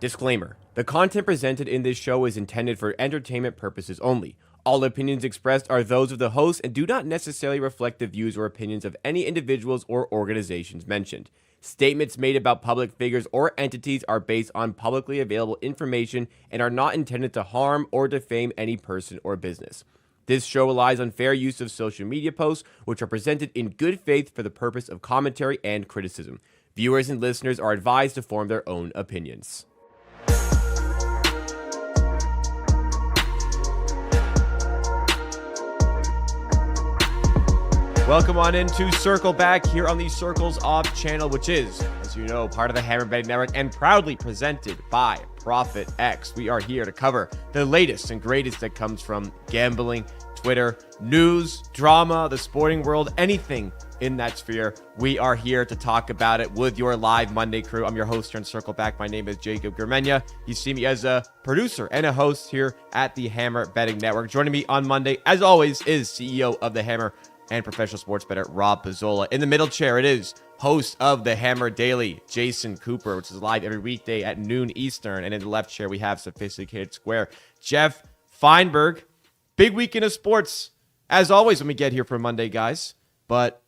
Disclaimer: the content presented in this show is intended for entertainment purposes only. All opinions expressed are those of the host and do not necessarily reflect the views or opinions of any individuals or organizations mentioned. Statements made about public figures or entities are based on publicly available information and are not intended to harm or defame any person or business. This show relies on fair use of social media posts, which are presented in good faith for the purpose of commentary and criticism. Viewers and listeners are advised to form their own opinions. Welcome on into Circle Back here on the Circles Off channel, which is, as you know, part of the Hammer Betting Network and proudly presented by ProphetX. We are here to cover the latest and greatest that comes from gambling, Twitter, news, drama, the sporting world, anything in that sphere. We are here to talk about it with your live Monday crew. I'm your host here on Circle Back. My name is Jacob Gramegna. You see me as a producer and a host here at the Hammer Betting Network. Joining me on Monday, as always, is CEO of the Hammer and professional sports bettor Rob Pizzola. In the middle chair, it is host of the Hammer Daily, Jason Cooper, which is live every weekday at noon Eastern. And in the left chair, we have Sophisticated Square, Geoff Fienberg. Big weekend of sports, as always, when we get here for Monday, guys. But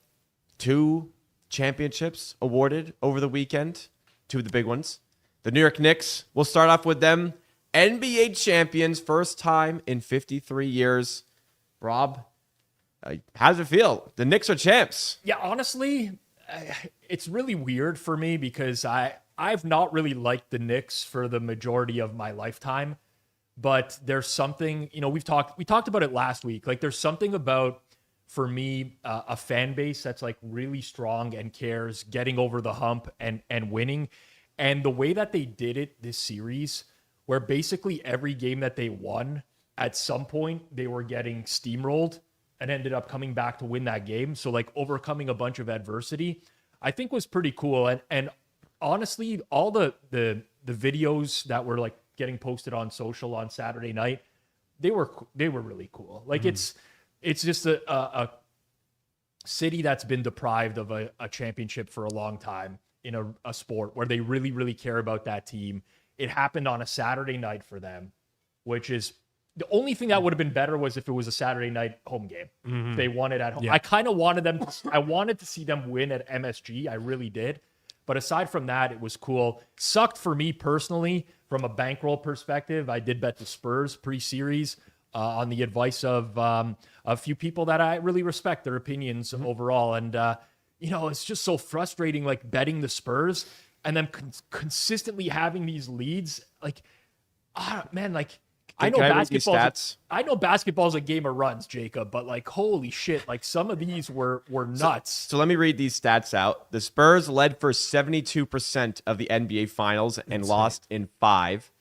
2 championships awarded over the weekend, 2 of the big ones. The New York Knicks, we'll start off with them. NBA champions, first time in 53 years. Rob, how does it feel? The Knicks are champs. Yeah, honestly, it's really weird for me because I've not really liked the Knicks for the majority of my lifetime. But there's something, we talked about it last week. Like there's something about, for me, a fan base that's like really strong and cares, getting over the hump and winning. And the way that they did it this series, where basically every game that they won, at some point they were getting steamrolled and ended up coming back to win that game. So like overcoming a bunch of adversity, I think was pretty cool. And honestly, all the videos that were like getting posted on social on Saturday night, they were really cool. Like it's just a city that's been deprived of a championship for a long time in a sport where they really, really care about that team. It happened on a Saturday night for them, which is the only thing that would have been better was if it was a Saturday night home game. If they won it at home. Yeah. I kind of wanted them I wanted to see them win at MSG. I really did. But aside from that, it was cool. Sucked for me personally from a bankroll perspective. I did bet the Spurs pre-series on the advice of a few people that I really respect their opinions overall. And, it's just so frustrating, like betting the Spurs and then consistently having these leads. Like, man, like, I know basketball's a game of runs, Jacob, but like, holy shit, like some of these were nuts. So let me read these stats out. The Spurs led for 72% of the NBA Finals and lost in 5.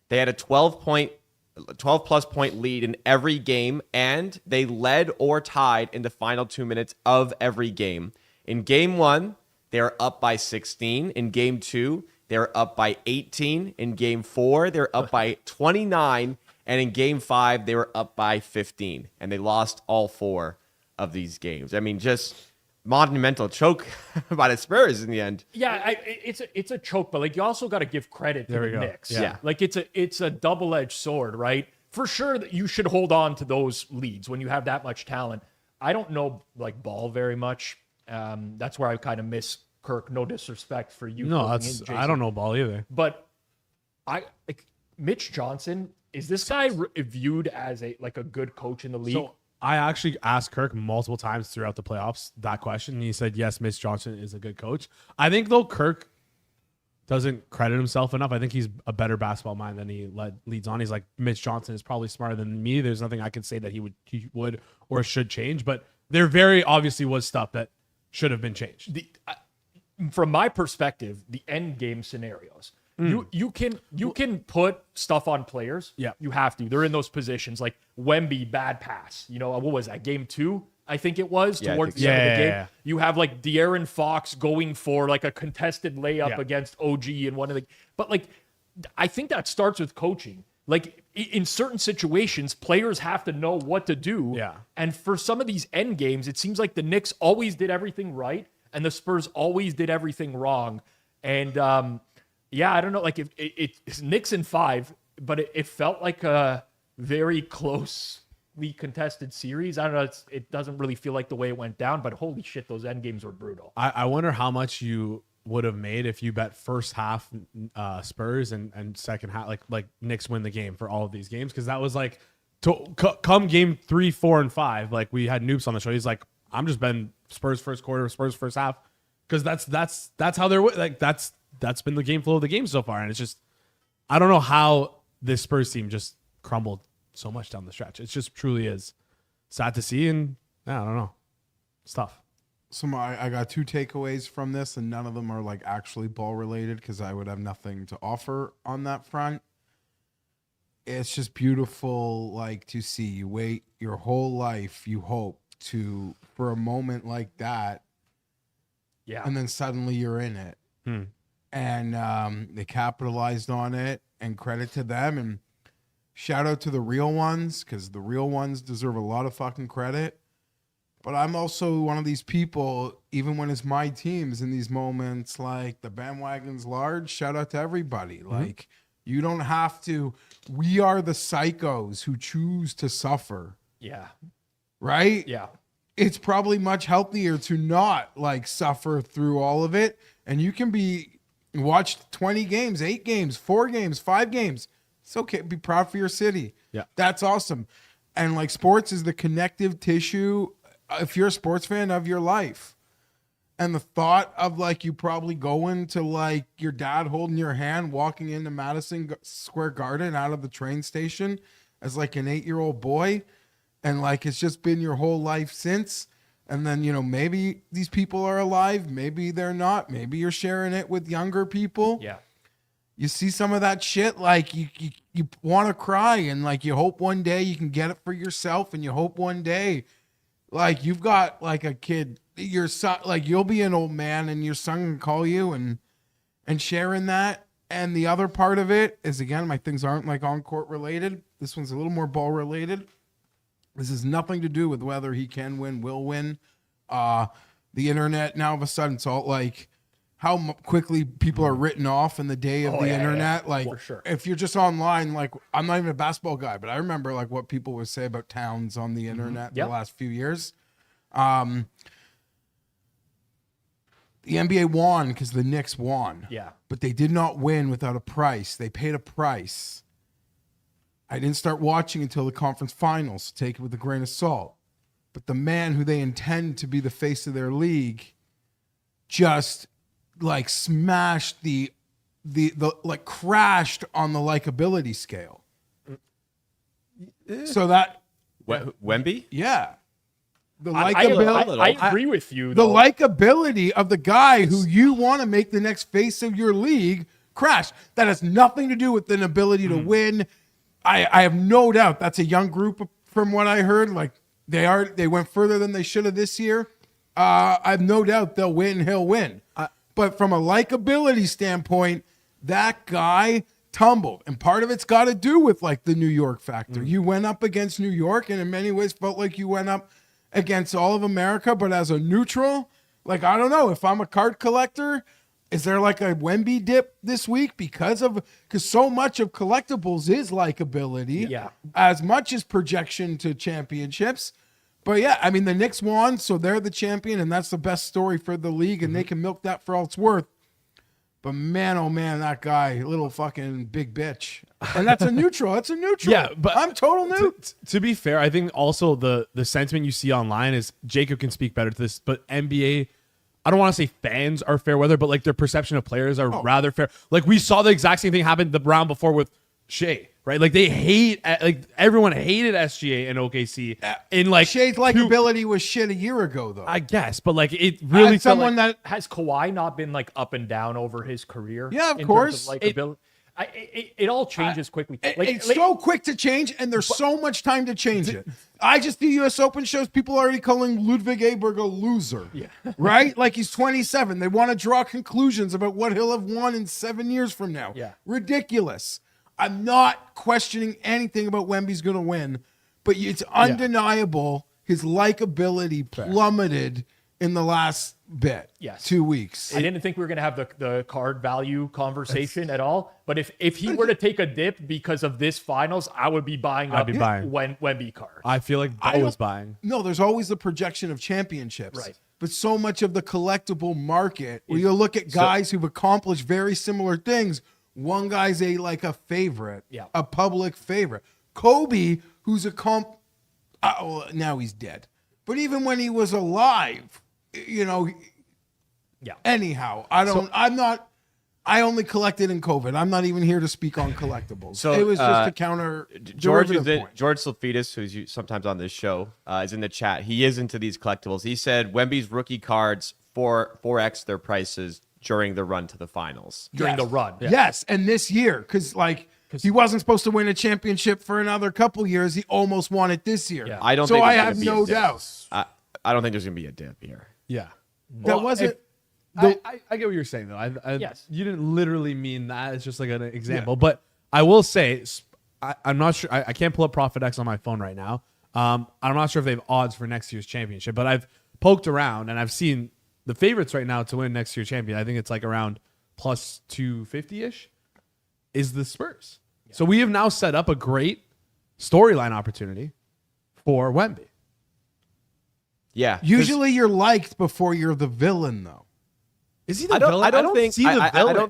They had a 12-plus point lead in every game, and they led or tied in the final 2 minutes of every game. In Game 1, they were up by 16. In Game 2, they were up by 18. In Game 4, they were up by 29. And in Game 5, they were up by 15, and they lost all 4 of these games. I mean, just monumental choke by the Spurs in the end. Yeah, it's a choke, but like you also got to give credit to the Knicks. Yeah, like it's a double-edged sword, right? For sure, that you should hold on to those leads when you have that much talent. I don't know like ball very much. That's where I kind of miss Kirk. No disrespect for you. No, I don't know ball either. But Mitch Johnson. Is this guy viewed as a good coach in the league? So I actually asked Kirk multiple times throughout the playoffs that question, and he said, yes, Mitch Johnson is a good coach. I think, though, Kirk doesn't credit himself enough. I think he's a better basketball mind than he leads on. He's like, Mitch Johnson is probably smarter than me. There's nothing I can say that he would or should change, but there very obviously was stuff that should have been changed. From my perspective, the end game scenarios, you can put stuff on players. Yeah, you have to. They're in those positions. Like Wemby, bad pass. What was that? Game 2, I think it was. Towards the end of the game, yeah. You have like De'Aaron Fox going for like a contested layup against OG in one of the. But like, I think that starts with coaching. Like in certain situations, players have to know what to do. Yeah. And for some of these end games, it seems like the Knicks always did everything right, and the Spurs always did everything wrong. And Yeah, I don't know. Like if it's Knicks in 5, but it felt like a very closely contested series. I don't know. It doesn't really feel like the way it went down, but holy shit, those end games were brutal. I wonder how much you would have made if you bet first half Spurs and second half like Knicks win the game for all of these games, because that was like come game 3, 4, and 5. Like we had Noops on the show. He's like, I'm just betting Spurs first quarter, Spurs first half, because that's how they're like that's been the game flow of the game so far. And it's just, I don't know how this Spurs team just crumbled so much down the stretch. It just truly is sad to see. And yeah, I don't know. It's tough. So I got 2 takeaways from this, and none of them are like actually ball related, because I would have nothing to offer on that front. It's just beautiful, like, to see you wait your whole life, you hope for a moment like that. Yeah. And then suddenly you're in it. And they capitalized on it, and credit to them, and shout out to the real ones, because the real ones deserve a lot of fucking credit. But I'm also one of these people, even when it's my teams in these moments, like the bandwagon's large, shout out to everybody. Like, you don't have to, we are the psychos who choose to suffer. Yeah. Right? Yeah. It's probably much healthier to not like suffer through all of it. And you can watch 20 games, 8 games, 4 games, 5 games. It's okay. Be proud for your city. Yeah. That's awesome. And like, sports is the connective tissue, if you're a sports fan, of your life. And the thought of like you probably going to like your dad holding your hand, walking into Madison Square Garden out of the train station as like an 8-year-old boy, and like it's just been your whole life since. And then, you know, maybe these people are alive, maybe they're not, maybe you're sharing it with younger people. Yeah. You see some of that shit, like you want to cry, and like you hope one day you can get it for yourself, and you hope one day like you've got like a kid, your son, like you'll be an old man and your son can call you and sharing that. And the other part of it is, again, my things aren't like on court related. This one's a little more ball related. This has nothing to do with whether he can win, will win. The internet now, all of a sudden, it's all like how quickly people are written off in the day of the internet. Like, for sure. if you're just online, like, I'm not even a basketball guy, but I remember like what people would say about Towns on the internet the last few years. The NBA won because the Knicks won. Yeah. But they did not win without a price. They paid a price. I didn't start watching until the conference finals, so take it with a grain of salt. But the man who they intend to be the face of their league just like smashed the like crashed on the likability scale. So that Wemby? yeah. The I likability. I agree with you. The Though. likability of the guy who you want to make the next face of your league crash. That has nothing to do with an ability to win. I have no doubt that's a young group from what I heard. Like they went further than they should have this year. I have no doubt they'll win. He'll win. But from a likability standpoint, that guy tumbled. And part of it's got to do with like the New York factor. You went up against New York and in many ways felt like you went up against all of America, but as a neutral, like, I don't know, if I'm a card collector, is there like a Wemby dip this week because so much of collectibles is likability, as much as projection to championships. But yeah, I mean, the Knicks won, so they're the champion, and that's the best story for the league, and they can milk that for all it's worth. But man, oh man, that guy, little fucking big bitch. And that's a neutral. That's a neutral. Yeah, but I'm total neut. To be fair, I think also the sentiment you see online is, Jacob can speak better to this, but NBA, I don't want to say fans are fair weather, but like their perception of players are rather fair. Like we saw the exact same thing happen the round before with Shea, right? Like they hate, like everyone hated SGA and OKC. In like Shea's likability was shit a year ago, though. I guess, but like it really As someone that Has Kawhi not been like up and down over his career? Yeah, of in course. terms of likability? It all changes quickly. it's so quick to change, and there's so much time to change it. I just do U.S. Open shows. People are already calling Ludwig Aberg a loser. Yeah. Right? Like he's 27. They want to draw conclusions about what he'll have won in 7 years from now. Yeah. Ridiculous. I'm not questioning anything about Wemby's going to win, but it's undeniable his likability plummeted in the last bit. Yes. 2 weeks. I didn't think we were going to have the card value conversation at all. But if he were to take a dip because of this finals, I would be buying up Wemby card. I feel like Bo was buying. No, there's always the projection of championships. Right. But so much of the collectible market, where you look at guys who've accomplished very similar things, one guy's a favorite, a public favorite. Kobe, who's now he's dead. But even when he was alive, anyhow, I only collected in COVID. I'm not even here to speak on collectibles. So it was just a counter. George Sulfidis, who's sometimes on this show, is in the chat. He is into these collectibles. He said Wemby's rookie cards 4x their prices during the run to the finals. During the run. Yeah. Yes, and this year, because he wasn't supposed to win a championship for another couple years. He almost won it this year. Yeah. I have no doubt. I don't think there's going to be a dip here. Yeah. That wasn't... I get what you're saying, though. Yes. You didn't literally mean that. It's just like an example. Yeah. But I will say, I'm not sure. I can't pull up ProphetX on my phone right now. I'm not sure if they have odds for next year's championship. But I've poked around, and I've seen the favorites right now to win next year's champion. I think it's like around plus 250-ish is the Spurs. Yeah. So we have now set up a great storyline opportunity for Wemby. Yeah. Usually you're liked before you're the villain, though. Is he the villain? I don't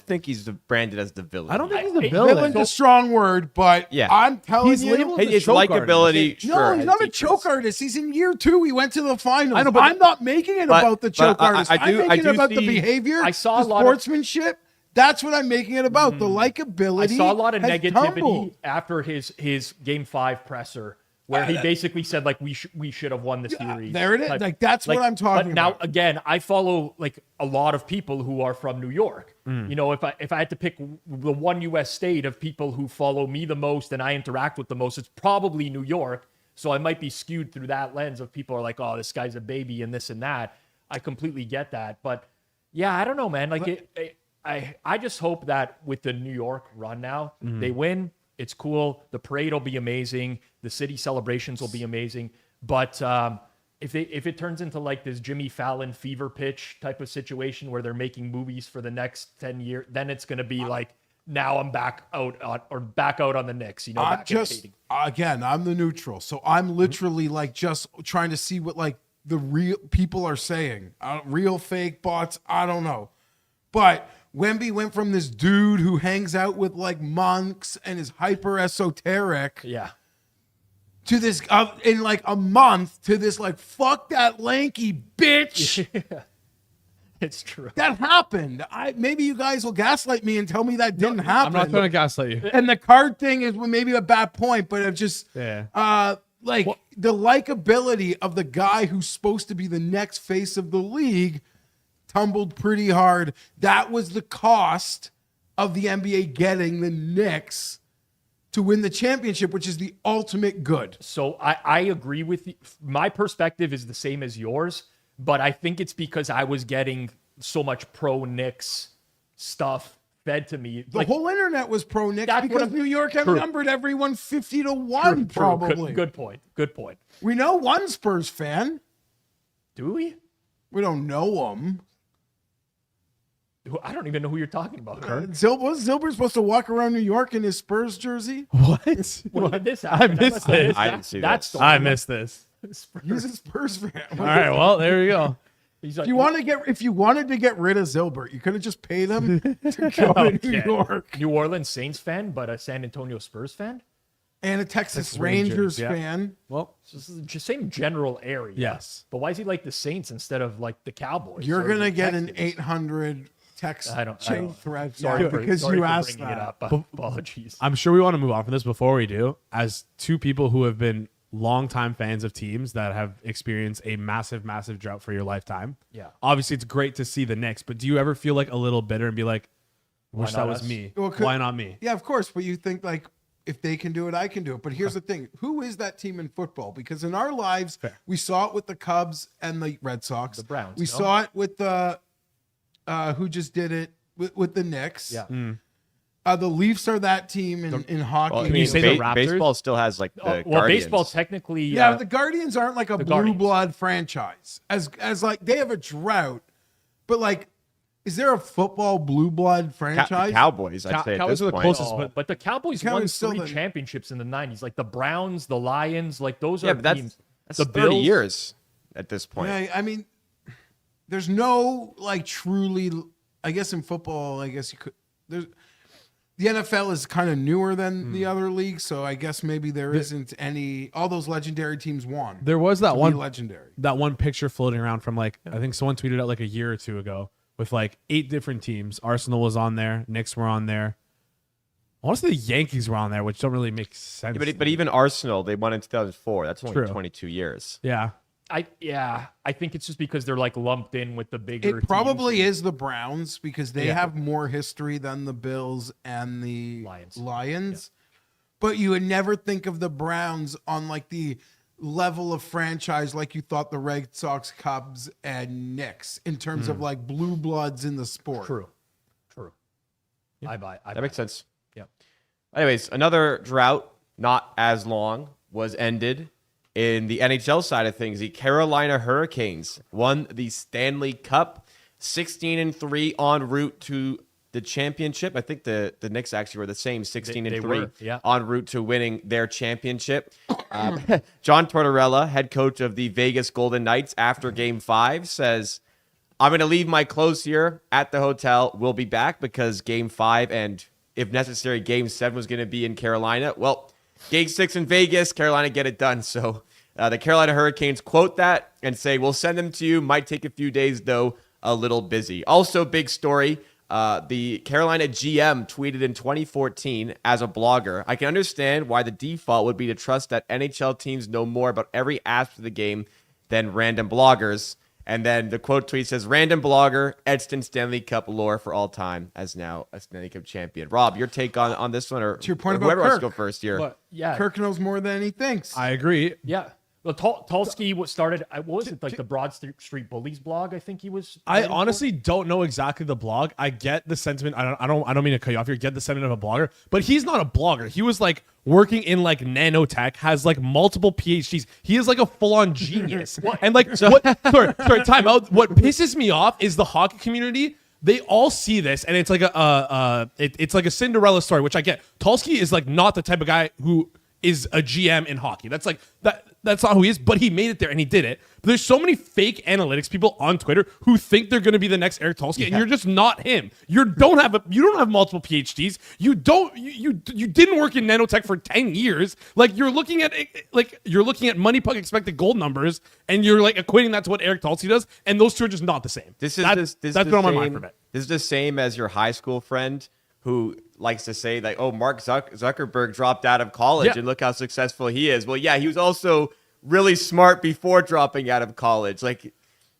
think he's branded as the villain. I don't think he's the villain. Villain's a strong word, but I'm telling you, his likability. No, he's not a choke artist. He's in year 2. He went to the finals. I know, but I'm not making it about the choke artist. I'm making it about the behavior, the sportsmanship. That's what I'm making it about. The likability. I saw a lot of negativity after his Game 5 presser, where he basically said we should have won the series. There it is. That's what I'm talking about. Now again, I follow a lot of people who are from New York. If I had to pick the one U.S. state of people who follow me the most and I interact with the most, it's probably New York. So I might be skewed through that lens of people are like, oh, this guy's a baby and this and that. I completely get that, but yeah, I don't know, man. I just hope that with the New York run now, they win. It's cool. The parade will be amazing. The city celebrations will be amazing. But if it turns into this Jimmy Fallon fever pitch type of situation where they're making movies for the next 10 years, then it's going to be now I'm back out on the Knicks. I'm the neutral. So I'm literally just trying to see what the real people are saying. Real, fake, bots. I don't know. But Wemby went from this dude who hangs out with monks and is hyper esoteric, to this in a month to this fuck that lanky bitch. It's true. That happened. Maybe you guys will gaslight me and tell me that didn't happen. I'm not trying to gaslight you. And the card thing is maybe a bad point, but it's just the likability of the guy who's supposed to be the next face of the league tumbled pretty hard. That was the cost of the NBA getting the Knicks to win the championship, which is the ultimate good. So I agree with you. My perspective is the same as yours, but I think it's because I was getting so much pro Knicks stuff fed to me. The whole internet was pro Knicks because New York outnumbered everyone 50-1, probably. Good point. We know one Spurs fan. Do we? We don't know him. I don't even know who you're talking about. Was Zilber supposed to walk around New York in his Spurs jersey? What? When did this happen? I missed this. I didn't see that. I missed this. He's a Spurs fan. All right, well, there you go. If you wanted to get rid of Zilbert, you could have just paid him to go to New York. New Orleans Saints fan, but a San Antonio Spurs fan? And a Texas Rangers fan. Well, it's just same general area. Yes. But why is he like the Saints instead of the Cowboys? You're going to get an 800 text chain thread. Because you asked that. Apologies. I'm sure we want to move on from this. Before we do, as two people who have been longtime fans of teams that have experienced a massive, massive drought for your lifetime. Yeah. Obviously, it's great to see the Knicks, but do you ever feel a little bitter and be like, wish that was me? Why not me? Yeah, of course. But you think if they can do it, I can do it. But here's the thing. Who is that team in football? Because in our lives, we saw it with the Cubs and the Red Sox. The Browns. We saw it with the who just did it with the Knicks. Yeah. The Leafs are that team in hockey. Well, I you mean, say the Raptors? baseball still has like the well, Guardians. baseball technically. Yeah, but the Guardians aren't like a blue Guardians. blood franchise. As like they have a drought, but like, is there a football blue blood franchise? Cowboys, I'd say at Cowboys this are the point. closest. But the Cowboys Cowboys won still 3 the- championships in the 90s. Like the Browns, the Lions, like those Yeah, are but teams. that's The 30 Bills- years at this point. Yeah, I mean, there's no like truly. I guess in football, I guess you could. There's the NFL is kind of newer than the other leagues, so I guess maybe there isn't any. All those legendary teams won. There was that to be one legendary. that one picture floating around from like I think someone tweeted out like a year or two ago with like 8 different teams. Arsenal was on there, Knicks were on there. I want to say the Yankees were on there, which don't really make sense. Yeah, but even Arsenal, they won in 2004. That's only True. 22 years. yeah, I think it's just because they're like lumped in with the bigger. It probably teams. is the Browns because they have more history than the Bills and the Lions. But you would never think of the Browns on like the level of franchise like you thought the Red Sox, Cubs, and Knicks in terms of like blue bloods in the sport. True. I buy. That makes sense. Yeah. Anyways, another drought, not as long, was ended in the NHL side of things. The Carolina Hurricanes won the Stanley Cup, 16-3 en route to the championship. I think the Knicks actually were the same, 16-3 were, yeah. en route to winning their championship. John Tortorella, head coach of the Vegas Golden Knights, after Game 5 says, I'm going to leave my clothes here at the hotel. We'll be back because Game 5 and, if necessary, Game 7 was going to be in Carolina. Well, Game 6 in Vegas, Carolina get it done. So the Carolina Hurricanes quote that and say, we'll send them to you. Might take a few days, though, a little busy. Also, big story. The Carolina GM tweeted in 2014 as a blogger, I can understand why the default would be to trust that NHL teams know more about every aspect of the game than random bloggers. And then the quote tweet says, random blogger, etched in Stanley Cup lore for all time as now a Stanley Cup champion. Rob, your take on this one? Or To your point or about whoever wants to Kirk. go first here. But yeah, Kirk knows more than he thinks. I agree. yeah. Well, Tulski started. What was it, like the Broad Street Bullies blog? I think he was. I writing for? honestly don't know exactly the blog. I get the sentiment. I don't mean to cut you off here. Get the sentiment of a blogger, but he's not a blogger. He was like working in like nanotech, has like multiple PhDs. He is like a full-on genius. And like, sorry, time out. What pisses me off is the hockey community. They all see this, and it's like it's like a Cinderella story, which I get. Tulski is like not the type of guy who is a GM in hockey. That's like that. That's not who he is, but he made it there and he did it. But there's so many fake analytics people on Twitter who think they're going to be the next Eric Tulski, and you're just not him. You don't have multiple PhDs. You didn't work in nanotech for 10 years. Like you're looking at money puck expected goal numbers, and you're like equating that to what Eric Tulski does, and those two are just not the same. That's that's been on my mind for a bit. This is the same as your high school friend who likes to say like, oh, Mark Zuckerberg dropped out of college Yeah. and look how successful he is. Well, yeah, he was also really smart before dropping out of college. Like,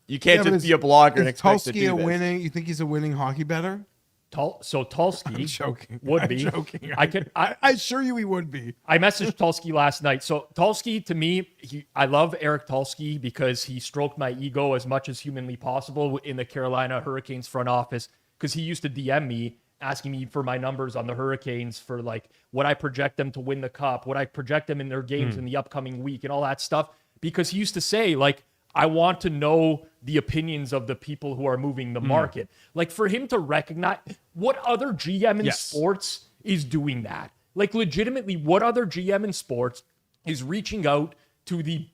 you can't just be a blogger and expect to do this. winning? You think he's a winning hockey bettor? So Tulski I'm joking. would I'm be. joking. I I assure you he would be. I messaged Tulski last night. So Tulski, to me, I love Eric Tulski because he stroked my ego as much as humanly possible in the Carolina Hurricanes front office, because he used to DM me asking me for my numbers on the Hurricanes for like what I project them to win the cup, what I project them in their games in the upcoming week and all that stuff. Because he used to say like, I want to know the opinions of the people who are moving the market. Like for him to recognize what other GM in sports is doing that. Like legitimately, what other GM in sports is reaching out to the,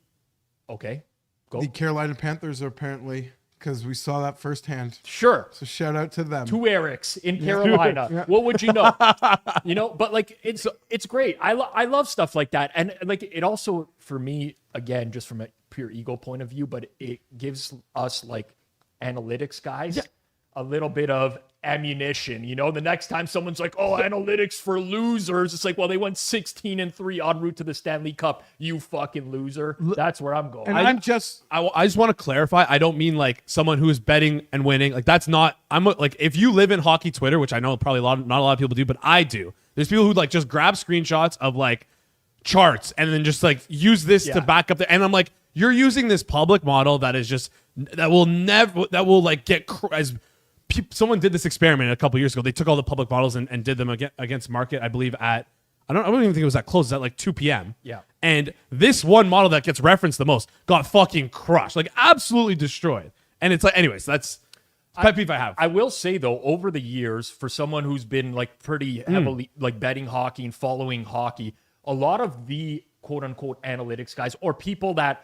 okay, go. The Carolina Panthers are apparently, because we saw that firsthand. Sure. So shout out to them. Two Erics in Carolina. What would you know? But like it's great. I love stuff like that. And like it also, for me, again, just from a pure ego point of view, but it gives us like analytics guys a little bit of ammunition. The next time someone's like, oh, analytics for losers, it's like, well, they went 16-3 en route to the Stanley Cup, you fucking loser. That's where I'm going. And I just want to clarify. I don't mean like someone who is betting and winning. Like that's not. Like if you live in hockey Twitter, which I know probably not a lot of people do, but I do. There's people who like just grab screenshots of like charts and then just like use this to back up the. And I'm like, you're using this public model that is just that will like get as someone did this experiment a couple years ago. They took all the public models and did them against market, I believe, at I don't even think it was that close. It was at like 2 p.m. Yeah. And this one model that gets referenced the most got fucking crushed, like absolutely destroyed. And it's like, anyways, that's pet peeve I have. I will say though, over the years, for someone who's been like pretty heavily like betting hockey and following hockey, a lot of the quote unquote analytics guys or people that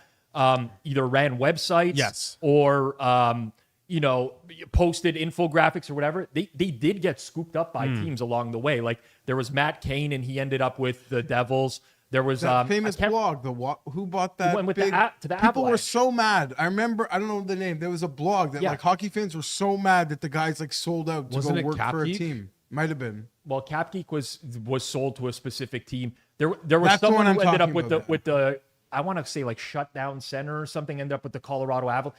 either ran websites or posted infographics or whatever, they did get scooped up by teams along the way. Like there was Matt Cain and he ended up with the Devils. There was that famous blog. Who bought that? Went with big, to the people were Avalanche. so mad. I remember. I don't know the name. There was a blog that like hockey fans were so mad that the guys like sold out to Wasn't go it work Cap for a Geek? team. Might have been. Well, Capgeek was sold to a specific team. There was That's the someone one who I'm ended up talking with about. the I want to say like shutdown center or something. Ended up with the Colorado Avalanche.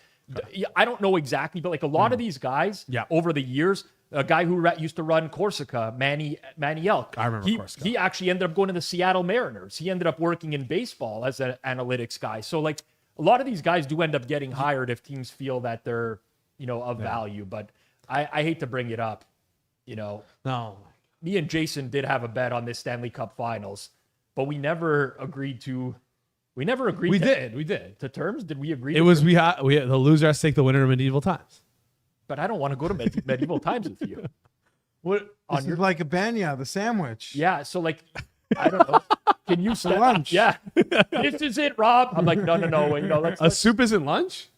I don't know exactly, but like a lot of these guys over the years, a guy who used to run Corsica, Manny Elk. I remember Corsica. He actually ended up going to the Seattle Mariners. He ended up working in baseball as an analytics guy. So like a lot of these guys do end up getting hired if teams feel that they're of value. But I hate to bring it up. No. Me and Jason did have a bet on this Stanley Cup Finals, but we never agreed to. We never agreed. We did to terms. Did we agree? It was we had the loser has to take the winner of medieval times. But I don't want to go to medieval times with you. What? This is like a banya, the sandwich. Yeah. So like, I don't know. Can you step lunch? Yeah. This is it, Rob. I'm like, no. Wait, let's Soup isn't lunch?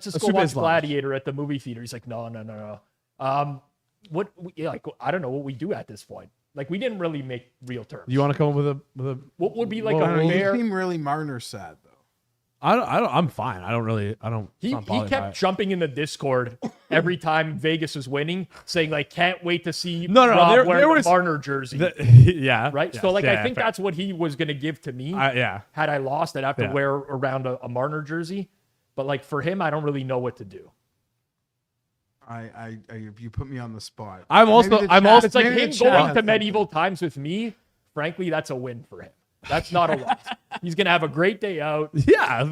just a go soup watch is lunch. Gladiator at the movie theater. He's like, no. I don't know what we do at this point. Like we didn't really make real terms. You want to come up with a What would be like Well, a You fair? seem really Marner sad though. I'm fine. I don't. He I'm not bothered by kept it. jumping in the Discord every time Vegas was winning, saying like, "Can't wait to see No, Rob there wearing was- the Marner jersey." Yeah. Right. Yes, So like, yeah, I think fair. that's what he was going to give to me. Yeah. Had I lost, I'd have to Yeah. wear around a Marner jersey. But like for him, I don't really know what to do. I you put me on the spot. I'm also- Maybe the I'm chat- also- It's like maybe him the chat going has to something. medieval times with me. Frankly, that's a win for him. That's not a loss. He's going to have a great day out. Yeah.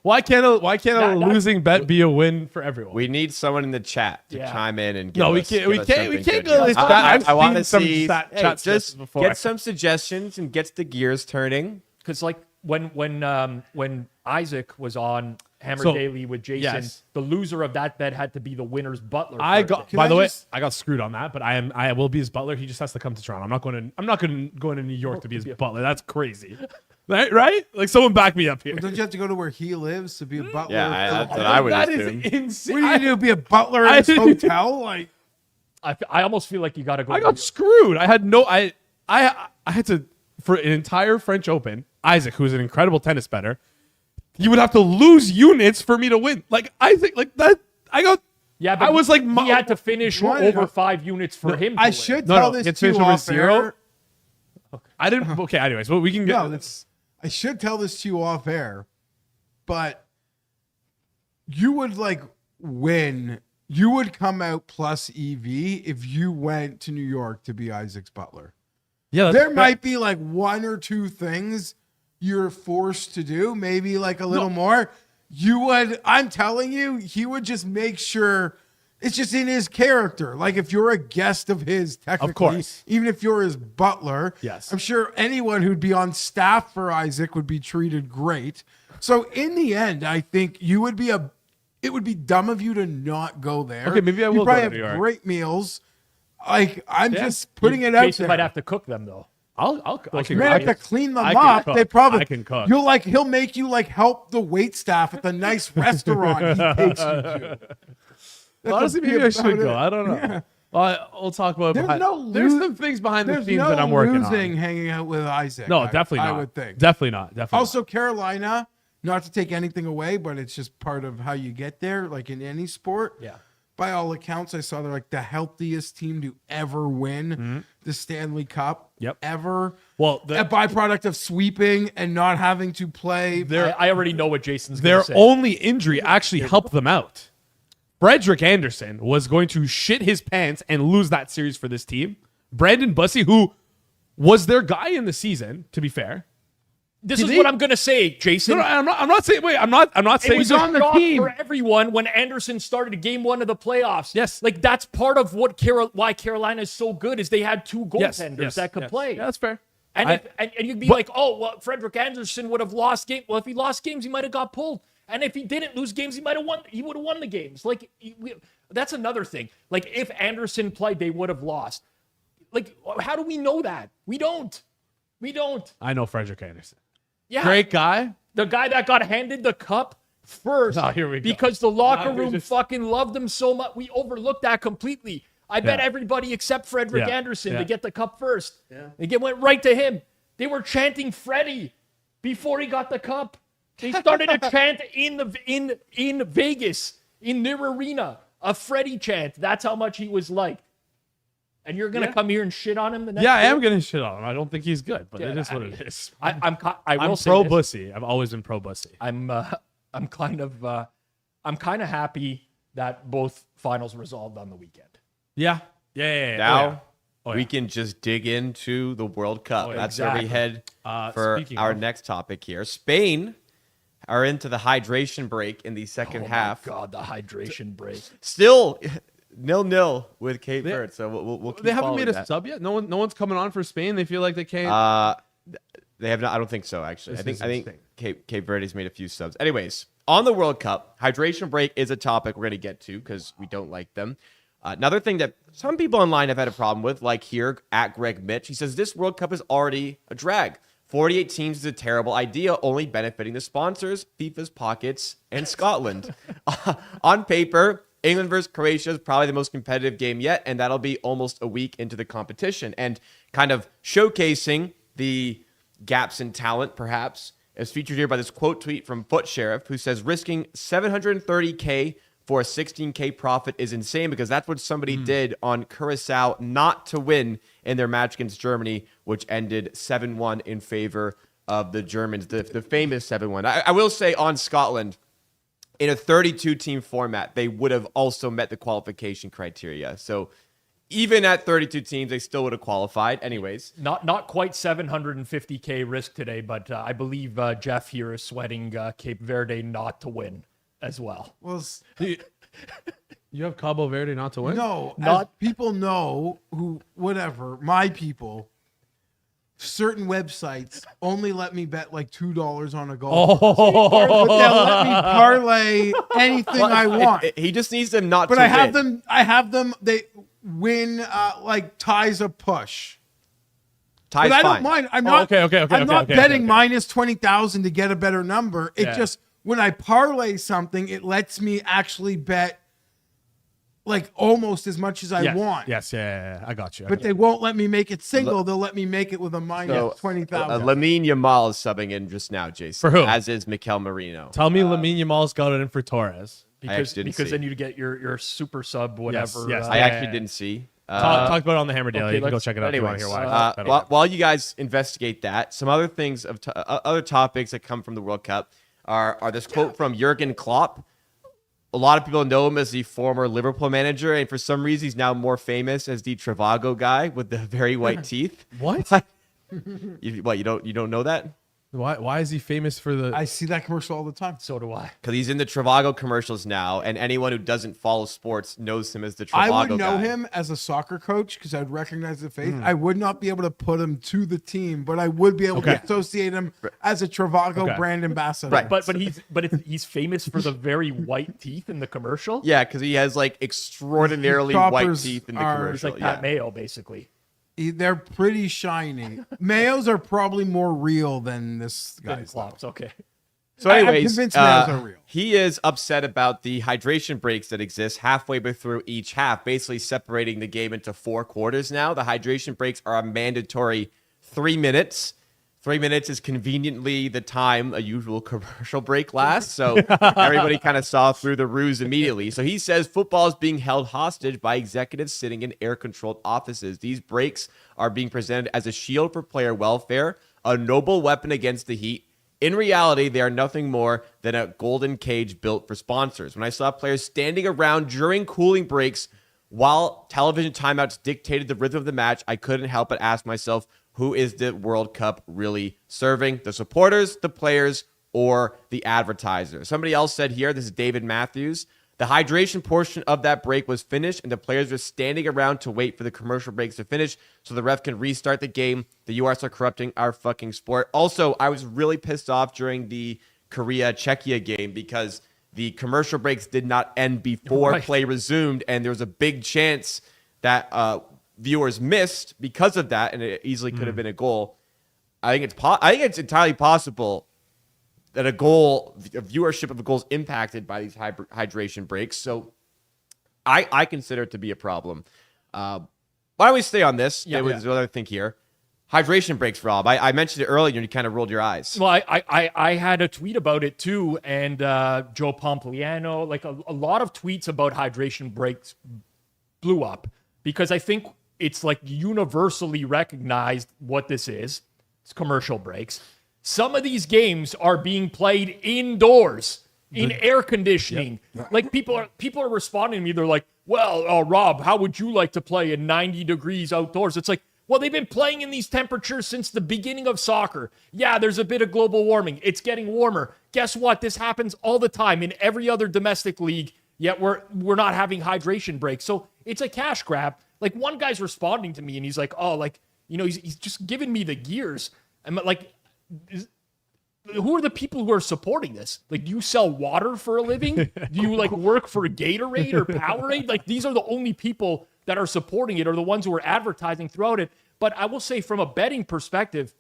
Why can't a That- losing bet be a win for everyone? We need someone in the chat to Yeah. chime in and give No, we us, can't- give we us can't- something we can't good. go this I- chat. I've I want to seen some see. chat Hey, sessions just before. get some suggestions and gets the gears turning. Because like when Isaac was on Hammer So, Daily with Jason, yes. the loser of that bet had to be the winner's butler. I for got. it. By the way, just- I got screwed on that, but I will be his butler. He just has to come to Toronto. I'm not going to New York to be his butler. That's crazy, right? Like someone back me up here. Don't you have to go to where he lives to be a butler? Yeah, that's what I would That assume. is insane. What are you gonna do? Be a butler in his hotel? Like I almost feel like you got to go. I got screwed. I had no. I had to for an entire French Open. Isaac, who's an incredible tennis bettor, you would have to lose units for me to win. Like I think like that. I got. Yeah, but I was like, he had to finish Why- over 5 units for him. To I win. should No, tell no, this it's to you finished over off 0. air. I didn't. Okay. Anyways, well, we can get. No, that's. I should tell this to you off air, but you would like win. You would come out plus EV if you went to New York to be Isaac's butler. Yeah. There might be like 1 or 2 things you're forced to do, maybe like a little more. You would, I'm telling you, he would just make sure it's just in his character. Like if you're a guest of his, technically, course. even if you're his butler, Yes. I'm sure anyone who'd be on staff for Isaac would be treated great. So in the end, I think you would be it would be dumb of you to not go there. Okay, maybe I will You probably go to New have York. greout meals. Like I'm just putting it out Jason there. might have to cook them though. I can. You may I have to can- clean them I can up. cook. They probably I can cook. He'll make you like help the wait staff at the nice restaurant he takes you to. That's Honestly, be maybe I should about go. it. I don't know. Yeah. We'll talk about. There's There's no some things behind the There's scenes no that I'm working losing on. hanging out with Isaac. No, definitely not. I would think. Definitely not. Definitely. Also, Carolina, not to take anything away, but it's just part of how you get there, like in any sport. Yeah. By all accounts, I saw they're like the healthiest team to ever win the Stanley Cup. Yep. Ever. Well, A byproduct of sweeping and not having to play. I already know what Jason's going their to say. only injury actually helped them out. Frederick Anderson was going to shit his pants and lose that series for this team. Brandon Bussey, who was their guy in the season, to be fair, This is what I'm gonna say, Jason. No, I'm not saying. Wait, I'm not saying. It was on a shock the team for everyone when Anderson started game 1 of the playoffs. Yes. Like that's part of what why Carolina is so good is they had 2 goaltenders that could play. Yeah, that's fair. And you'd be like, oh, well, Frederick Anderson would have lost game. Well, if he lost games, he might have got pulled. And if he didn't lose games, he might have won. He would have won the games. Like that's another thing. Like if Anderson played, they would have lost. Like how do we know that? We don't. I know Frederick Anderson. Yeah, Great guy. the guy that got handed the cup first. Oh, here we go. Because the locker room fucking loved him so much. We overlooked that completely. I bet everybody except Frederick Anderson to get the cup first. Yeah. It went right to him. They were chanting Freddie before he got the cup. They started a chant in Vegas, in their arena, a Freddie chant. That's how much he was liked. And you're gonna come here and shit on him the next day? I am gonna shit on him. I don't think he's good, but it is what it is. I'm pro Bussy. I've always been pro Bussy. I'm kind of happy that both finals resolved on the weekend. Yeah. Now we can just dig into the World Cup. That's where we head for our next topic here. Spain are into the hydration break in the second half. Oh my God, the hydration break. Still 0-0 with Cape Verde. So we'll keep They haven't made a that. sub yet. No one's coming on for Spain. They feel like they can't. They have not. I don't think so. Actually, I think interesting. Cape Verde's made a few subs. Anyways, on the World Cup, hydration break is a topic we're going to get to because we don't like them. Another thing that some people online have had a problem with, like here at Greg Mitch, he says this World Cup is already a drag. 48 teams is a terrible idea, only benefiting the sponsors, FIFA's pockets, and Scotland. On paper, England versus Croatia is probably the most competitive game yet, and that'll be almost a week into the competition. And kind of showcasing the gaps in talent, perhaps, is featured here by this quote tweet from Foot Sheriff, who says risking $730K for a $16K profit is insane because that's what somebody did on Curacao not to win in their match against Germany, which ended 7-1 in favor of the Germans, the famous 7-1. I will say on Scotland, in a 32-team format, they would have also met the qualification criteria. So even at 32 teams, they still would have qualified. Anyways. Not quite 750K risk today, but I believe Geoff here is sweating Cape Verde not to win as well. Well, You have Cabo Verde not to win? no, as people know my people, certain websites only let me bet like $2 on a goal. But they'll let me parlay anything I want. He just needs them not But to I win. have them, they win like ties a push. Ties But I fine. don't mind. I'm not I'm not betting minus 20,000 to get a better number. It just, when I parlay something, it lets me actually bet like almost as much as I want. Yes, I got you. But they won't let me make it single. They'll let me make it with a minus 20,000. Lamine Yamal is subbing in just now, Jason. For who? As is Mikel Merino. Tell me Lamine Yamal's got it in for Torres. Because see. then you get your super sub, whatever. Yes. I actually didn't see. Talked about it on the Hammer Daily. okay, You can go let's- check it out if you want to Anyways, hear why. while you guys investigate that, some other things of other topics that come from the World Cup are this quote from Jurgen Klopp. A lot of people know him as the former Liverpool manager, and for some reason, he's now more famous as the Travago guy with the very white teeth. What? You don't know that? Why is he famous for the? I see that commercial all the time. So do I. Because he's in the Travago commercials now, and anyone who doesn't follow sports knows him as the Travago I would know guy. him as a soccer coach because I'd recognize the face. I would not be able to put him to the team, but I would be able to associate him as a Travago brand ambassador. Right. But he's famous for the very white teeth in the commercial. Yeah, because he has like extraordinarily white choppers teeth in the are- commercial. He's like Pat Mayo, basically. They're pretty shiny. Mayos are probably more real than this Good guy's. Klopp's, okay. So I'm anyways, convinced Mayos are real. he is upset about the hydration breaks that exist halfway through each half, basically separating the game into 4 quarters now. The hydration breaks are a mandatory 3 minutes. 3 minutes is conveniently the time a usual commercial break lasts, so everybody kind of saw through the ruse immediately. So he says football is being held hostage by executives sitting in air-controlled offices. These breaks are being presented as a shield for player welfare, a noble weapon against the heat. In reality, they are nothing more than a golden cage built for sponsors. When I saw players standing around during cooling breaks while television timeouts dictated the rhythm of the match, I couldn't help but ask myself, who is the World Cup really serving? The supporters, the players, or the advertisers? Somebody else said here, this is David Matthews, the hydration portion of that break was finished and the players were standing around to wait for the commercial breaks to finish so the ref can restart the game. The US are corrupting our fucking sport. Also, I was really pissed off during the Korea-Czechia game because the commercial breaks did not end before play resumed, and there was a big chance that viewers missed because of that, and it easily could have been a goal. I think it's entirely possible that a viewership of a goal is impacted by these hydration breaks. So I consider it to be a problem. Why don't we stay on this? There was another thing here. Hydration breaks, Rob. I mentioned it earlier and you kind of rolled your eyes. Well, I had a tweet about it too, and Joe Pompliano, like a lot of tweets about hydration breaks blew up because I think it's like universally recognized what this is. It's commercial breaks. Some of these games are being played indoors in air conditioning. Like people are responding to me. They're like, well, Rob, how would you like to play in 90 degrees outdoors? It's like, well, they've been playing in these temperatures since the beginning of soccer. Yeah, there's a bit of global warming. It's getting warmer. Guess what? This happens all the time in every other domestic league, yet we're not having hydration breaks. So it's a cash grab. Like one guy's responding to me and he's like, oh, like, you know, he's just giving me the gears. I'm like, who are the people who are supporting this? Like, do you sell water for a living? Do you like work for Gatorade or Powerade? Like, these are the only people that are supporting it or the ones who are advertising throughout it. But I will say from a betting perspective,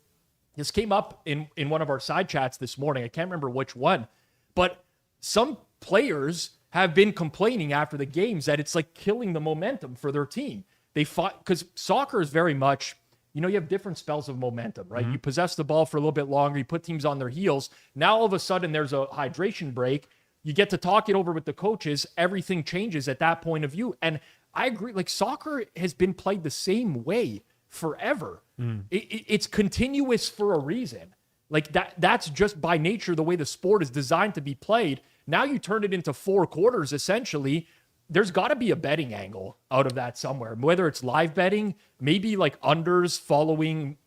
this came up in one of our side chats this morning. I can't remember which one, but some players have been complaining after the games that it's like killing the momentum for their team. They fought because soccer is very much, you know, you have different spells of momentum, right? You possess the ball for a little bit longer. You put teams on their heels. Now, all of a sudden, there's a hydration break. You get to talk it over with the coaches. Everything changes at that point of view. And I agree. Like, soccer has been played the same way forever. It's continuous for a reason. Like, that's just by nature the way the sport is designed to be played. Now you turn it into 4 quarters, essentially. There's got to be a betting angle out of that somewhere, whether it's live betting, maybe like unders following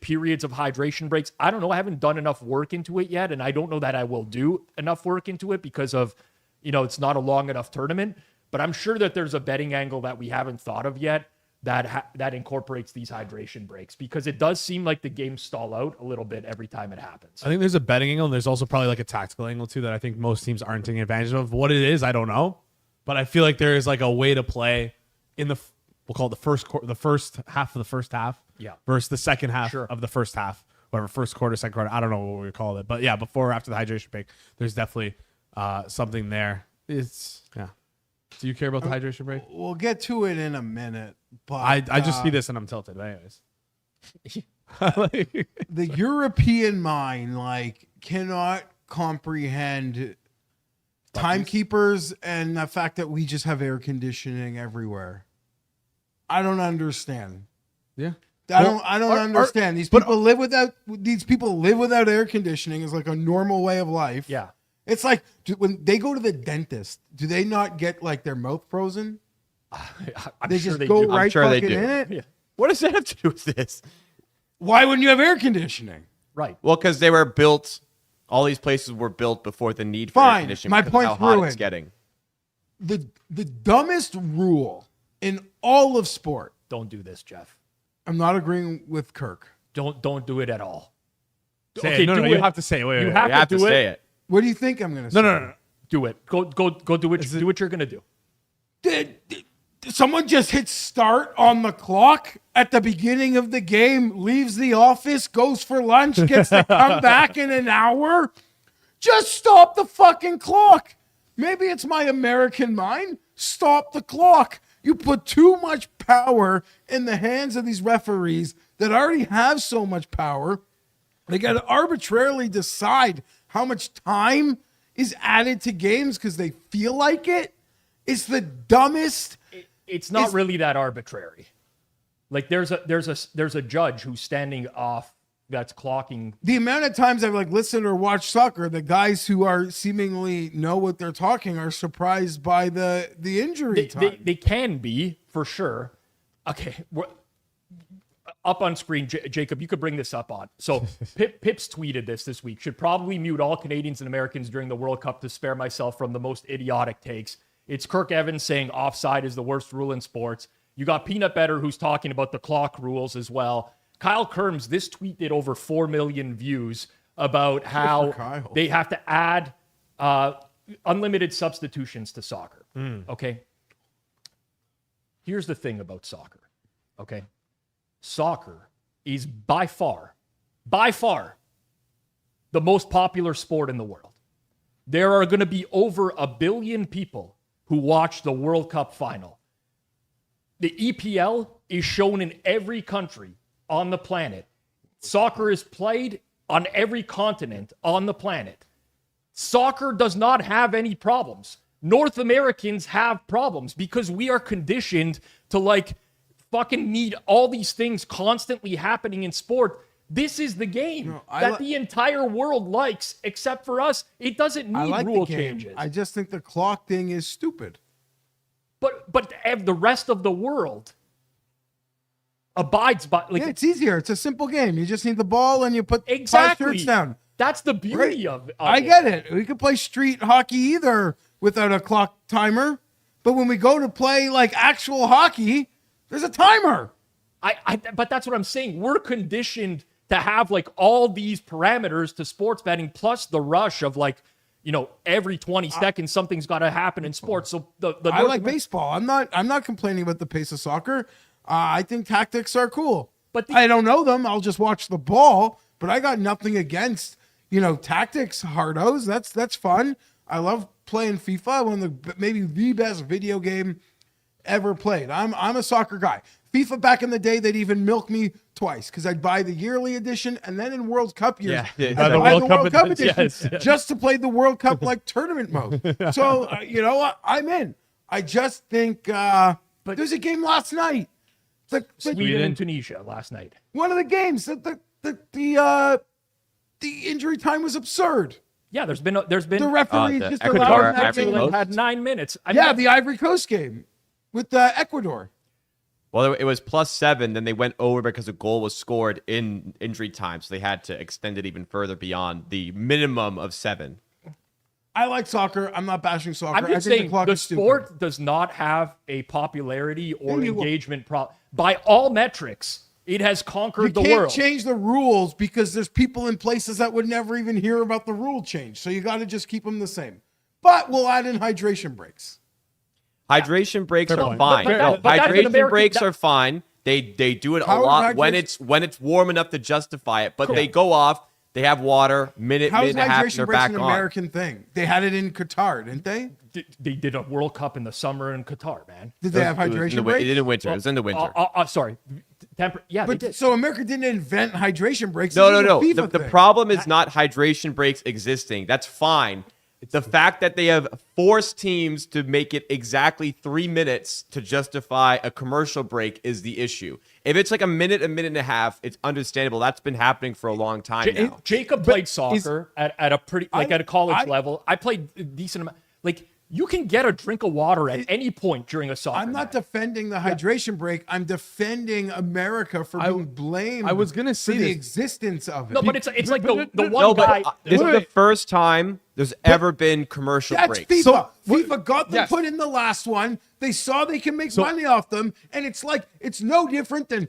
periods of hydration breaks. I don't know. I haven't done enough work into it yet, and I don't know that I will do enough work into it because of, you know, it's not a long enough tournament. But I'm sure that there's a betting angle that we haven't thought of yet that incorporates these hydration breaks, because it does seem like the games stall out a little bit every time it happens. I think there's a betting angle, and there's also probably like a tactical angle too that I think most teams aren't taking advantage of. What it is, I don't know, but I feel like there is like a way to play in we'll call it the first half of the first half, versus the second half of the first half, whatever, first quarter, second quarter. I don't know what we call it, but yeah, before or after the hydration break, there's definitely something there. Do you care about the hydration break? We'll get to it in a minute. But I just see this and I'm tilted. But anyways, the European mind cannot comprehend timekeepers and the fact that we just have air conditioning everywhere. I don't understand. Yeah. I don't understand. These people live without air conditioning is like a normal way of life. Yeah. It's like when they go to the dentist, do they not get like their mouth frozen? I'm They sure just they go do. right sure they fucking do. in it. Yeah. What does that have to do with this? Why wouldn't you have air conditioning? Right. Well, because they were built, all these places were built before the need for air Fine. conditioning. My because of point's how hot ruined. it's getting. The dumbest rule in all of sport. Don't do this, Jeff. I'm not agreeing with Kirk. Don't do it at all. say it. No, do you it. have to say it. Wait, You wait, have You have to do say it. it. What do you think I'm going to say? No. Do it. Go do it. Do what you're gonna do. Did someone just hit start on the clock at the beginning of the game, leaves the office, goes for lunch, gets to come back in an hour? Just stop the fucking clock. Maybe it's my American mind. Stop the clock. You put too much power in the hands of these referees that already have so much power. They got to arbitrarily decide how much time is added to games because they feel like it. It's the dumbest. It's not really that arbitrary. Like there's a judge who's standing off that's clocking. The amount of times I've listened or watched soccer, the guys who are seemingly know what they're talking are surprised by the injury time. They can be for sure. Okay, up on screen, Jacob, you could bring this up on. So Pips tweeted this week. Should probably mute all Canadians and Americans during the World Cup to spare myself from the most idiotic takes. It's Kirk Evans saying offside is the worst rule in sports. You got Peanut Butter who's talking about the clock rules as well. Kyle Kerms, this tweet did over 4 million views about how they have to add unlimited substitutions to soccer. Okay. Here's the thing about soccer. Okay. Soccer is by far the most popular sport in the world. There are going to be over 1 billion people who watch the World Cup final. The EPL is shown in every country on the planet. Soccer is played on every continent on the planet. Soccer does not have any problems. North Americans have problems because we are conditioned to like fucking need all these things constantly happening in sport. This is the game that the entire world likes, except for us. It doesn't need rule changes. I just think the clock thing is stupid. But the rest of the world abides by. Like, it's easier. It's a simple game. You just need the ball and you put 5 shirts down. That's the beauty of it. I get it. We could play street hockey either without a clock timer. But when we go to play like actual hockey, there's a timer. But that's what I'm saying. We're conditioned to have like all these parameters to sports betting, plus the rush of like, you know, every 20 seconds something's got to happen in sports. So I like baseball. I'm not complaining about the pace of soccer. I think tactics are cool, but I don't know them. I'll just watch the ball. But I got nothing against, you know, tactics, hardos. That's fun. I love playing FIFA. One of the maybe the best video game ever played. I'm a soccer guy. FIFA back in the day, they'd even milk me twice because I'd buy the yearly edition and then in World Cup years, I'd buy the World Cup edition just to play the World Cup like tournament mode. So you know what? I'm in. I just think but there's a game last night. Sweden and Tunisia last night. One of the games that the injury time was absurd. Yeah, there's been the referee just Ecuador, allowed that had 9 minutes. The Ivory Coast game with Ecuador. Well, it was +7. Then they went over because a goal was scored in injury time, so they had to extend it even further beyond the minimum of 7. I like soccer. I'm not bashing soccer. I'm just saying the sport does not have a popularity or engagement problem. By all metrics, it has conquered the world. You can't change the rules because there's people in places that would never even hear about the rule change. So you got to just keep them the same. But we'll add in hydration breaks. Hydration breaks are fine. Hydration breaks are fine. They do it a lot when it's warm enough to justify it. But they go off. They have water, minute and a half, and they're back on. An American thing. They had it in Qatar, didn't they? They did a World Cup in the summer in Qatar, man. Did they have hydration breaks? It did in winter. It was in the winter. Sorry. Yeah, but they did. So America didn't invent hydration breaks. No. The problem is not hydration breaks existing. That's fine. The fact that they have forced teams to make it exactly 3 minutes to justify a commercial break is the issue. If it's like a minute and a half, it's understandable. That's been happening for a long time now. Jacob played soccer at a pretty at a college level. I played a decent amount. Like, you can get a drink of water at any point during a soccer I'm not defending the hydration break. I'm defending America for being blamed. I was gonna say for the existence of it. No, but it's like the one guy. This is the first time there's ever been commercial breaks. That's FIFA. So, FIFA got them put in the last one. They saw they can make money off them, and it's like it's no different than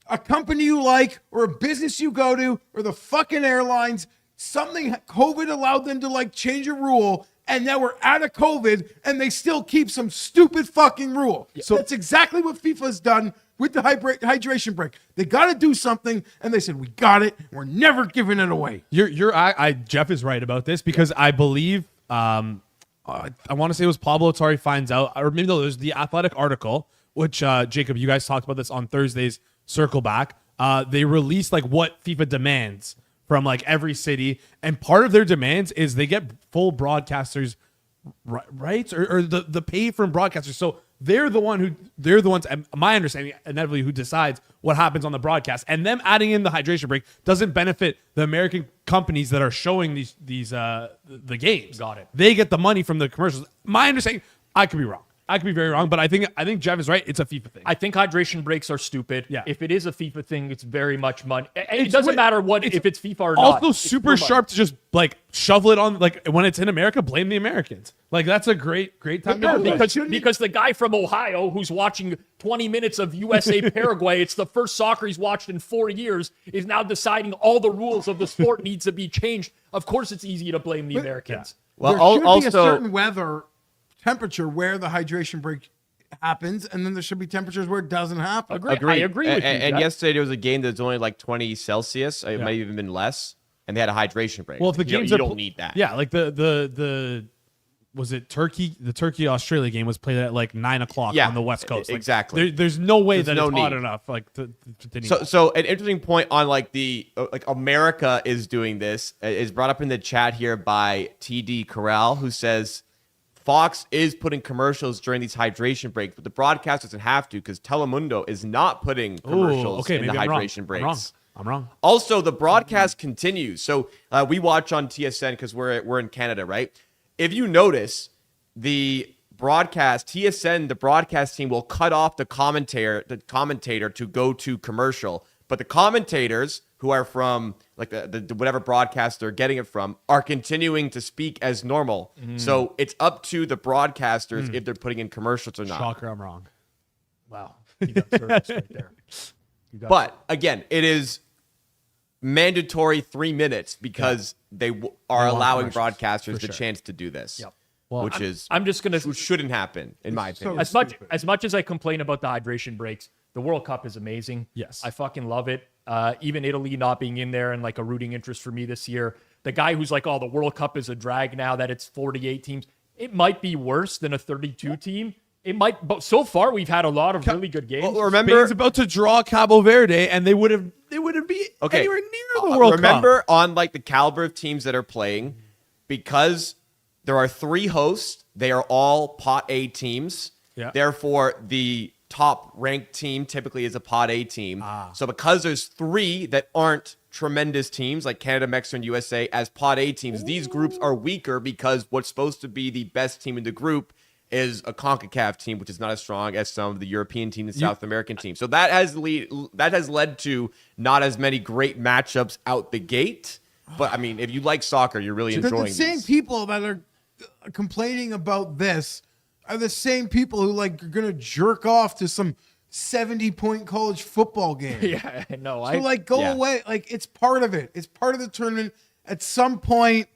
a company you like or a business you go to or the fucking airlines. Something COVID allowed them to like change a rule. And now we're out of COVID, and they still keep some stupid fucking rule. So that's exactly what FIFA's done with the hydration break. They got to do something, and they said, "We got it. We're never giving it away." Jeff is right about this because I believe I want to say it was Pablo Torre finds out, or maybe no, there's the Athletic article, which Jacob, you guys talked about this on Thursday's Circle Back. They released like what FIFA demands from like every city, and part of their demands is they get full broadcasters rights or the pay from broadcasters. So they're the ones, and my understanding, inevitably, who decides what happens on the broadcast. And them adding in the hydration break doesn't benefit the American companies that are showing the games. Got it. They get the money from the commercials. My understanding, I could be wrong. I could be very wrong, but I think Geoff is right. It's a FIFA thing. I think hydration breaks are stupid. Yeah. If it is a FIFA thing, it's very much money. It doesn't matter if it's FIFA or also not. Also super sharp to just like shovel it on, like when it's in America, blame the Americans. Like that's a great time to do that. Because the guy from Ohio who's watching 20 minutes of USA Paraguay, it's the first soccer he's watched in 4 years, is now deciding all the rules of the sport needs to be changed. Of course, it's easy to blame the Americans. Well, there should also be a certain weather temperature where the hydration break happens, and then there should be temperatures where it doesn't happen. I agree with you. And Jeff. yesterday there was a game that's only like 20 Celsius. It might have even been less, and they had a hydration break. Well, if the you games don't need that. Yeah, like the was it Turkey? The Turkey-Australia game was played at like 9 o'clock on the West Coast. Like, exactly. There's no way that no it's hot need. enough. Like to need So an interesting point on like the like America is doing this is brought up in the chat here by TD Corral, who says Fox is putting commercials during these hydration breaks, but the broadcast doesn't have to because Telemundo is not putting commercials in the hydration breaks. I'm wrong. Also, the broadcast continues. So we watch on TSN because we're in Canada, right? If you notice, the broadcast TSN, the broadcast team will cut off the commentator to go to commercial, but the commentators who are from like the whatever broadcast they're getting it from are continuing to speak as normal. So it's up to the broadcasters if they're putting in commercials or not. Shocker, I'm wrong. Wow. You got service right there. But again, it is mandatory 3 minutes because they are allowing broadcasters the chance to do this, Well, which shouldn't happen in my opinion. As much as I complain about the hydration breaks, the World Cup is amazing. Yes. I fucking love it. Even Italy not being in there and like a rooting interest for me this year. The guy who's like, oh, the World Cup is a drag now that it's 48 teams. It might be worse than a 32 team. It might, but so far we've had a lot of really good games. Well, remember, Spain's about to draw Cabo Verde, and they wouldn't be anywhere near the World Cup. Remember, on like the caliber of teams that are playing, because there are 3 hosts, they are all Pot A teams. Yeah. Therefore, the top ranked team typically is a Pot A team. So because there's 3 that aren't tremendous teams like Canada, Mexico, and USA as Pot A teams, these groups are weaker because what's supposed to be the best team in the group is a CONCACAF team, which is not as strong as some of the European teams and South American teams. So that has led to not as many great matchups out the gate. But I mean, if you like soccer, you're really enjoying The same these. people that are complaining about this are the same people who like are gonna jerk off to some 70-point college football game. Yeah, no, So go away. Like it's part of it. It's part of the tournament. At some point,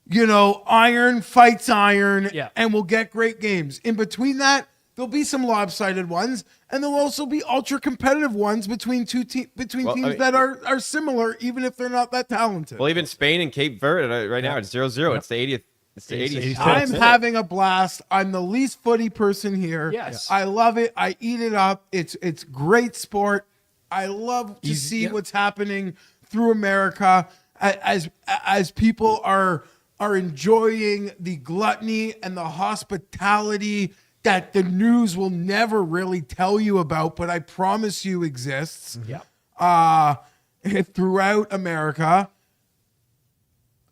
iron fights iron, and we'll get great games. In between that, there'll be some lopsided ones, and there'll also be ultra competitive ones between teams that are similar, even if they're not that talented. Well, even Spain and Cape Verde right now it's 0-0. It's the 80th. It's the 80th. I'm having a blast. I'm the least footy person here. Yes. I love it. I eat it up. It's great sport. I love to see what's happening through America as people are enjoying the gluttony and the hospitality that the news will never really tell you about, but I promise you exists. Throughout America.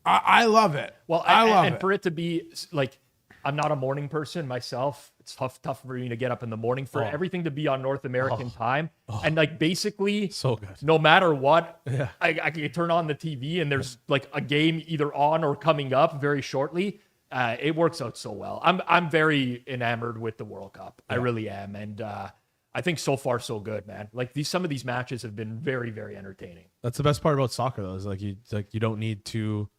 I love it. Well, I love it. For it to be like, I'm not a morning person myself. It's tough for me to get up in the morning for everything to be on North American time. And like basically, so good. No matter what, I can turn on the TV and there's like a game either on or coming up very shortly. It works out so well. I'm very enamored with the World Cup. I really am. And I think so far so good, man. Like some of these matches have been very, very entertaining. That's the best part about soccer, though, is you don't need to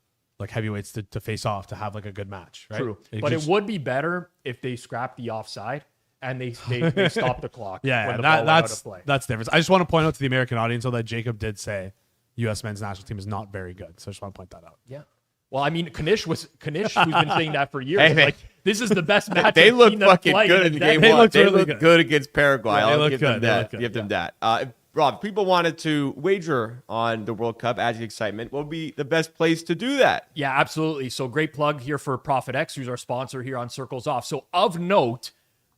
heavyweights to face off to have like a good match, right? True. But it would be better if they scrap the offside and they stop the clock. When the ball went out of play. That's different. I just want to point out to the American audience though that Jacob did say U.S. men's national team is not very good. So I just want to point that out. Yeah. Well, I mean, Kanish who's been saying that for years. Hey, like, this is the best match. They look fucking good in the game. They They look look good against Paraguay. I'll give them that. Good. Give them that. Rob, if people wanted to wager on the World Cup, add to the excitement, what would be the best place to do that? Yeah, absolutely. So great plug here for ProphetX, who's our sponsor here on Circles Off. So of note,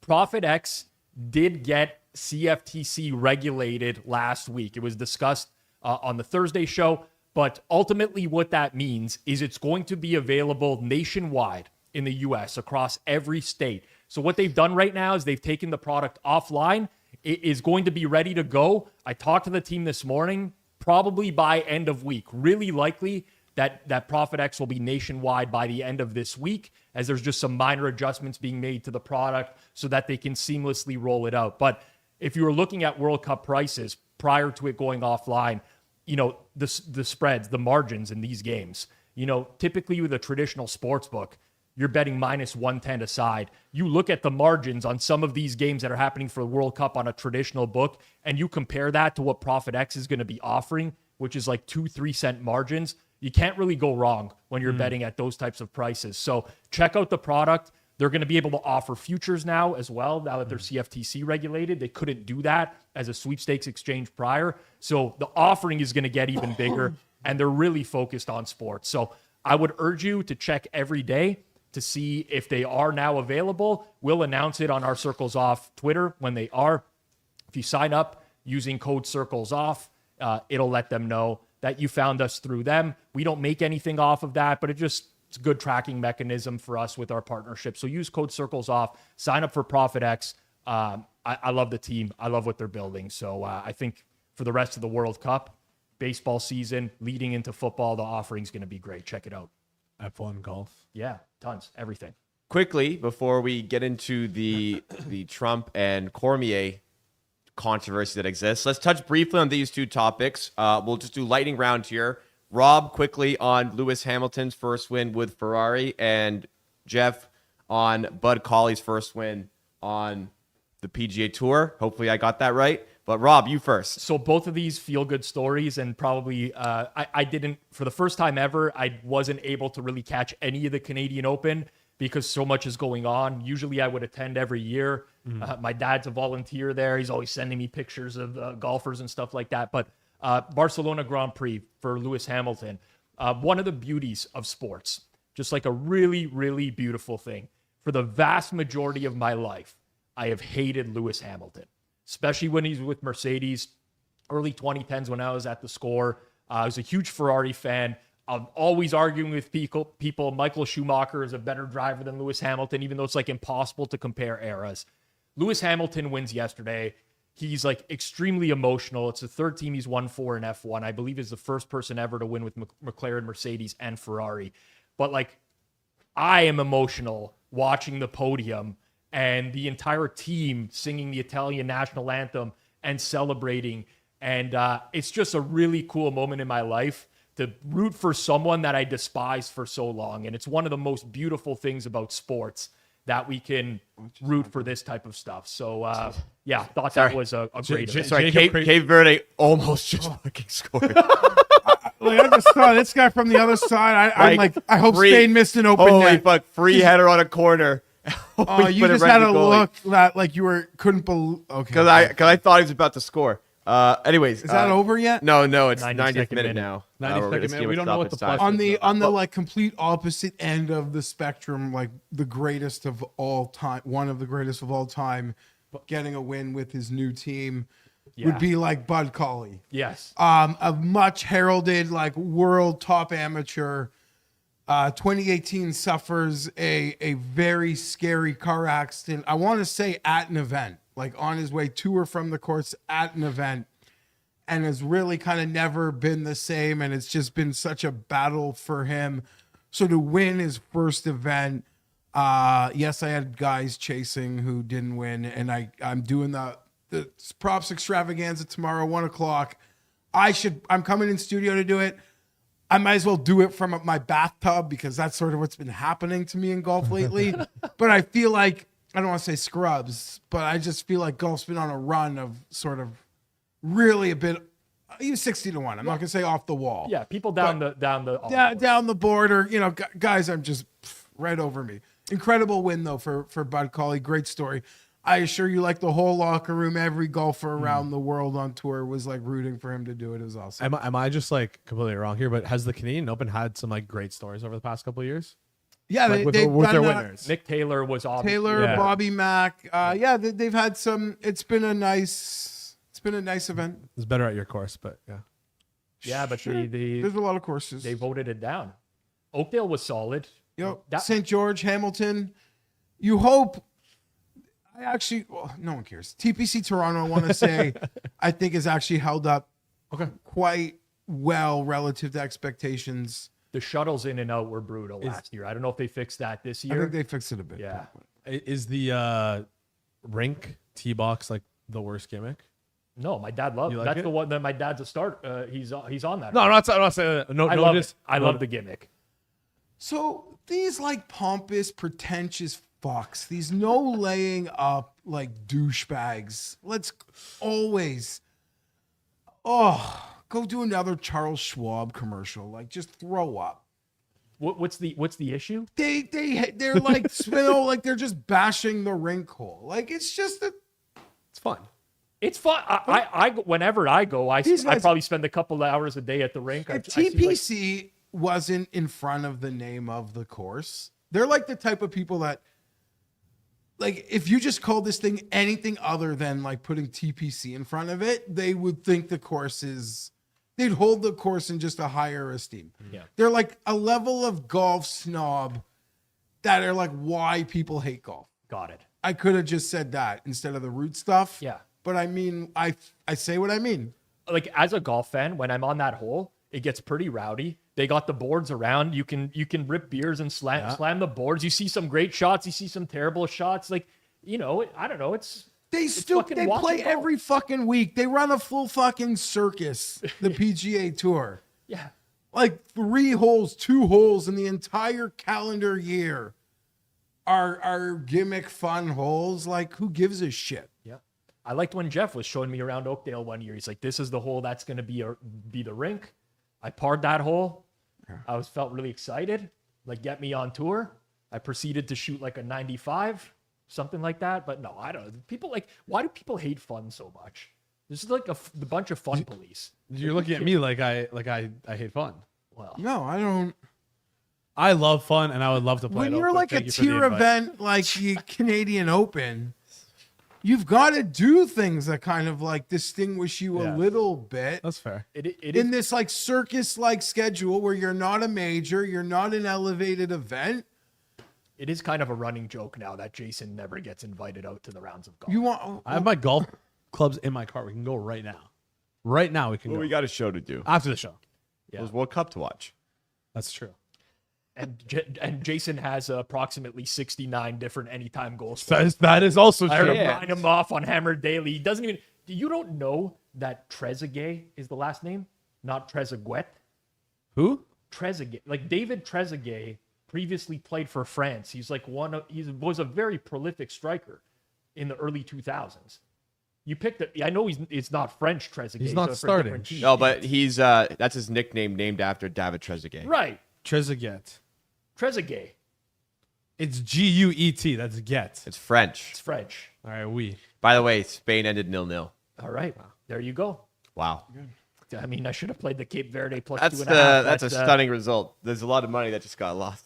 ProphetX did get CFTC regulated last week. It was discussed on the Thursday show, but ultimately what that means is it's going to be available nationwide in the U.S. across every state. So what they've done right now is they've taken the product offline. It is going to be ready to go. I talked to the team this morning, probably by end of week. Really likely that ProphetX will be nationwide by the end of this week, as there's just some minor adjustments being made to the product so that they can seamlessly roll it out. But if you were looking at World Cup prices prior to it going offline, the spreads, the margins in these games, typically with a traditional sports book, you're betting minus 110 aside. You look at the margins on some of these games that are happening for the World Cup on a traditional book, and you compare that to what ProphetX is going to be offering, which is like 2-3 cent margins. You can't really go wrong when you're betting at those types of prices. So check out the product. They're going to be able to offer futures now as well, now that they're CFTC regulated. They couldn't do that as a sweepstakes exchange prior. So the offering is going to get even bigger, and they're really focused on sports. So I would urge you to check every day to see if they are now available. We'll announce it on our Circles Off Twitter when they are. If you sign up using code Circles Off, it'll let them know that you found us through them. We don't make anything off of that, but it's a good tracking mechanism for us with our partnership. So use code Circles Off, sign up for ProphetX. I love the team. I love what they're building. So I think for the rest of the World Cup, baseball season, leading into football, the offering's going to be great. Check it out. F1 golf. Yeah, tons, everything. Quickly, before we get into the Trump and Cormier controversy that exists, let's touch briefly on these two topics. We'll just do lightning round here. Rob, quickly on Lewis Hamilton's first win with Ferrari, and Geoff on Bud Colley's first win on the PGA Tour. Hopefully I got that right. But Rob, you first. So both of these feel good stories, and probably I didn't, for the first time ever, I wasn't able to really catch any of the Canadian Open because so much is going on. Usually I would attend every year. My dad's a volunteer there. He's always sending me pictures of golfers and stuff like that. But Barcelona Grand Prix for Lewis Hamilton, one of the beauties of sports, just like a really, really beautiful thing. For the vast majority of my life, I have hated Lewis Hamilton, especially when he's with Mercedes. Early 2010s when I was at the Score, I was a huge Ferrari fan. I'm always arguing with people. Michael Schumacher is a better driver than Lewis Hamilton, even though it's like impossible to compare eras. Lewis Hamilton wins yesterday. He's like extremely emotional. It's the third team he's won for in F1. I believe he's the first person ever to win with McLaren, Mercedes, and Ferrari. But like, I am emotional watching the podium and the entire team singing the Italian national anthem and celebrating. And it's just a really cool moment in my life to root for someone that I despised for so long. And it's one of the most beautiful things about sports that we can root for this type of stuff. So, yeah, thought that was a great event. Sorry, Cape Verde almost just fucking scored. I just saw this guy from the other side. I hope Spain missed an open Holy net. fuck, free header on a corner. Oh, you just had a look that like you couldn't believe. Okay. Because I thought he was about to score. Anyways, is that over yet? No, it's 90th 90th minute now. 92nd minute. We don't know what the plus on the like complete opposite end of the spectrum, like the greatest of all time, one of the greatest of all time, getting a win with his new team would be like Bud Colley. Yes. A much heralded like world top amateur. 2018 suffers a very scary car accident. I want to say at an event, like on his way to or from the course at an event, and has really kind of never been the same. And it's just been such a battle for him. So to win his first event, yes, I had guys chasing who didn't win, and I'm doing the props extravaganza tomorrow, 1:00. I'm coming in studio to do it. I might as well do it from my bathtub because that's sort of what's been happening to me in golf lately. But I feel like, I don't want to say scrubs, but I just feel like golf's been on a run of sort of really a bit, even 60 to 1. I'm not going to say off the wall. Yeah, people down the board, or, guys, I'm just right over me. Incredible win, though, for Bud Colley. Great story. I assure you, like the whole locker room, every golfer around the world on tour was like rooting for him to do it. It was awesome. Am I just like completely wrong here? But has the Canadian Open had some like great stories over the past couple of years? Yeah, like, with their winners. Nick Taylor was obviously Bobby Mack. They've had some. It's been a nice event. It's better at your course, but yeah. Yeah, but Sure. There's a lot of courses. they voted it down. Oakdale was solid. St. George, Hamilton. You hope I actually, well, no one cares. TPC Toronto, I want to say, I think has actually held up quite well relative to expectations. The shuttles in and out were brutal last year. I don't know if they fixed that this year. I think they fixed it a bit. Yeah. Is the rink tee box like the worst gimmick? No, my dad loved. You like That's it? the one that my dad's a start. He's on that. No, I'm not saying that. No, I no, love just it. I love the gimmick. So these like pompous, pretentious fucks, these no laying up like douchebags. Let's always, go do another Charles Schwab commercial. Like just throw up. What's the issue? They're like like they're just bashing the rink hole. Like it's just it's fun. It's fun. I whenever I go, I These guys- probably spend a couple of hours a day at the rink. if TPC wasn't in front of the name of the course, they're like the type of people that, like, if you just called this thing anything other than like putting TPC in front of it, they would think the course is, they'd hold the course in just a higher esteem. Yeah. They're like a level of golf snob that are like why people hate golf. Got it. I could have just said that instead of the root stuff. Yeah. But I mean, I say what I mean. Like as a golf fan, when I'm on that hole, it gets pretty rowdy. They got the boards around. You can rip beers and slam the boards. You see some great shots. You see some terrible shots. Like, you know, I don't know. They fucking play watchable. every fucking week. They run a full fucking circus, the PGA Tour. Yeah. Like 3 holes, 2 holes in the entire calendar year are gimmick fun holes. Like who gives a shit? Yeah. I liked when Geoff was showing me around Oakdale one year. He's like, this is the hole that's going to be the rink. I parred that hole. I felt really excited. Like, get me on tour. I proceeded to shoot like a 95, something like that. But no, I don't know. People like, why do people hate fun so much? This is like the bunch of fun police. You're looking at me like I hate fun. Well, No, I don't. I love fun, and I would love to play. When it, you're but like a thank you for the tier invite. event like the Canadian Open, you've got to do things that kind of like distinguish you a Yeah. little bit. That's fair. it In is. this like circus like schedule where you're not a major, you're not an elevated event. It is kind of a running joke now that Jason never gets invited out to the rounds of golf. You want I have my golf clubs in my car. We can go right now. Right now we can Well, go. we got a show to do. After the show. Yeah. There's World Cup to watch. That's true. And Jason has approximately 69 different anytime goals. That is also I heard true. him line him off on Hammer Daily. He doesn't even. You don't know that Trezeguet is the last name, not Trezeguet. Who? Trezeguet, like David Trezeguet, previously played for France. He's like he was a very prolific striker in the early 2000s. You picked it. I know it's not French Trezeguet. He's not so for a starting. different team. No, but he's that's his nickname named after David Trezeguet. Right, Trezeguet. Trezeguet. It's G-U-E-T. That's get. It's French. It's French. All right, we. By the way, Spain ended 0-0. All right, there you go. Wow. I mean, I should have played the Cape Verde plus That's 2.5. that's a stunning result. There's a lot of money that just got lost.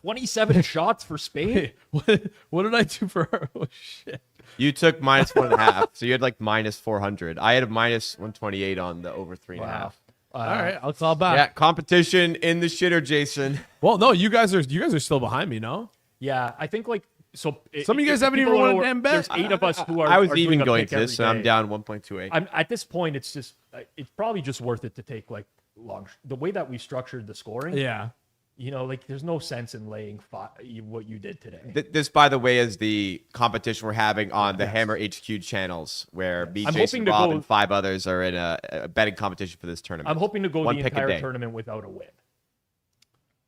27 shots for Spain. Hey, what did I do for her? Oh, shit. You took -1.5, so you had like -400. I had a -128 on the over 3.5. All right, I'll call back. Yeah, competition in the shitter, Jason. Well, no, you guys are still behind me, no? Yeah, I think like so. Some of you guys haven't even people won a know, damn bet. There's 8 of us who are. I was are even doing a going pick to this, so every I'm day. down 1.28. I'm at this point. It's just it's probably just worth it to take like long. The way that we structured the scoring. Yeah. You know, like there's no sense in laying what you did today. This, by the way, is the competition we're having on the Hammer HQ channels, where me, I'm Jason, hoping to Rob, go- and 5 others are in a betting competition for this tournament. I'm hoping to go One the pick a entire day. tournament without a win.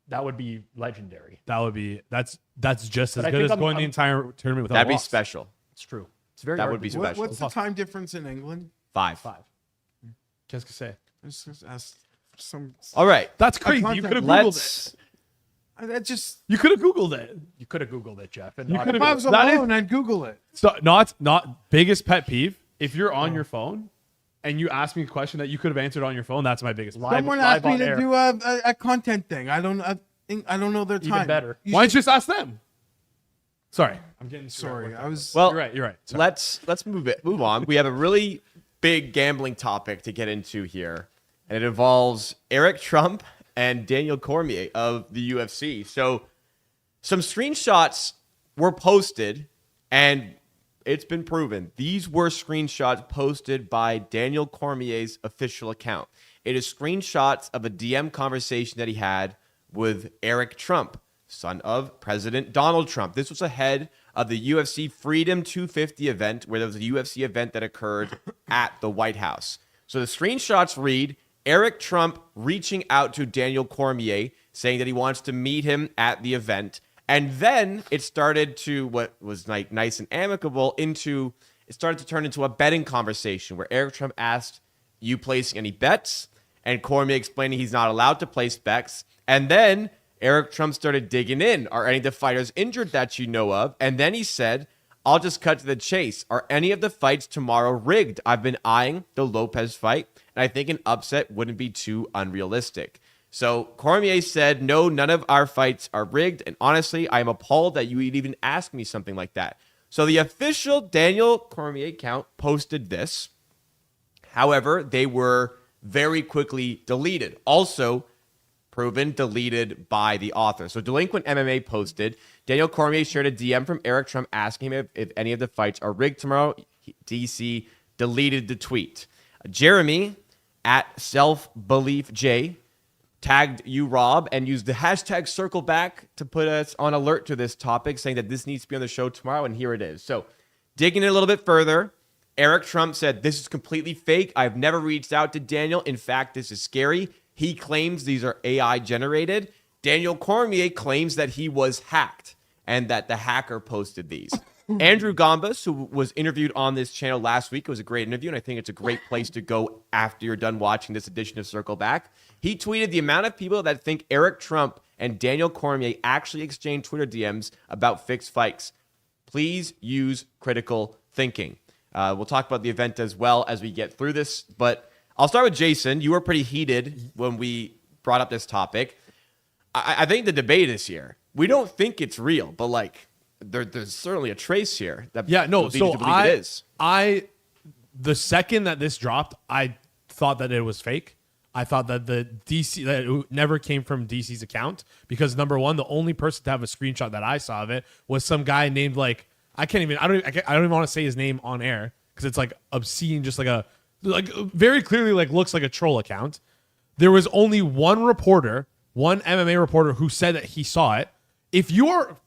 That would be legendary. That would be that's just as But I good think as I'm- going the I'm- entire tournament without That'd a be loss. special. It's true. It's very. That hard would be to do. special. what's the time difference in England? 5. Qu'est-ce que c'est? Let's just ask some. All right. That's crazy. content. You could have googled Let's. it. That just. You could have googled it. You could have googled it, Jeff. And You not- could've- If I was That is- alone, I'd Google it. So not biggest pet peeve. If you're on your phone and you ask me a question that you could have answered on your phone, that's my biggest. Live- Someone live asked me on to air. do a content thing. I don't know their time. Even better. You Why should- don't you just ask them? Sorry, I'm getting Sorry, I was. Well, You're right. Sorry. let's move on. We have a really big gambling topic to get into here, and it involves Eric Trump and Daniel Cormier of the UFC. So, some screenshots were posted, And it's been proven. These were screenshots posted by Daniel Cormier's official account. It is screenshots of a DM conversation that he had with Eric Trump, son of President Donald Trump. This was ahead of the UFC Freedom 250 event, where there was a UFC event that occurred at the White House. So the screenshots read, Eric Trump reaching out to Daniel Cormier, saying that he wants to meet him at the event. And then it started to, what was like nice and amicable, it started to turn into a betting conversation where Eric Trump asked, you placing any bets? And Cormier explaining he's not allowed to place bets. And then Eric Trump started digging in. Are any of the fighters injured that you know of? And then he said, I'll just cut to the chase. Are any of the fights tomorrow rigged? I've been eyeing the Lopez fight, and I think an upset wouldn't be too unrealistic. So Cormier said, no, none of our fights are rigged. And honestly, I'm appalled that you would even ask me something like that. So the official Daniel Cormier account posted this. However, they were very quickly deleted. Also proven deleted by the author. So Delinquent MMA posted, Daniel Cormier shared a DM from Eric Trump asking him if any of the fights are rigged tomorrow. DC deleted the tweet. Jeremy at SelfBeliefJ tagged you, Rob, and used the hashtag #circleback to put us on alert to this topic, saying that this needs to be on the show tomorrow, and here it is. So digging in a little bit further, Eric Trump said, this is completely fake. I've never reached out to Daniel. In fact, this is scary. He claims these are AI generated. Daniel Cormier claims that he was hacked and that the hacker posted these. Andrew Gombas, who was interviewed on this channel last week, it was a great interview, and I think it's a great place to go after you're done watching this edition of Circle Back. He tweeted the amount of people that think Eric Trump and Daniel Cormier actually exchanged Twitter DMs about fixed fights. Please use critical thinking. We'll talk about the event as well as we get through this, but I'll start with Jason. You were pretty heated when we brought up this topic. I think the debate is here. We don't think it's real, but like there's certainly a trace here. That the second that this dropped, I thought that it was fake. I thought that that it never came from DC's account because number one, the only person to have a screenshot that I saw of it was some guy named like I don't even want to say his name on air because it's like obscene, just like very clearly like looks like a troll account. There was only one MMA reporter who said that he saw it.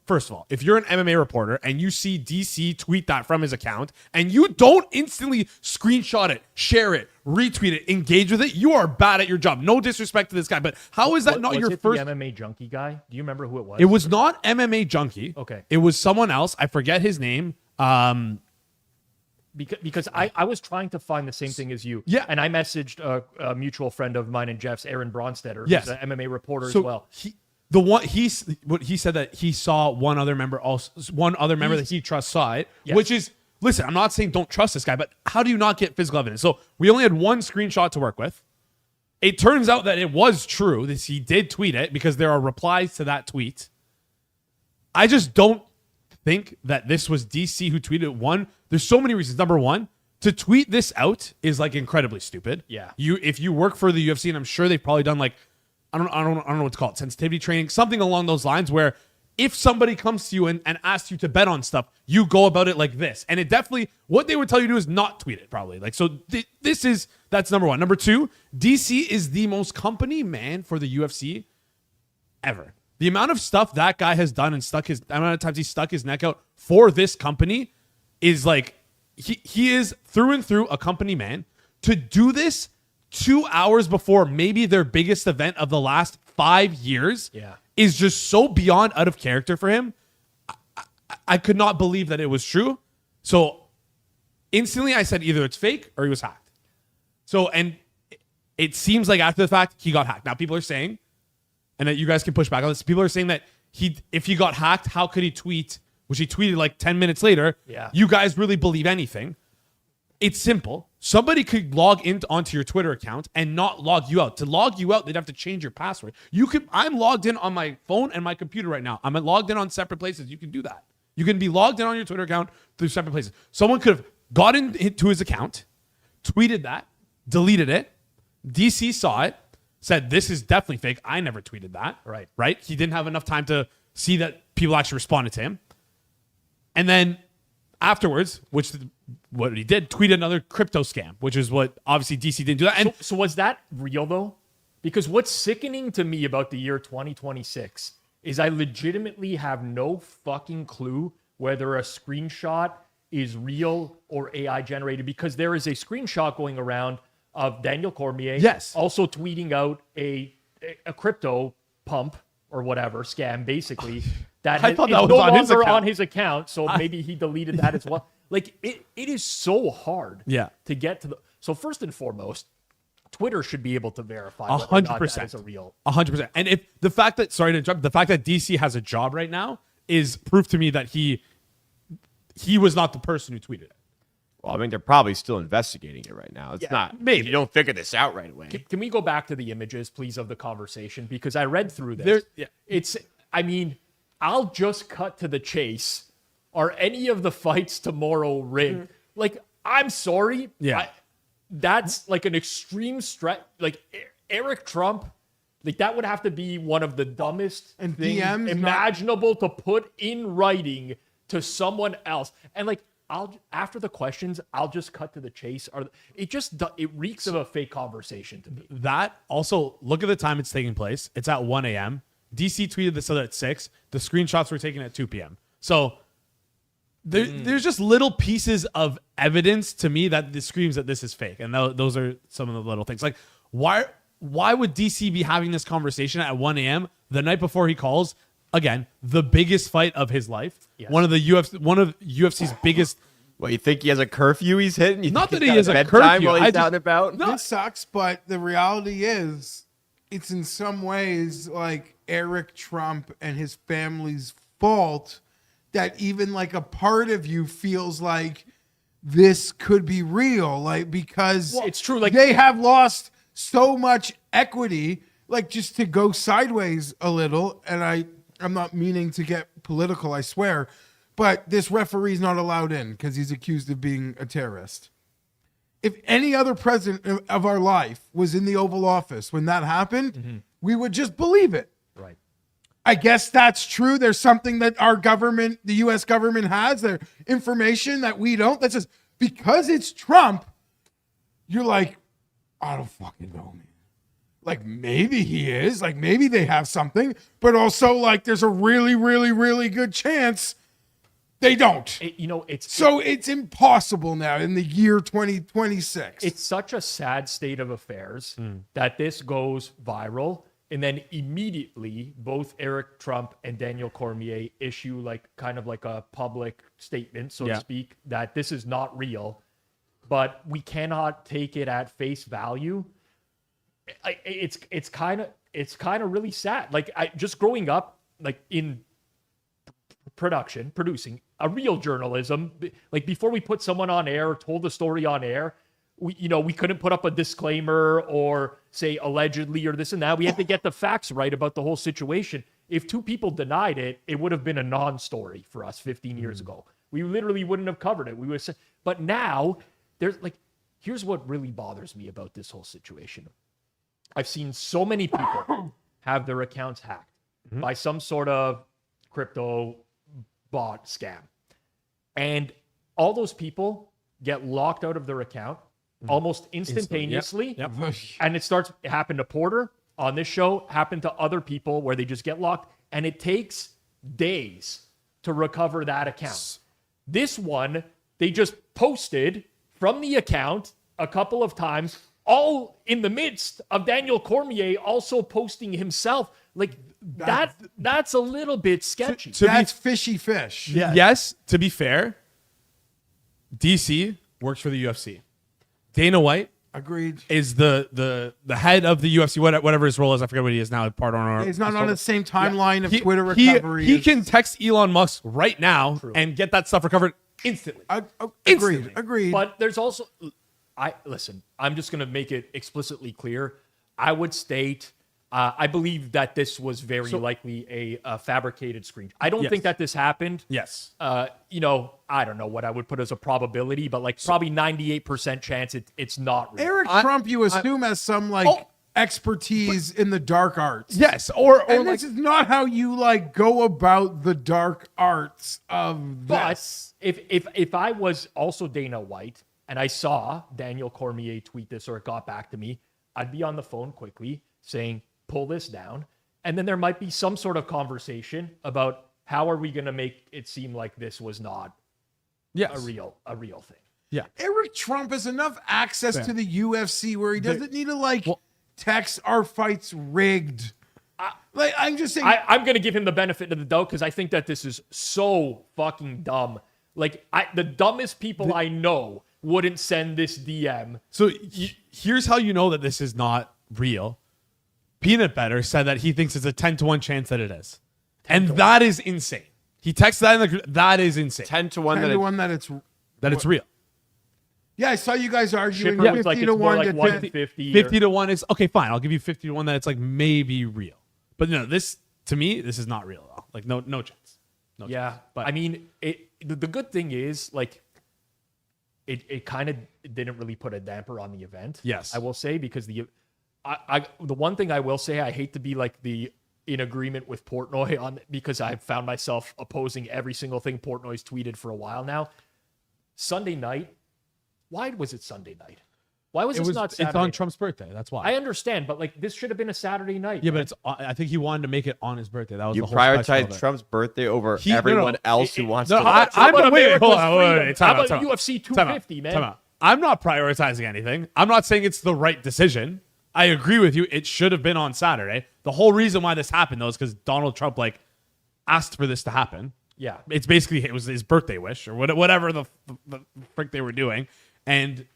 First of all, if you're an MMA reporter and you see DC tweet that from his account and you don't instantly screenshot it, share it, retweet it, engage with it, you are bad at your job. No disrespect to this guy, but how is that not your first? The MMA junkie guy? Do you remember who it was? It was not MMA junkie. Okay. It was someone else. I forget his name. Because I was trying to find the same thing as you. Yeah. And I messaged a mutual friend of mine and Jeff's, Aaron Bronstetter, yes, who's an MMA reporter as well. He said that he saw one other member that he trusts saw it, yes. Which is, listen, I'm not saying don't trust this guy, but how do you not get physical evidence? So we only had one screenshot to work with. It turns out that it was true. He did tweet it because there are replies to that tweet. I just don't think that this was DC who tweeted one. There's so many reasons. Number one, to tweet this out is like incredibly stupid. Yeah. If you work for the UFC, and I'm sure they've probably done like I don't know what to call it, sensitivity training, something along those lines where if somebody comes to you and asks you to bet on stuff, you go about it like this. And it definitely, what they would tell you to do is not tweet it probably. Like, so that's number one. Number two, DC is the most company man for the UFC ever. The amount of stuff that guy has done and the amount of times he stuck his neck out for this company is like, he is through and through a company man. To do this 2 hours before maybe their biggest event of the last 5 years is just so beyond out of character for him. I could not believe that it was true. So instantly I said either it's fake or he was hacked. So, and it seems like after the fact, he got hacked. Now people are saying, and that you guys can push back on this, people are saying that if he got hacked, how could he tweet, which he tweeted like 10 minutes later, you guys really believe anything? It's simple. Somebody could log onto your Twitter account and not log you out. To log you out, they'd have to change your password. I'm logged in on my phone and my computer right now. I'm logged in on separate places. You can do that. You can be logged in on your Twitter account through separate places. Someone could have gotten into his account, tweeted that, deleted it. DC saw it, said, this is definitely fake. I never tweeted that. Right? He didn't have enough time to see that people actually responded to him. And then afterwards, what he did, tweeted another crypto scam, which is what obviously DC didn't do that. And So was that real though? Because what's sickening to me about the year 2026 is I legitimately have no fucking clue whether a screenshot is real or AI generated, because there is a screenshot going around of Daniel Cormier also tweeting out a crypto pump or whatever scam, basically, that I thought is that was no on his longer account. on his account. So maybe he deleted that as well. Like it is so hard to get to the. So first and foremost, Twitter should be able to verify whether or not that is a real. 100%. And if the fact that, sorry to interrupt, the fact that DC has a job right now is proof to me that he was not the person who tweeted it. Well, I mean, they're probably still investigating it right now. It's not. maybe. You don't figure this out right away. Can we go back to the images, please, of the conversation? Because I read through this. I mean, I'll just cut to the chase. Are any of the fights tomorrow rigged? Like, I'm sorry. Yeah. That's like an extreme stretch. Like, Eric Trump, like, that would have to be one of the dumbest And things DMs imaginable to put in writing to someone else. And, like, after the questions, I'll just cut to the chase. It reeks of a fake conversation to me. That also, look at the time it's taking place. It's at 1 a.m. DC tweeted this out at 6. The screenshots were taken at 2 p.m. So there's just little pieces of evidence to me that this screams that this is fake. And those are some of the little things. Like, why would DC be having this conversation at 1 a.m. the night before he calls, again, the biggest fight of his life? Yes. One of UFC's biggest. Well, you think he has a curfew he's hitting? You Not think that he's he got has a bedtime curfew. while I he's just- out and about? It sucks, but the reality is, it's in some ways like Eric Trump and his family's fault that even like a part of you feels like this could be real, like because It's true, like- they have lost so much equity, like just to go sideways a little. And I'm not meaning to get political, I swear, but this referee's not allowed in because he's accused of being a terrorist. If any other president of our life was in the Oval Office when that happened, we would just believe it. Right. I guess that's true. There's something that our government, the U.S. government has, their information that we don't. That's just because it's Trump, you're like, I don't fucking know, man. Like, maybe he is. Like, maybe they have something. But also, like, there's a really, really, really good chance they don't. It's impossible now in the year 2026. It's such a sad state of affairs that this goes viral, and then immediately both Eric Trump and Daniel Cormier issue like kind of like a public statement, so to speak, that this is not real, but we cannot take it at face value. It's kind of really sad. Like, just growing up like in producing a real journalism, like before we put someone on air, told the story on air, we couldn't put up a disclaimer or say allegedly or this and that. We had to get the facts right about the whole situation. If two people denied it, it would have been a non-story for us 15 years ago. We literally wouldn't have covered it. We would say, but now there's like, here's what really bothers me about this whole situation. I've seen so many people have their accounts hacked by some sort of crypto bot scam. And all those people get locked out of their account almost instantaneously. And it happened to Porter on this show, happened to other people where they just get locked. And it takes days to recover that account. This one, they just posted from the account a couple of times, all in the midst of Daniel Cormier also posting himself. Like, that's a little bit sketchy. That's fishy fish. Yeah. Yes, to be fair, DC works for the UFC. Dana White Agreed. is the head of the UFC, whatever his role is. I forget what he is now. Part owner. He's not on the same timeline of Twitter He recovery. can text Elon Musk right now and get that stuff recovered instantly. Agreed. But there's also, I'm just going to make it explicitly clear. I would state, I believe that this was very likely a fabricated screen. I don't think that this happened. Yes. I don't know what I would put as a probability, but like probably 98% chance it's not real. Eric Trump, you assume, has some like expertise in the dark arts. Yes, or And like this is not how you like go about the dark arts of But this. if I was also Dana White and I saw Daniel Cormier tweet this or it got back to me, I'd be on the phone quickly saying, pull this down. And then there might be some sort of conversation about how are we going to make it seem like this was not a real thing. yeah. Eric Trump has enough access to the UFC where he doesn't need to text our fights rigged. I'm just saying. I'm going to give him the benefit of the doubt because I think that this is so fucking dumb. Like, the dumbest people I know wouldn't send this DM. So here's how you know that this is not real. Peanut Butter said that he thinks it's a 10-1 chance that it is. And that is insane. He texted that in the group. That is insane. 10-1 10 to 1 that it's That it's real. Yeah, I saw you guys arguing Shipper 50 was like to it's more 1 like to 1 10. to 50. 50 to 1 is okay, fine. I'll give you 50 to 1 that it's like maybe real. But no, this to me, this is not real at all. Like no chance. No Yeah, chance. But I mean, the good thing is like it kind of didn't really put a damper on the event. Yes. I will say because the one thing I will say, I hate to be like in agreement with Portnoy on because I've found myself opposing every single thing Portnoy's tweeted for a while now. Sunday night, why was it Sunday night? Why was this not Saturday? it's on Trump's birthday. That's why. I understand, but like this should have been a Saturday night. Yeah, but it's. I think he wanted to make it on his birthday. That was You the whole special of prioritize it. Trump's birthday over He- no, no, everyone else who wants no, to. I- How about wait, hold America's on, wait, freedom? time How out, about time out. UFC Time out, 250, man? time out. I'm not prioritizing anything. I'm not saying it's the right decision. I agree with you. It should have been on Saturday. The whole reason why this happened though is because Donald Trump asked for this to happen. Yeah. It's basically it was his birthday wish or whatever the frick they were doing, and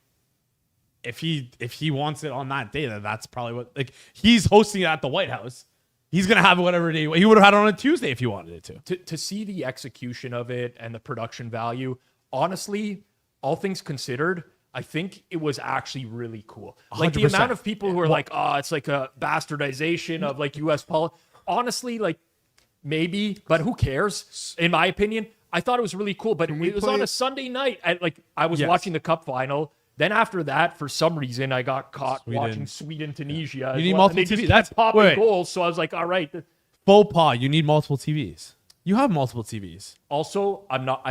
if he wants it on that day, then that's probably what he's hosting it at the White House. He's gonna have it whatever day he would have had it on a Tuesday if he wanted it to. To see the execution of it and the production value, honestly, all things considered, I think it was actually really cool. Like the 100%. amount of people who are like, oh, it's like a bastardization of like U.S. politics. Honestly, like maybe, but who cares? In my opinion, I thought it was really cool. But we it was play on it? a Sunday night. I was Yes. watching the Cup final. Then after that, for some reason, I got caught Sweden. watching Sweden, Tunisia. You as need well, and multiple they just TV. kept That's- popping wait. goals. So I was like, all right. Faux pas. You need multiple TVs. You have multiple TVs. Also, I'm not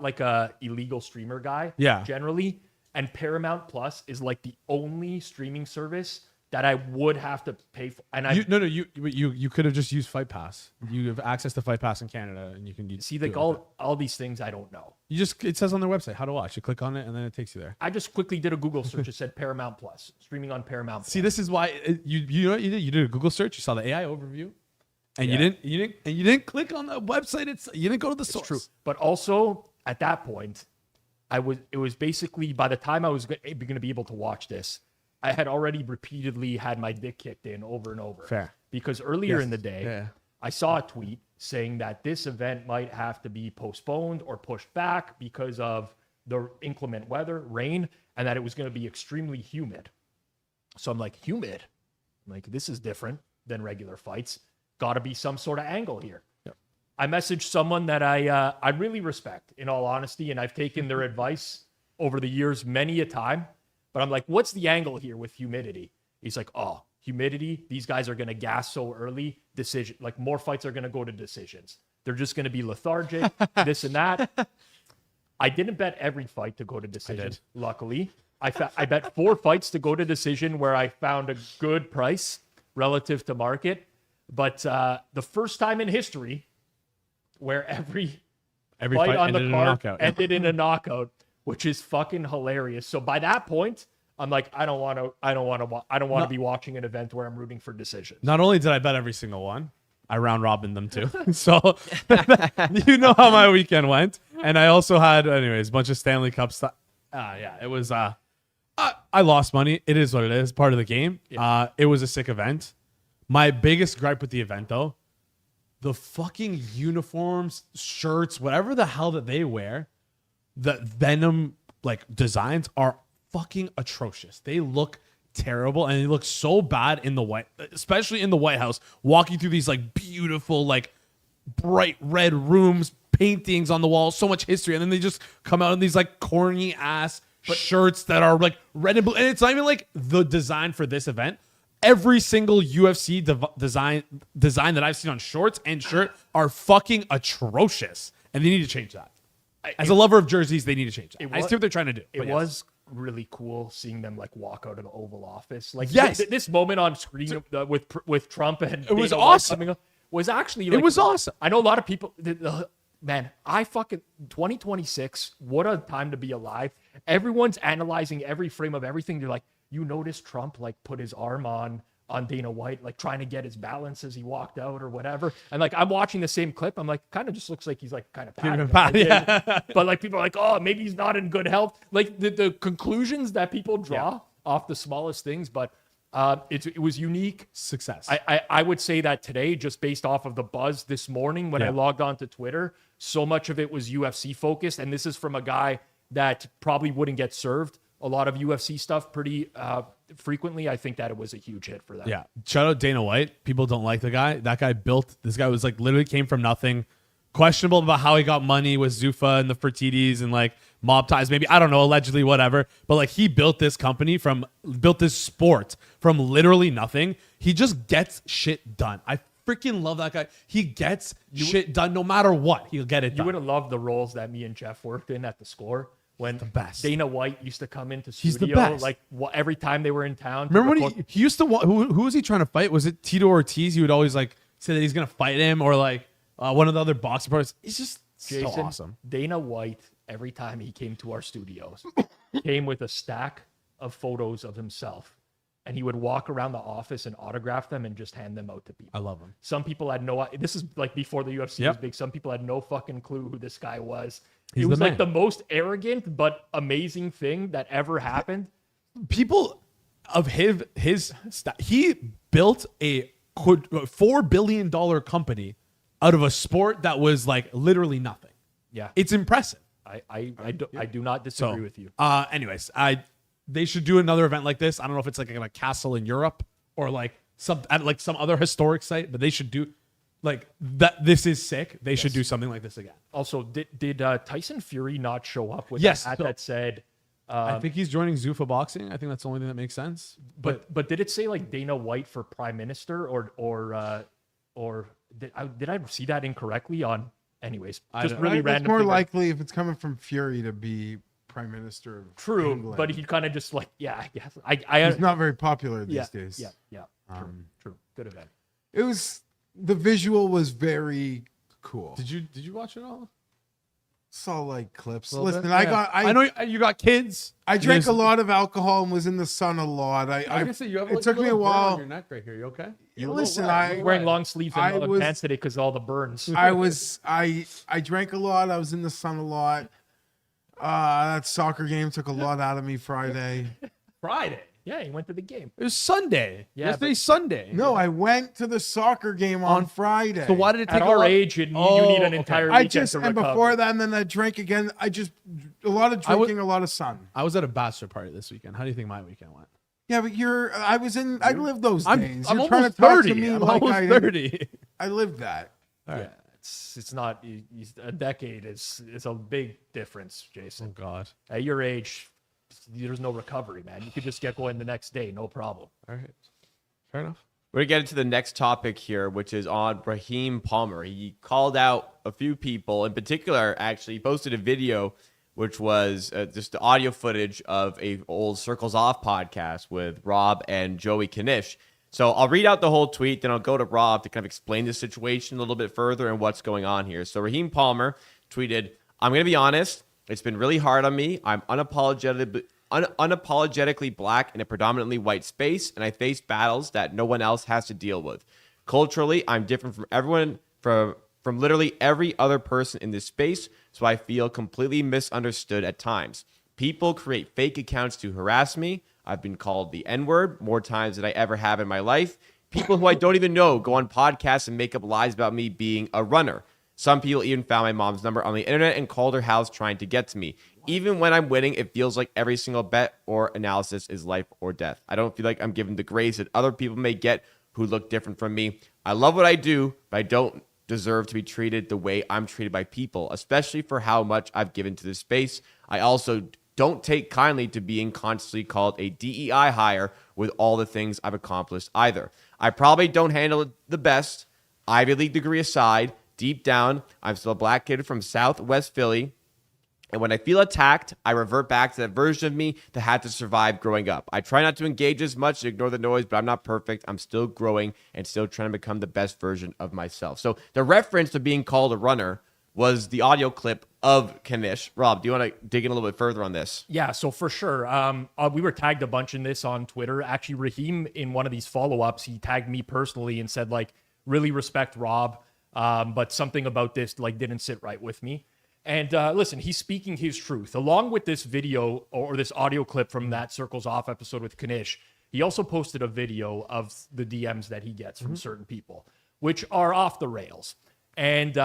like a illegal streamer guy. Yeah. Generally, and Paramount Plus is like the only streaming service that I would have to pay for. And You could have just used Fight Pass. You have access to Fight Pass in Canada, and you can see do like it with it. all these things I don't know. It says on their website how to watch. You click on it, and then it takes you there. I just quickly did a Google search. It said Paramount Plus streaming on Paramount. See, this is why you know what you did. You did a Google search. You saw the AI overview, and Yeah. you didn't click on the website. You didn't go to the source. True, but also at that point, it was basically by the time I was going to be able to watch this, I had already repeatedly had my dick kicked in over and over. Fair. Because earlier Yes. in the day, Yeah. I saw a tweet saying that this event might have to be postponed or pushed back because of the inclement weather, rain, and that it was going to be extremely humid. So I'm like, humid? I'm like, this is different than regular fights. Got to be some sort of angle here. I messaged someone that I really respect, in all honesty, and I've taken their advice over the years many a time. But I'm like, what's the angle here with humidity? He's like, oh, humidity. These guys are going to gas so early. Decision, like more fights are going to go to decisions. They're just going to be lethargic, this and that. I didn't bet every fight to go to decision. Luckily, I bet 4 fights to go to decision where I found a good price relative to market. But the first time in history where every fight on the card ended in a knockout, which is fucking hilarious. So by that point, I'm like, I don't want to be watching an event where I'm rooting for decisions. Not only did I bet every single one, I round robin them too. So you know how my weekend went. And I also had, anyways, a bunch of Stanley Cup stuff. It was. I lost money. It is what it is. Part of the game. Yeah. It was a sick event. My biggest gripe with the event, though, the fucking uniforms, shirts, whatever the hell that they wear, the Venom designs are fucking atrocious. They look terrible, and they look so bad in the especially in the White House, walking through these beautiful bright red rooms, paintings on the wall, so much history, and then they just come out in these corny ass shirts that are like red and blue. And it's not even like the design for this event. Every single UFC design that I've seen on shorts and shirt are fucking atrocious. And they need to change that. As a lover of jerseys, they need to change that. I see what they're trying to do. It was really cool seeing them like walk out of the Oval Office. Like yes. This moment on screen with Trump and it was awesome. Was actually like, it was awesome. I know a lot of people. Man, I fucking 2026. What a time to be alive. Everyone's analyzing every frame of everything. They're like, you notice Trump like put his arm on Dana White, like trying to get his balance as he walked out or whatever. And like, I'm watching the same clip. I'm like, kind of just looks like he's like kind of patting. But like people are like, oh, maybe he's not in good health. Like the conclusions that people draw off the smallest things, but it was unique. Success. I would say that today, just based off of the buzz this morning when I logged on to Twitter, so much of it was UFC focused. And this is from a guy that probably wouldn't get served a lot of UFC stuff pretty frequently. I think that it was a huge hit for them. Yeah. Shout out Dana White. People don't like the guy. That guy this guy was like literally came from nothing. Questionable about how he got money with Zuffa and the Fertittis and like mob ties, maybe, I don't know, allegedly, whatever. But like he built this built this sport from literally nothing. He just gets shit done. I freaking love that guy. He gets shit done no matter what. He'll get it done. You would have loved the roles that me and Geoff worked in at the Score. When the best. Dana White used to come into He's studio, the best. like every time they were in town. Remember when he used to who was he trying to fight? Was it Tito Ortiz? He would always like say that he's gonna fight him, or like one of the other boxing pros. He's just Jason, so awesome. Dana White, every time he came to our studios, came with a stack of photos of himself. And he would walk around the office and autograph them and just hand them out to people. I love him. Some people had this is like before the UFC was big. Some people had no fucking clue who this guy was. It was like the most arrogant but amazing thing that ever happened. People of his he built a $4 billion company out of a sport that was like literally nothing. Yeah. It's impressive. I do not disagree with you. Anyways, they should do another event like this. I don't know if it's like a castle in Europe or like some other historic site, but they should do like that. This is sick. They should do something like this again. Also, did Tyson Fury not show up with yes, a hat that said? I think he's joining Zuffa Boxing. I think that's the only thing that makes sense. But did it say like Dana White for Prime Minister or did I see that incorrectly on? Anyways, just really random. It's more likely if it's coming from Fury to be Prime Minister of True, England. But he kind of just like, I guess. He's not very popular these days. Yeah. True. Good event. The visual was very cool. Did you watch it all? Saw like clips. Listen, bit, I know you got kids. I drank a lot of alcohol and was in the sun a lot. It took me a while. On your neck right here. You okay? You're wearing long sleeves and pants today because of all the burns. I drank a lot. I was in the sun a lot. That soccer game took a lot out of me Friday. Friday? Yeah, he went to the game. It was Sunday. Yeah, Yesterday's Sunday. No, I went to the soccer game on Friday. So why did it take At our age, you need an entire weekend to recover. And before that, and then I drank again. A lot of drinking, a lot of sun. I was at a bachelor party this weekend. How do you think my weekend went? Yeah, but I lived those days. I'm You're trying almost to talk 30. to me I'm like almost 30. I lived that. Yeah, it's not a decade. It's a big difference, Jason. Oh God. At your age, there's no recovery, man. You could just get going the next day, no problem. All right, fair enough. We're going to get into the next topic here, which is on Raheem Palmer. He called out a few people. In particular, actually, he posted a video, which was just the audio footage of a old Circles Off podcast with Rob and Joey Knish. So I'll read out the whole tweet, then I'll go to Rob to kind of explain the situation a little bit further and what's going on here. So Raheem Palmer tweeted, "I'm going to be honest. It's been really hard on me. I'm unapologetically black in a predominantly white space, and I face battles that no one else has to deal with. Culturally, I'm different from everyone, from literally every other person in this space, so I feel completely misunderstood at times. People create fake accounts to harass me. I've been called the N-word more times than I ever have in my life. People who I don't even know go on podcasts and make up lies about me being a runner. Some people even found my mom's number on the internet and called her house trying to get to me. Even when I'm winning, it feels like every single bet or analysis is life or death. I don't feel like I'm given the grace that other people may get who look different from me. I love what I do, but I don't deserve to be treated the way I'm treated by people, especially for how much I've given to this space. I also don't take kindly to being constantly called a DEI hire with all the things I've accomplished either. I probably don't handle it the best. Ivy League degree aside, deep down, I'm still a black kid from Southwest Philly. And when I feel attacked, I revert back to that version of me that had to survive growing up. I try not to engage as much, to ignore the noise, but I'm not perfect. I'm still growing and still trying to become the best version of myself. So the reference to being called a runner was the audio clip of Knish. Rob, do you want to dig in a little bit further on this? Yeah, so for sure. We were tagged a bunch in this on Twitter. Actually, Raheem, in one of these follow-ups, he tagged me personally and said, like, really respect Rob, but something about this, like, didn't sit right with me. And listen, he's speaking his truth. Along with this video or this audio clip from that Circles Off episode with Knish, he also posted a video of the DMs that he gets from certain people, which are off the rails. And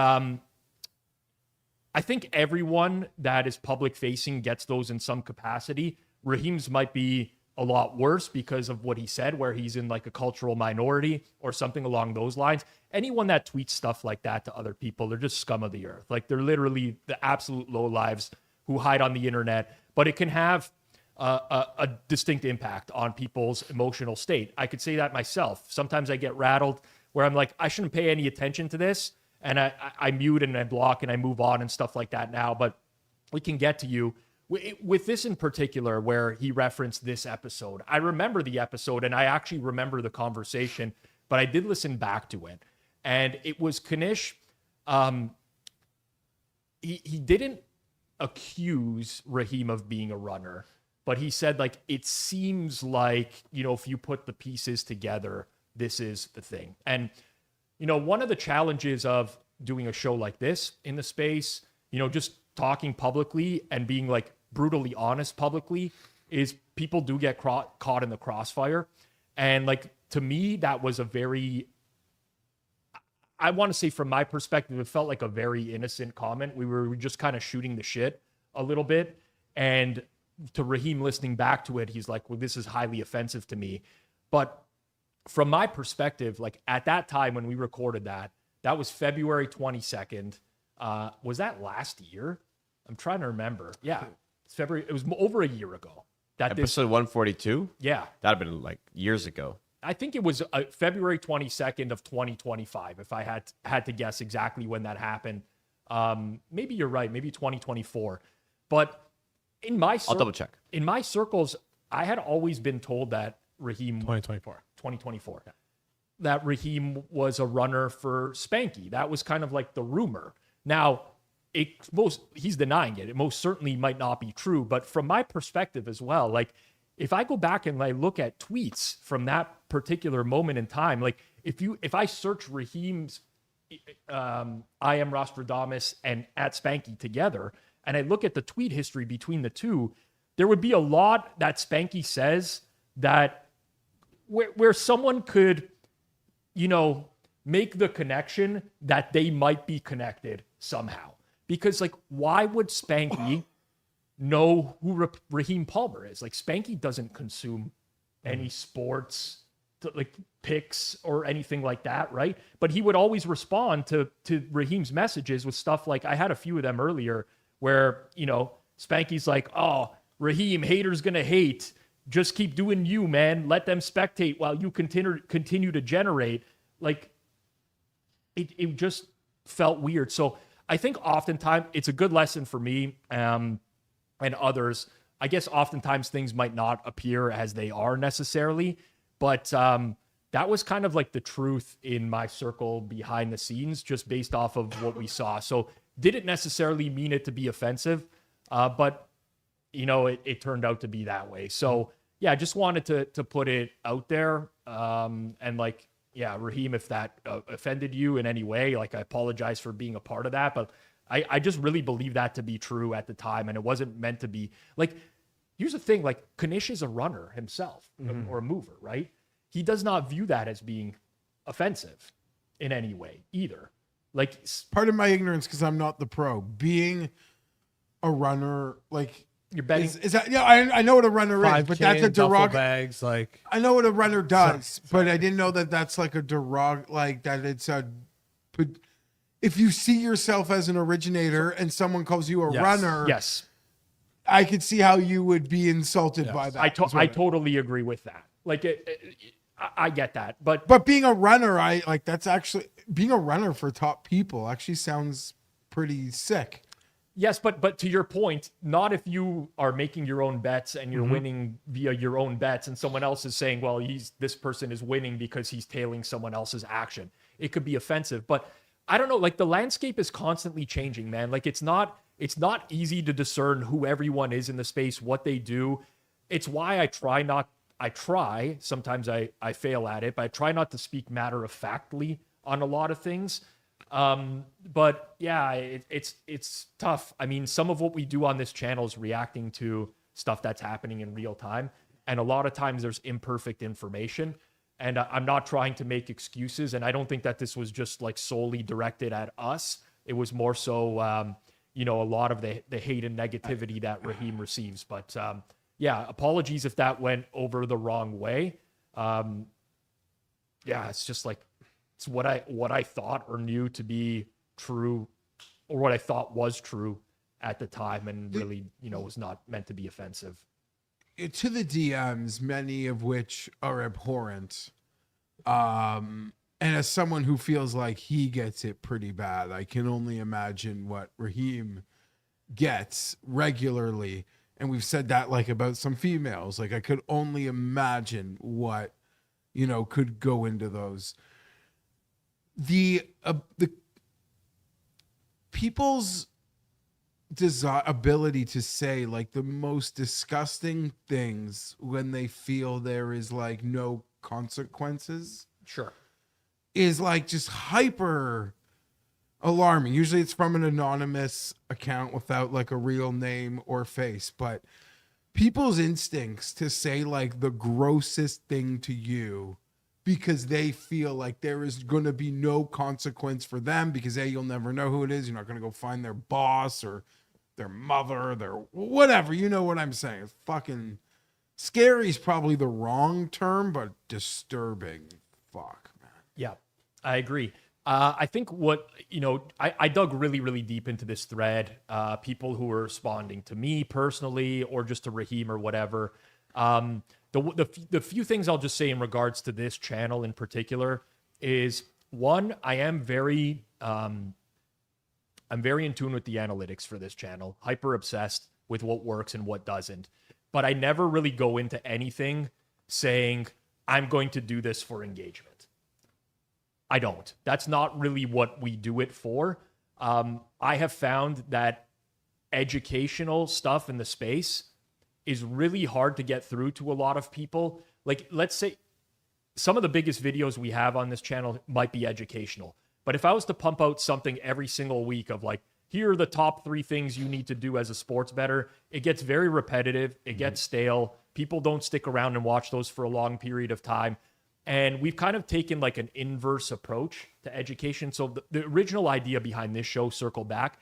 I think everyone that is public facing gets those in some capacity. Raheem's might be a lot worse because of what he said, where he's in like a cultural minority or something along those lines. Anyone that tweets stuff like that to other people, they're just scum of the earth. Like, they're literally the absolute lowlives who hide on the internet, but it can have a distinct impact on people's emotional state. I could say that myself. Sometimes I get rattled where I'm like, I shouldn't pay any attention to this. And I mute and I block and I move on and stuff like that now, but we can get to you. With this in particular, where he referenced this episode, I remember the episode and I actually remember the conversation, but I did listen back to it. And it was Knish. He didn't accuse Raheem of being a runner, but he said, like, it seems like, you know, if you put the pieces together, this is the thing. And, you know, one of the challenges of doing a show like this in the space, you know, just talking publicly and being like brutally honest publicly, is people do get caught in the crossfire. And like, to me, that was a very, I want to say from my perspective, it felt like a very innocent comment. We were just kind of shooting the shit a little bit. And to Raheem listening back to it, he's like, well, this is highly offensive to me. But from my perspective, like at that time when we recorded that was February 22nd. Was that last year? I'm trying to remember. Yeah, it's February. It was over a year ago. Episode 142? Yeah. That'd have been like years ago. I think it was February 22nd of 2025, if I had to guess exactly when that happened. Maybe you're right. Maybe 2024. But in my I'll double check. In my circles, I had always been told that Raheem 2024. Yeah. That Raheem was a runner for Spanky. That was kind of like the rumor. Now, he's denying it. It most certainly might not be true. But from my perspective as well, like, if I go back and I look at tweets from that particular moment in time, like if I search Raheem's I am Rostradamus and at Spanky together, and I look at the tweet history between the two, there would be a lot that Spanky says that where someone could, you know, make the connection that they might be connected somehow. Because, like, why would Spanky know who Raheem Palmer is? Like, Spanky doesn't consume any sports, like, picks or anything like that, right? But he would always respond to Raheem's messages with stuff like, I had a few of them earlier where, you know, Spanky's like, oh, Raheem, haters gonna hate. Just keep doing you, man. Let them spectate while you continue to generate. Like, it just felt weird. So I think oftentimes it's a good lesson for me and others. I guess oftentimes things might not appear as they are necessarily, but that was kind of like the truth in my circle behind the scenes, just based off of what we saw. So didn't necessarily mean it to be offensive, but you know, it turned out to be that way. So yeah, I just wanted to put it out there. And like, yeah, Raheem, if that offended you in any way, like, I apologize for being a part of that, but I just really believe that to be true at the time. And it wasn't meant to be. Like, here's the thing, like, Knish is a runner himself or a mover, right? He does not view that as being offensive in any way either. Like, part of my ignorance, because I'm not the pro, being a runner, like, you're betting is that, yeah, I know what a runner is, but that's a bags, like, I know what a runner does, but I didn't know that that's like a like that. It's a, if you see yourself as an originator and someone calls you a runner, yes, I could see how you would be insulted by that. I totally agree with that. Like I get that, but being a runner, that's actually being a runner for top people actually sounds pretty sick. Yes, but to your point, not if you are making your own bets and you're winning via your own bets, and someone else is saying, well, this person is winning because he's tailing someone else's action. It could be offensive, but I don't know. Like the landscape is constantly changing, man. Like it's not easy to discern who everyone is in the space, what they do. It's why I try, sometimes I fail at it, but I try not to speak matter of factly on a lot of things. But yeah, it's tough. I mean, some of what we do on this channel is reacting to stuff that's happening in real time. And a lot of times there's imperfect information, and I'm not trying to make excuses. And I don't think that this was just like solely directed at us. It was more so, a lot of the hate and negativity that Raheem receives. But, yeah, apologies if that went over the wrong way. It's just like, it's what I thought or knew to be true, or what I thought was true at the time, and really, was not meant to be offensive. To the DMs, many of which are abhorrent. And as someone who feels like he gets it pretty bad, I can only imagine what Raheem gets regularly. And we've said that like about some females. Like I could only imagine what, could go into those. The people's ability to say like the most disgusting things when they feel there is like no consequences. Sure. Is like just hyper alarming. Usually it's from an anonymous account without like a real name or face, but people's instincts to say like the grossest thing to you because they feel like there is going to be no consequence for them because you'll never know who it is. You're not going to go find their boss or their mother, their whatever. You know what I'm saying? It's fucking scary is probably the wrong term, but disturbing. Fuck, man. Yeah, I agree. I think I dug really, really deep into this thread. People who were responding to me personally or just to Raheem or whatever. The few things I'll just say in regards to this channel in particular is, one, I'm very in tune with the analytics for this channel, hyper obsessed with what works and what doesn't. But I never really go into anything saying I'm going to do this for engagement. I don't. That's not really what we do it for. I have found that educational stuff in the space is really hard to get through to a lot of people. Like, let's say some of the biggest videos we have on this channel might be educational. But if I was to pump out something every single week of like, here are the top 3 things you need to do as a sports bettor, it gets very repetitive. It gets stale. People don't stick around and watch those for a long period of time. And we've kind of taken like an inverse approach to education. So the original idea behind this show, circle back,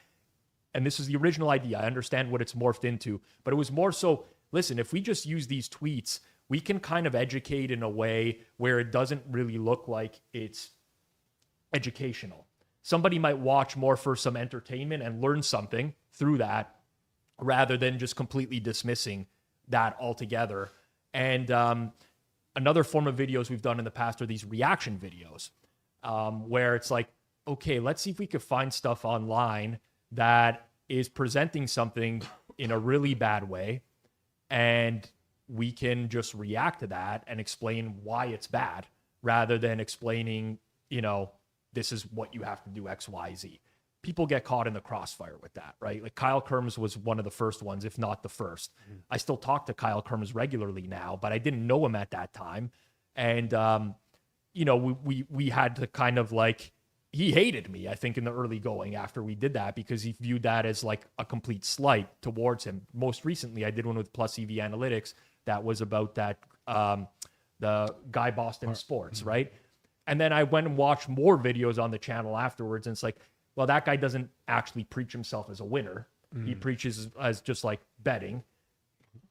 and this is the original idea. I understand what it's morphed into, but it was more so, listen, if we just use these tweets, we can kind of educate in a way where it doesn't really look like it's educational. Somebody might watch more for some entertainment and learn something through that rather than just completely dismissing that altogether. And another form of videos we've done in the past are these reaction videos, where it's like, okay, let's see if we could find stuff online that is presenting something in a really bad way, and we can just react to that and explain why it's bad rather than explaining, this is what you have to do, X, Y, Z. People get caught in the crossfire with that, right? Like Kyle Kerms was one of the first ones, if not the first. I still talk to Kyle Kerms regularly now, but I didn't know him at that time. And, we had to kind of like, he hated me, I think, in the early going after we did that because he viewed that as like a complete slight towards him. Most recently, I did one with Plus EV Analytics that was about that, the Guy Boston Sports, right? And then I went and watched more videos on the channel afterwards, and it's like, well, that guy doesn't actually preach himself as a winner. He preaches as just like betting.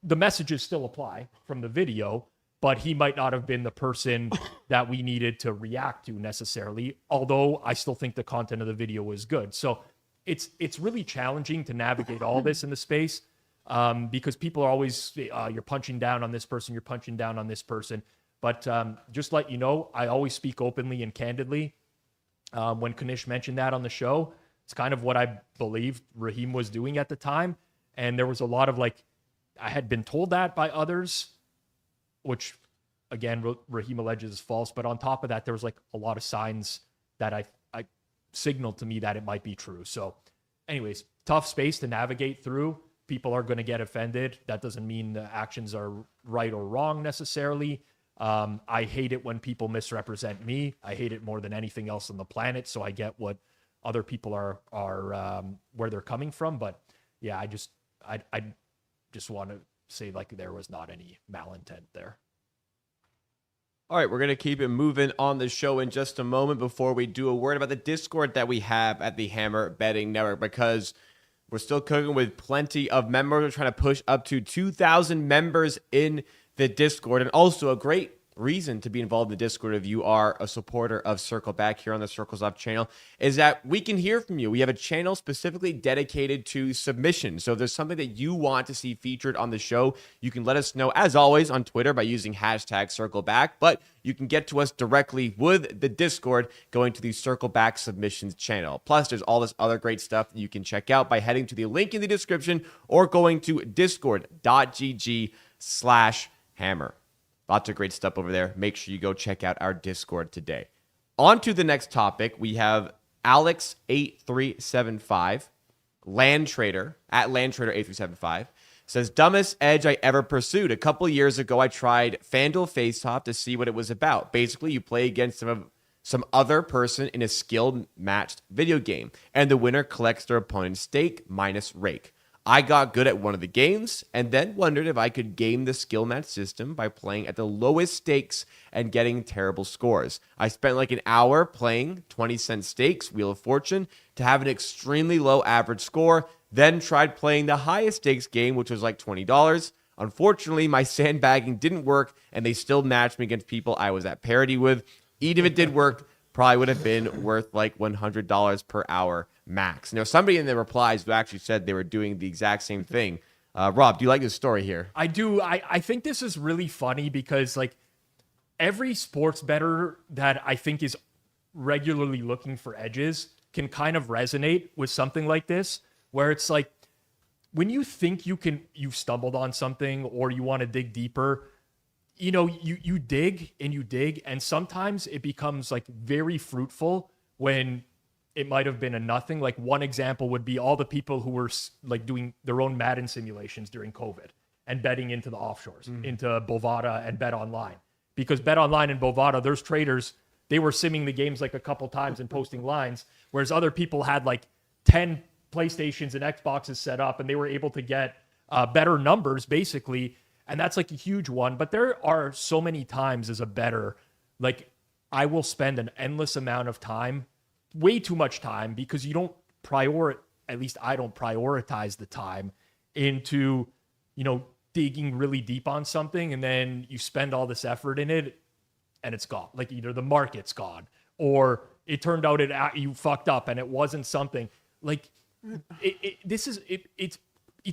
The messages still apply from the video, but he might not have been the person that we needed to react to necessarily, although I still think the content of the video was good. So it's really challenging to navigate all this in the space. because people are always, you're punching down on this person, you're punching down on this person. But just let you know, I always speak openly and candidly. When Kanish mentioned that on the show, it's kind of what I believed Raheem was doing at the time. And there was a lot of like, I had been told that by others, which again, Raheem alleges is false. But on top of that, there was like a lot of signs that I signaled to me that it might be true. So anyways, tough space to navigate through. People are going to get offended. That doesn't mean the actions are right or wrong necessarily. I hate it when people misrepresent me. I hate it more than anything else on the planet. So I get what other people are where they're coming from. But yeah, I just want to say like there was not any malintent there. All right, we're going to keep it moving on the show in just a moment. Before we do, a word about the Discord that we have at the Hammer Betting Network, because we're still cooking with plenty of members. We're trying to push up to 2,000 members in the Discord, and also a great reason to be involved in the Discord if you are a supporter of Circle Back here on the Circles Up channel is that we can hear from you. We have a channel specifically dedicated to submissions. So if there's something that you want to see featured on the show, you can let us know, as always, on Twitter by using hashtag Circle Back, but you can get to us directly with the Discord going to the Circle Back submissions channel. Plus, there's all this other great stuff that you can check out by heading to the link in the description or going to discord.gg/hammer. Lots of great stuff over there. Make sure you go check out our Discord today. On to the next topic. We have Alex8375, Land Trader, at Land Trader 8375, says, dumbest edge I ever pursued. A couple years ago, I tried FanDuel Faceoff to see what it was about. Basically, you play against some other person in a skill matched video game, and the winner collects their opponent's stake minus rake. I got good at one of the games and then wondered if I could game the skill match system by playing at the lowest stakes and getting terrible scores. I spent like an hour playing 20-cent stakes, Wheel of Fortune, to have an extremely low average score, then tried playing the highest stakes game, which was like $20. Unfortunately, my sandbagging didn't work, and they still matched me against people I was at parity with. Even if it did work, probably would have been worth like $100 per hour max. Now, somebody in the replies who actually said they were doing the exact same thing. Rob, do you like this story here? I do. I think this is really funny because like every sports bettor that I think is regularly looking for edges can kind of resonate with something like this, where it's like when you think you've stumbled on something or you want to dig deeper, you know, you dig and sometimes it becomes like very fruitful when it might have been a nothing. Like one example would be all the people who were like doing their own Madden simulations during COVID and betting into the offshores, into Bovada and Bet Online. Because Bet Online and Bovada, there's traders, they were simming the games like a couple times and posting lines, whereas other people had like 10 PlayStations and Xboxes set up and they were able to get better numbers basically. And that's like a huge one. But there are so many times as a bettor, like I will spend an endless amount of time, way too much time, because you don't at least I don't prioritize the time into, you know, digging really deep on something. And then you spend all this effort in it and it's gone. Like either the market's gone or it turned out you fucked up and it wasn't something like it's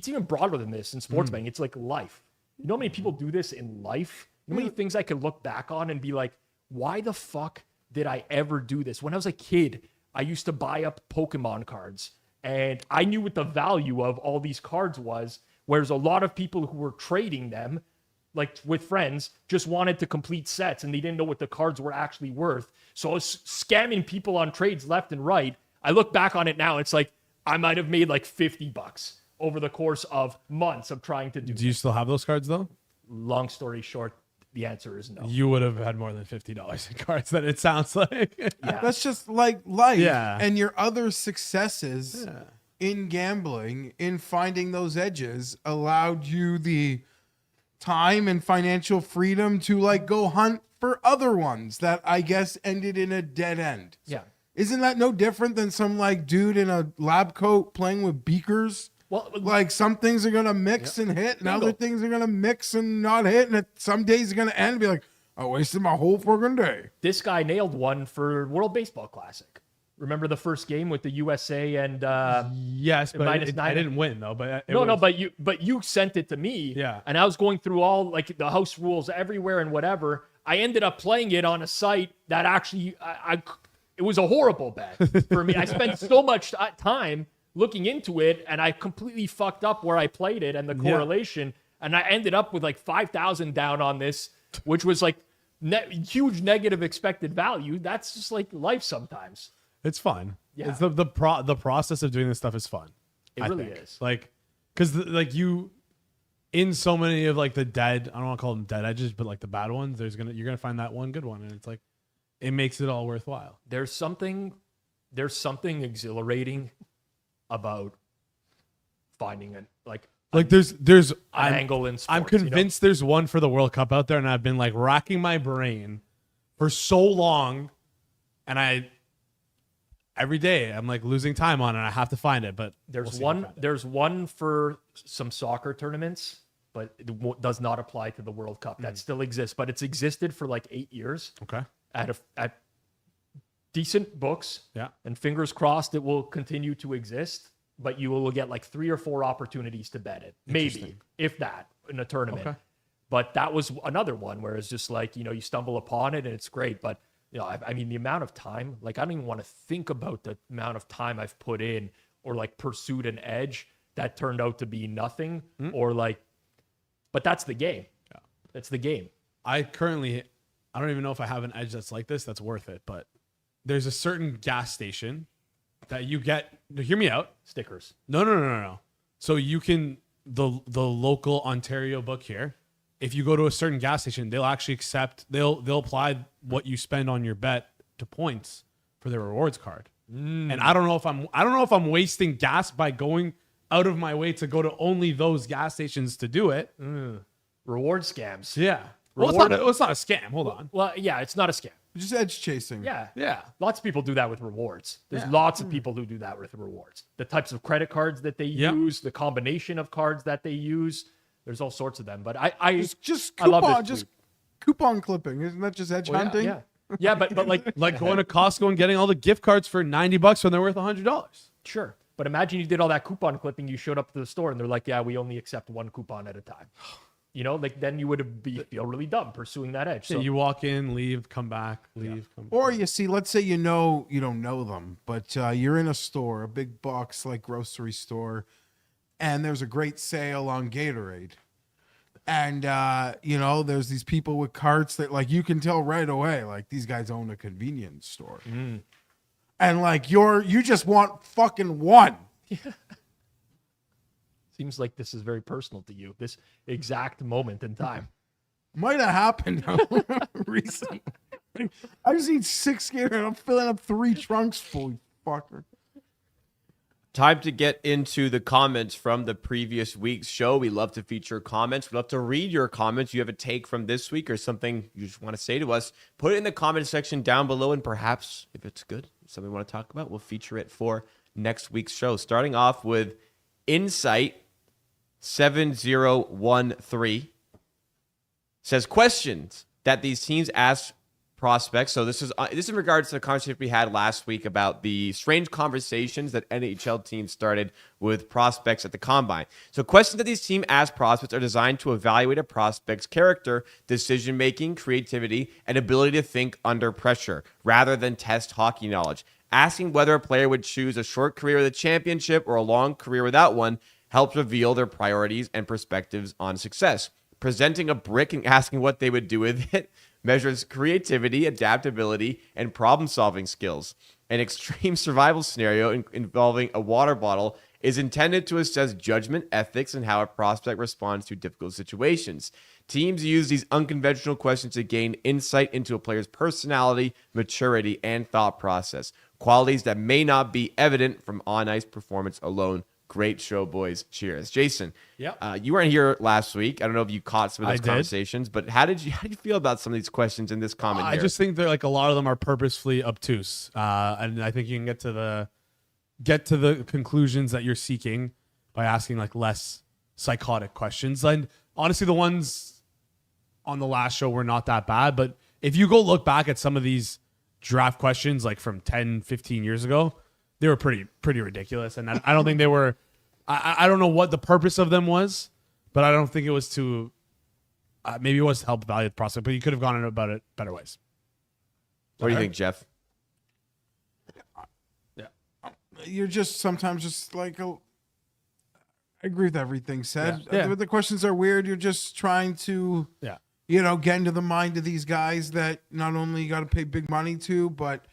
even broader than this in sports betting. It's like life. You know how many people do this in life? You know how many things I could look back on and be like, why the fuck did I ever do this? When I was a kid, I used to buy up Pokemon cards and I knew what the value of all these cards was, whereas a lot of people who were trading them, like with friends, just wanted to complete sets and they didn't know what the cards were actually worth. So I was scamming people on trades left and right. I look back on it now, it's like I might have made like $50 over the course of months of trying to do Do you still have those cards though? Long story short, the answer is no. You would have had more than $50 in cards than it sounds like. Yeah. That's just like life. Yeah. And your other successes in gambling, in finding those edges, allowed you the time and financial freedom to like go hunt for other ones that I guess ended in a dead end. Yeah. Isn't that no different than some like dude in a lab coat playing with beakers? Well, Like some things are gonna mix and hit, and Bingo. other things are gonna mix and not hit, and some days are gonna end and be like, I wasted my whole friggin' day. this guy nailed one for World Baseball Classic. Remember the first game with the USA and Yes, but minus I nine. didn't win though. But But you sent it to me. Yeah. And I was going through all like the house rules everywhere and whatever. I ended up playing it on a site that actually it was a horrible bet for me. I spent so much time looking into it, and I completely fucked up where I played it and the correlation, and I ended up with like 5,000 down on this, which was like huge negative expected value. That's just like life sometimes. It's fun. Yeah. It's the process of doing this stuff is fun. It really is. Like, because like you, in so many of like the dead, I don't want to call them dead edges, but like the bad ones, you're gonna find that one good one, and it's like, it makes it all worthwhile. There's something exhilarating about finding an there's an angle in sports. I'm convinced there's one for the World Cup out there, and I've been like racking my brain for so long, and every day I'm like losing time on it. I have to find it, but there's one for some soccer tournaments, but it does not apply to the World Cup. That still exists, but it's existed for like 8 years. Okay. At decent books. Yeah. And fingers crossed it will continue to exist, but you will get like 3 or 4 opportunities to bet it. Maybe, if that, in a tournament. Okay. But that was another one where it's just like, you stumble upon it and it's great. But, I mean, the amount of time, like I don't even want to think about the amount of time I've put in or like pursued an edge that turned out to be nothing or like, but that's the game. Yeah. That's the game. I don't even know if I have an edge that's like this that's worth it, but there's a certain gas station that you get. Hear me out. Stickers. No. So you can the local Ontario book here. If you go to a certain gas station, they'll actually they'll apply what you spend on your bet to points for their rewards card. And I don't know if I'm wasting gas by going out of my way to go to only those gas stations to do it. Reward scams. Yeah. Well, it's not a scam. Hold on. Well, yeah, it's not a scam. Just edge chasing. Yeah. Yeah. Lots of people do that with rewards. There's lots of people who do that with rewards. The types of credit cards that they use, the combination of cards that they use. There's all sorts of them. But I love this coupon clipping. Isn't that just edge hunting? Yeah. Yeah, but like going to Costco and getting all the gift cards for $90 when they're worth $100. Sure. But imagine you did all that coupon clipping, you showed up to the store and they're like, yeah, we only accept one coupon at a time. Then you would feel really dumb pursuing that edge. So you walk in, leave, come back, leave. Come Or you see, let's say you don't know them, but you're in a store, a big box like grocery store, and there's a great sale on Gatorade. And, there's these people with carts that like you can tell right away, like these guys own a convenience store. And like you just want fucking one. Seems like this is very personal to you, this exact moment in time. Might have happened recently. I just need 6 Gatorade and I'm filling up 3 trunks full, you fucker. Time to get into the comments from the previous week's show. We love to feature comments. We love to read your comments. You have a take from this week or something you just want to say to us, put it in the comment section down below, and perhaps if it's good, something we want to talk about, we'll feature it for next week's show. Starting off with Insight 7013 says questions that these teams ask prospects. So this is in regards to the conversation we had last week about the strange conversations that NHL teams started with prospects at the combine. So questions that these teams ask prospects are designed to evaluate a prospect's character, decision-making, creativity, and ability to think under pressure, rather than test hockey knowledge. Asking whether a player would choose a short career with a championship or a long career without one helps reveal their priorities and perspectives on success. Presenting a brick and asking what they would do with it measures creativity, adaptability, and problem-solving skills. An extreme survival scenario involving a water bottle is intended to assess judgment, ethics, and how a prospect responds to difficult situations. Teams use these unconventional questions to gain insight into a player's personality, maturity, and thought process, qualities that may not be evident from on-ice performance alone. Great show, boys. Cheers. Jason, you weren't here last week. I don't know if you caught some of those conversations, but how did you feel about some of these questions in this comment here? I just think they're like a lot of them are purposefully obtuse. And I think you can get to the conclusions that you're seeking by asking like less psychotic questions. And honestly, the ones on the last show were not that bad, but if you go look back at some of these draft questions like from 10, 15 years ago, they were pretty ridiculous. And I don't think they were, I don't know what the purpose of them was, but I don't think it was to, maybe it was to help evaluate the prospect, but you could have gone about it better ways. What do you think, Geoff? You're just sometimes just like, I agree with everything said. Yeah. The questions are weird. You're just trying to, Yeah. get into the mind of these guys that not only you got to pay big money to, but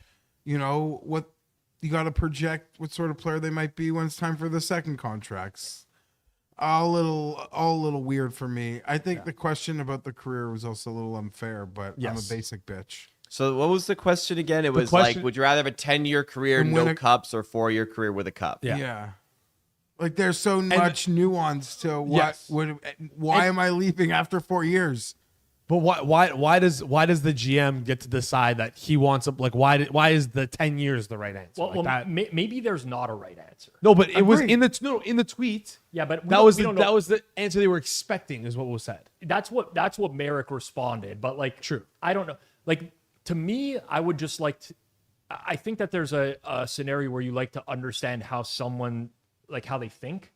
what you got to project what sort of player they might be when it's time for the second contracts. All a little weird for me. I think the question about the career was also a little unfair, but I'm a basic bitch. So what was the question again? It was like, would you rather have a 10-year career, no cups, or 4-year career with a cup? Yeah. Like there's so much nuance to what why am I leaving after 4 years? But why does the GM get to decide that he wants why is the 10 years the right answer? Maybe there's not a right answer. No, but it was in the tweet. Yeah, but that was the answer they were expecting, is what was said. That's what Merrick responded. But like, true. I don't know. Like, to me, I would just like to. I think that there's a scenario where you like to understand how someone, like how they think,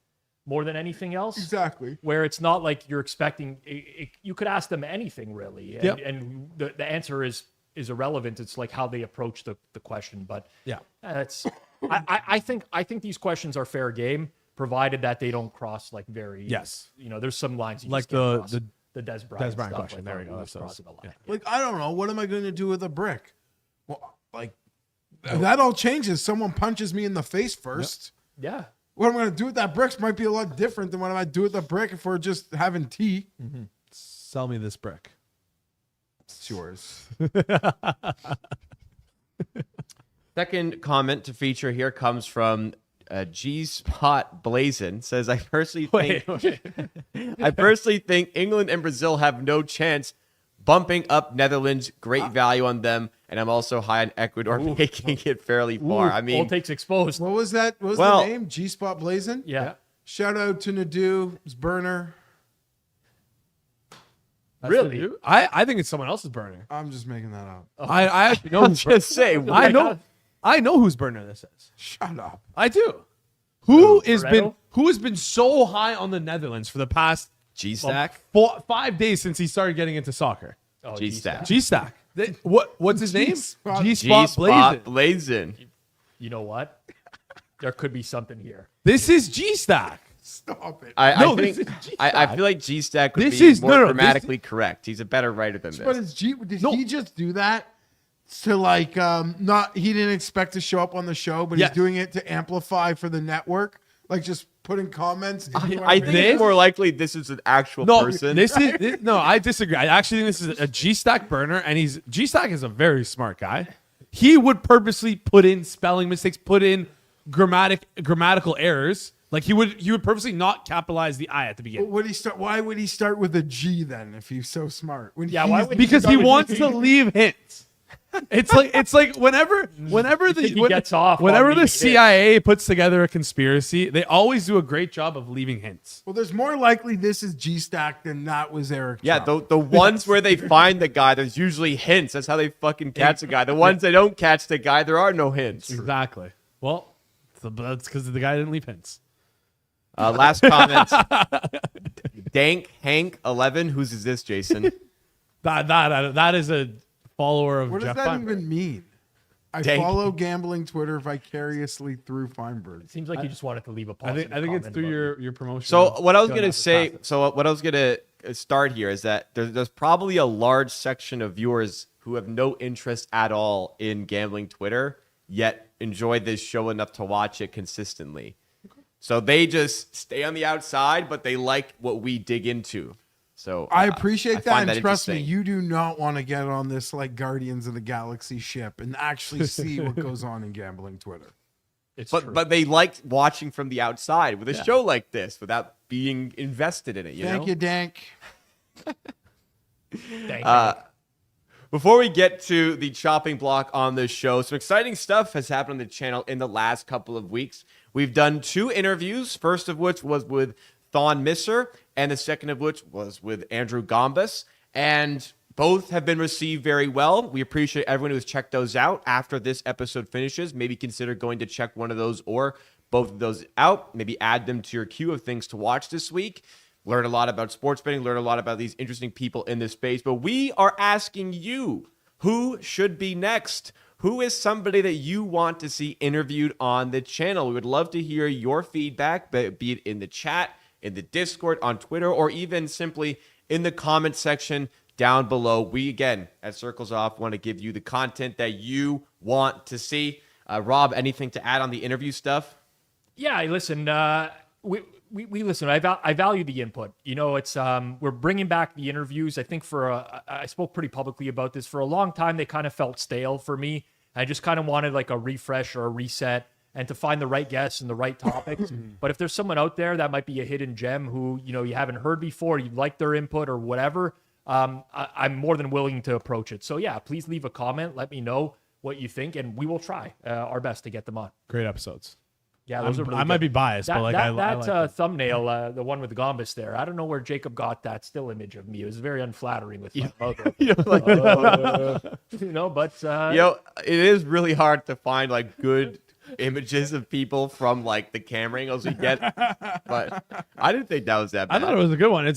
more than anything else. Exactly. Where it's not like you're expecting. You could ask them anything really, and the answer is irrelevant. It's like how they approach the question. But that's. I think these questions are fair game, provided that they don't cross like very. Yes. There's some lines you like just can't cross. the Des Bryant question. Like, there we go. That's crossing the line. Like, I don't know. What am I going to do with a brick? Well, like, that all changes. Someone punches me in the face first. Yeah. What I'm going to do with that brick might be a lot different than what I might do with the brick if we're just having tea. Mm-hmm. Sell me this brick. It's yours. Second comment to feature here comes from G-Spot Blazin. Says, I personally think England and Brazil have no chance. Bumping up Netherlands, great value on them, and I'm also high on Ecuador making it fairly far. I mean, all takes exposed. What was that? What was the name? G-Spot Blazin? Yeah. Shout out to Nadeau's burner. Really? I think it's someone else's burner. I'm just making that up. I actually know. just say, I know whose burner this is. Shut up. I do. Who has been so high on the Netherlands for the past G-Stack? 5 days since he started getting into soccer? Oh, G-Stack. G-Stack. What's his name? G-Spot. G-Spot Blazin. You know what? There could be something here. This is G-Stack. Stop it. I feel like G-Stack would be more grammatically correct. He's a better writer than this. But did he just do that to like he didn't expect to show up on the show, but he's doing it to amplify for the network, like just putting comments. I think it's more likely this is an actual person. I disagree. I actually think this is a G-Stack burner, and G-Stack is a very smart guy. He would purposely put in spelling mistakes, put in grammatical errors. Like he would purposely not capitalize the I at the beginning. Why would he start with a G then if he's so smart? Because he wants to leave hints. It's like whenever the CIA puts together a conspiracy, they always do a great job of leaving hints. Well, there's more likely this is G-Stack than that was Eric. Yeah, the ones where they find the guy, there's usually hints. That's how they fucking catch the guy. The ones they don't catch the guy, there are no hints. Exactly. Well, that's because the guy didn't leave hints. Last comment. Dank Hank 11. Whose is this, Jason? That is a follower of What Geoff does that Fienberg. even mean? I follow gambling Twitter vicariously through Fienberg. It seems like you just wanted to leave a positive I think it's comment, through but- your promotion. So what I was gonna say, what I was gonna start here is that there's probably a large section of viewers who have no interest at all in gambling Twitter, yet enjoy this show enough to watch it consistently. So they just stay on the outside, but they like what we dig into. So I appreciate that, and trust me, interesting. you do not want to get on this like Guardians of the Galaxy ship and actually see what goes on in gambling Twitter. But they like watching from the outside with a show like this without being invested in it. Thank you, Dank. Thank you. Before we get to the chopping block on this show, some exciting stuff has happened on the channel in the last couple of weeks. We've done 2 interviews, first of which was with Thon Misser, and the second of which was with Andrew Gombas. And Both have been received very well. We appreciate everyone who has checked those out. After this episode finishes, maybe consider going to check one of those or both of those out. Maybe add them to your queue of things to watch this week. Learn a lot about sports betting, learn a lot about these interesting people in this space. But we are asking you, who should be next? Who is somebody that you want to see interviewed on the channel? We would love to hear your feedback, be it in the chat, in the Discord, on Twitter, or even simply in the comment section down below. We, again, at Circles Off, want to give you the content that you want to see. Rob, anything to add on the interview stuff? Yeah, listen, we listen. I value the input. You know, it's we're bringing back the interviews. I think I spoke pretty publicly about this. For a long time, they kind of felt stale for me. I just kind of wanted like a refresh or a reset, and to find the right guests and the right topics. But if there's someone out there that might be a hidden gem who, you know, you haven't heard before, you like their input or whatever, I'm more than willing to approach it. So yeah, please leave a comment. Let me know what you think, and we will try our best to get them on. Great episodes. Yeah, those are really I might be biased, but like I like it. Thumbnail, the one with Gombis there. I don't know where Jacob got that still image of me. It was very unflattering with my mother. You know, but it is really hard to find like good images of people from like the camera angles we get. But I didn't think that was that bad. I thought it was a good one.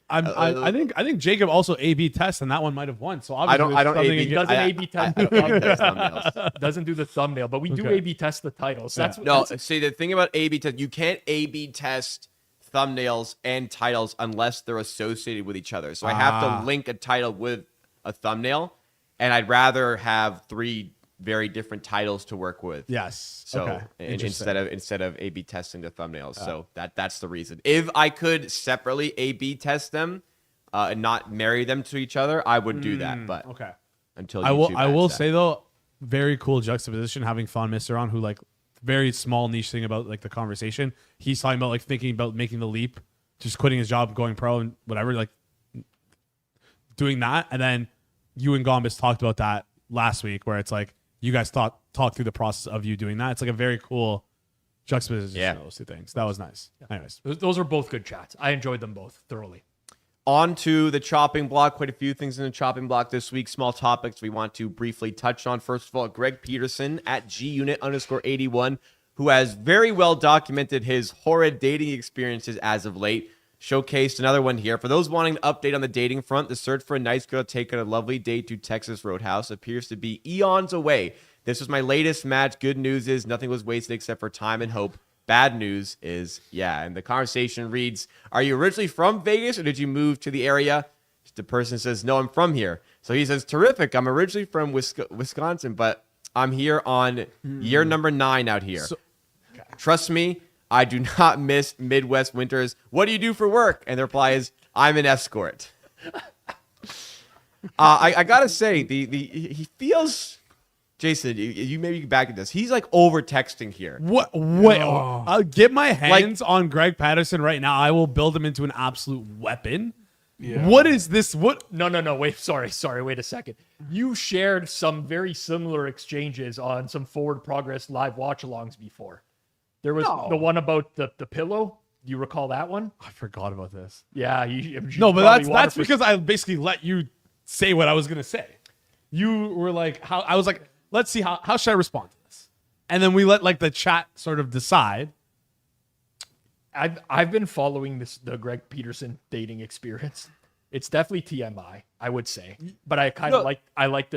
I think Jacob also A/B tests, and that one might have won. So obviously I don't he doesn't A/B test the thumbnails. doesn't do the thumbnail, but we do A/B test the titles. That's See, the thing about A/B test, you can't A/B test thumbnails and titles unless they're associated with each other. So I have to link a title with a thumbnail, and I'd rather have 3 very different titles to work with. Yes. So Okay. instead of A/B testing the thumbnails, so that's the reason. If I could separately A/B test them and not marry them to each other, I would do that. But Okay. until I YouTube will adds that. say though, very cool juxtaposition having Fawn Mister on, who like very small niche thing about like the conversation. He's talking about like thinking about making the leap, just quitting his job, going pro and whatever, like doing that. And then you and Gombis talked about that last week, where it's like you guys talk through the process of you doing that. It's like a very cool juxtaposition of those 2 things. That was nice. Yeah. Anyways, those are both good chats. I enjoyed them both thoroughly. On to the chopping block. Quite a few things in the chopping block this week. Small topics we want to briefly touch on. First of all, Greg Peterson at gunit_81, who has very well documented his horrid dating experiences as of late. Showcased another one here. For those wanting an update on the dating front, the search for a nice girl to take on a lovely date to Texas Roadhouse appears to be eons away. This was my latest match. Good news is nothing was wasted except for time and hope. Bad news is, and the conversation reads, are you originally from Vegas or did you move to the area? The person says, no, I'm from here. So he says, terrific. I'm originally from Wisconsin, but I'm here on year number 9 out here. Trust me, I do not miss Midwest winters. What do you do for work? And the reply is, I'm an escort. I gotta say, he feels, Jason, you maybe back at this. He's like over texting here. what? Wait, I'll get my hands on Greg Patterson right now. I will build him into an absolute weapon. Yeah. What is this? What? No. Wait, sorry. Wait a second. You shared some very similar exchanges on some Forward Progress live watch-alongs before. There was the one about the pillow. Do you recall that one? I forgot about this. Yeah. No, but that's because I basically let you say what I was gonna say. You were like, how I was like, let's see how should I respond to this, and then we let like the chat sort of decide. I've been following the Greg Peterson dating experience. It's definitely TMI, I would say, but I kind of I like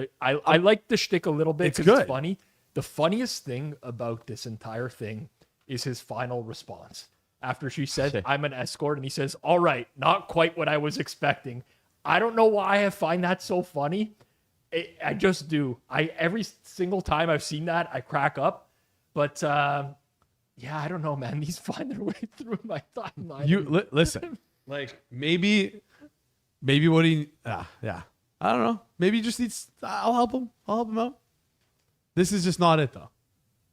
the shtick a little bit. It's good. It's funny. The funniest thing about this entire thing is his final response after she said, I'm an escort. And he says, all right, not quite what I was expecting. I don't know why I find that so funny. I just do. Every single time I've seen that, I crack up. But I don't know, man. These find their way through my timeline. You listen, like maybe what he, I don't know. Maybe he just needs, I'll help him out. This is just not it though.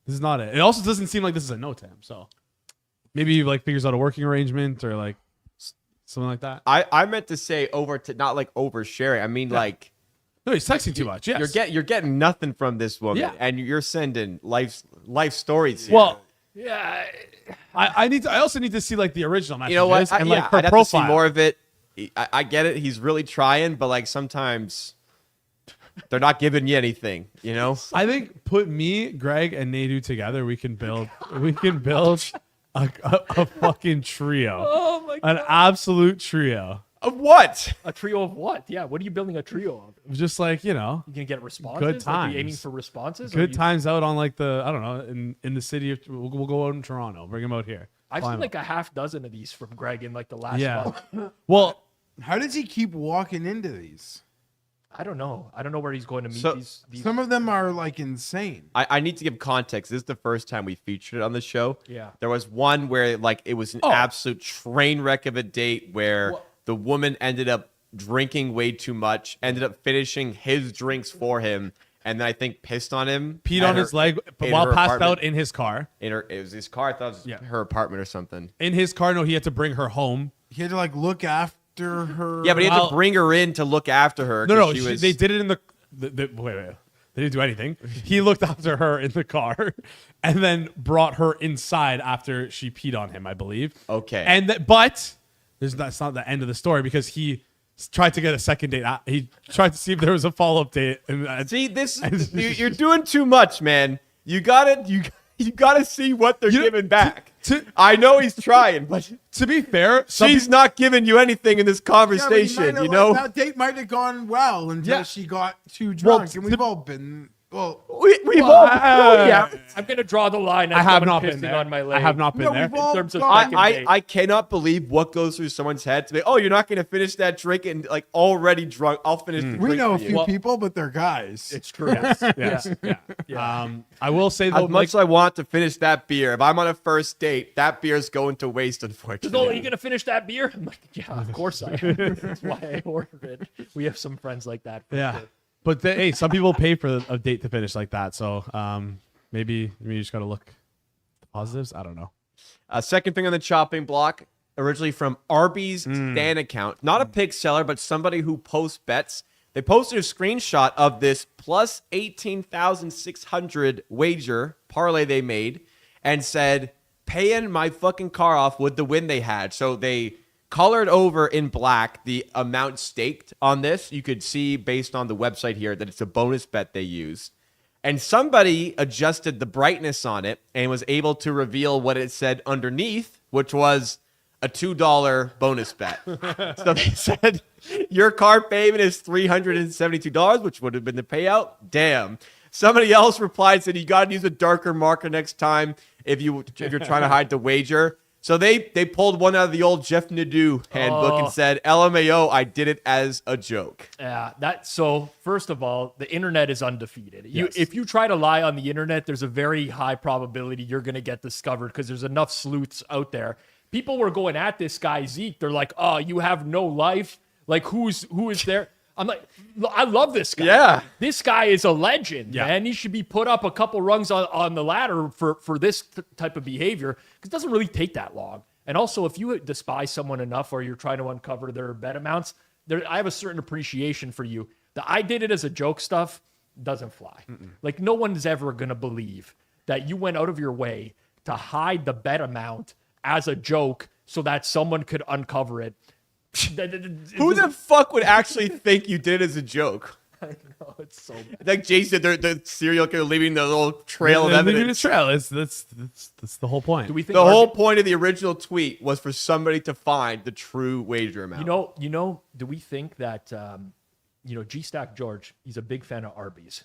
This is not it. It also doesn't seem like this is a no to him. So maybe he like figures out a working arrangement or like something like that. I meant to say not like oversharing. I mean like. No, he's texting too much. Yes. You're getting nothing from this woman, and you're sending life stories. Here. Well, I also need to see like the original messages. You know what? And like her I'd have profile. to see more of it. I get it. He's really trying, but like sometimes they're not giving you anything, you know? I think put me, Greg, and Nadu together, we can build a fucking trio. Oh my An absolute trio. Of what? A trio of what? Yeah, what are you building a trio of? Just like, you know, You gonna get responses? Good Like, are times. you aiming for responses? Or good you- times out on like the, I don't know, in the city of, we'll go out in Toronto, bring him out here. I've Fly seen him like a half dozen of these from Greg in like the last Yeah. month. Well, How does he keep walking into these? I don't know. I don't know where he's going to meet So- these. Some of them are like insane. I need to give context. This is the first time we featured it on the show. Yeah. There was one where like it was an absolute train wreck of a date where the woman ended up drinking way too much, ended up finishing his drinks for him, and then I think pissed on him. peed at on her- his leg in while her passed apartment. out in his car. It was his car. I thought it was her apartment or something. In his car, no, he had to bring her home. He had to like look after her. Yeah, but he had Well- to bring her in to look after her. No, 'cause no, she was, they did it in the wait. They didn't do anything. He looked after her in the car and then brought her inside after she peed on him, I believe. Okay. And but that's not the end of the story because he tried to get a second date. He tried to see if there was a follow-up date. And See, you're doing too much, man. You gotta see what they're giving back. I know he's trying, but to be fair, she's not giving you anything in this Yeah, but he conversation. might have, You know, that date might have gone well until Yeah. she got too Well, drunk, and we've all been. Well, we've all. Yeah. I'm gonna draw the line. At I have someone not pissing been there. on my leg. I have not been no, there. we've all terms of gone. second I date. cannot believe what goes through someone's head to be, oh, you're not going to finish that drink and like already drunk. I'll finish the drink. We know a for you. few people, but they're guys. It's true. Yes. Yeah. I will say though, As much as I want to finish that beer, if I'm on a first date, that beer is going to waste, Oh, are unfortunately. you gonna finish that beer? I'm like, yeah, of course I am. That's why I ordered it. We have some friends like that. for yeah. sure. But hey, some people pay for a date to finish like that. So maybe you just got to look at the positives. I don't know. Second thing on the chopping block, originally from Arby's Stan account, not a pig seller, but somebody who posts bets. They posted a screenshot of this plus 18,600 wager parlay they made and said, paying my fucking car off with the win they had. So they colored over in black the amount staked on this. You could see based on the website here that it's a bonus bet they used. And somebody adjusted the brightness on it and was able to reveal what it said underneath, which was a $2 bonus bet. So they said, your car payment is $372, which would have been the payout. Damn. Somebody else replied, said, you got to use a darker marker next time if you're trying to hide the wager. So they pulled one out of the old Jeff Nadeau handbook and said, LMAO, I did it as a joke. Yeah, so first of all, the internet is undefeated. Yes. If you try to lie on the internet, there's a very high probability you're going to get discovered because there's enough sleuths out there. People were going at this guy Zeke. They're like, "Oh, you have no life. Like, who is there?" I'm like, I love this guy. Yeah. This guy is a legend, Yeah. man. He should be put up a couple rungs on the ladder for this type of behavior because it doesn't really take that long. And also, if you despise someone enough or you're trying to uncover their bet amounts, I have a certain appreciation for you. The I did it as a joke stuff doesn't fly. Like, no one is ever going to believe that you went out of your way to hide the bet amount as a joke so that someone could uncover it. Who the fuck would actually think you did it as a joke? I know, it's so bad. Like Jason, the serial killer leaving the little trail of Leaving a evidence. trail. That's the whole point. Do we think The whole point of the original tweet was for somebody to find the true wager amount. You know, do we think that, G-Stack George, he's a big fan of Arby's.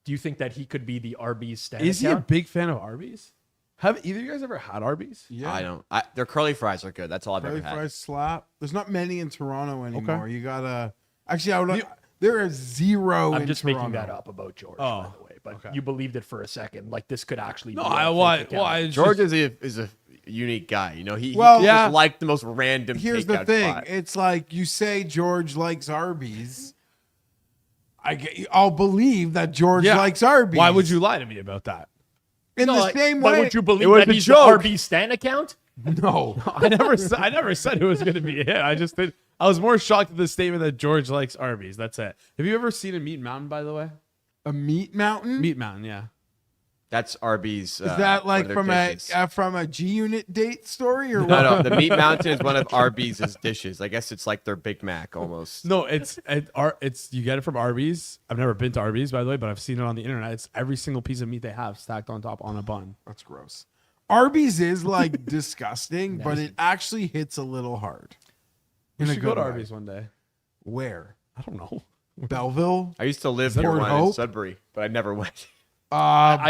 Do you think that he could be the Arby's stand Is he a account? big fan of Arby's? Have either of you guys ever had Arby's? Yeah. I don't. Their curly fries are good. That's all I've Curly ever had. fries slap. There's not many in Toronto anymore. You gotta. Actually, I would. There are zero. I'm in just Toronto. making that up about George, Oh, by the way. But okay. you believed it for a second. Like, this could actually No, be I a fake account. George is a unique guy. You know, he Well, just yeah. liked the most random. Here's the takeout thing. spot. It's like you say George likes Arby's. I'll believe that George likes Arby's. Why would you lie to me about that? In No, the same but way. would you believe was that a he's joke. the Arby's stand account? No. I never said it was going to be it. I just did. I was more shocked at the statement that George likes Arby's. That's it. Have you ever seen a Meat Mountain, by the way? A meat mountain? Meat Mountain, yeah. That's Arby's. Is that one like of their dishes. from a G Unit date story or what? No, the Meat Mountain is one of Arby's dishes. I guess it's like their Big Mac almost. No, it's you get it from Arby's. I've never been to Arby's, by the way, but I've seen it on the internet. It's every single piece of meat they have stacked on top on a bun. That's gross. Arby's is like disgusting, but it actually hits a little hard. We In a should go good to way. Arby's one day. Where? I don't know. Belleville? I used to live that near Port one in Hope? Sudbury, but I never went.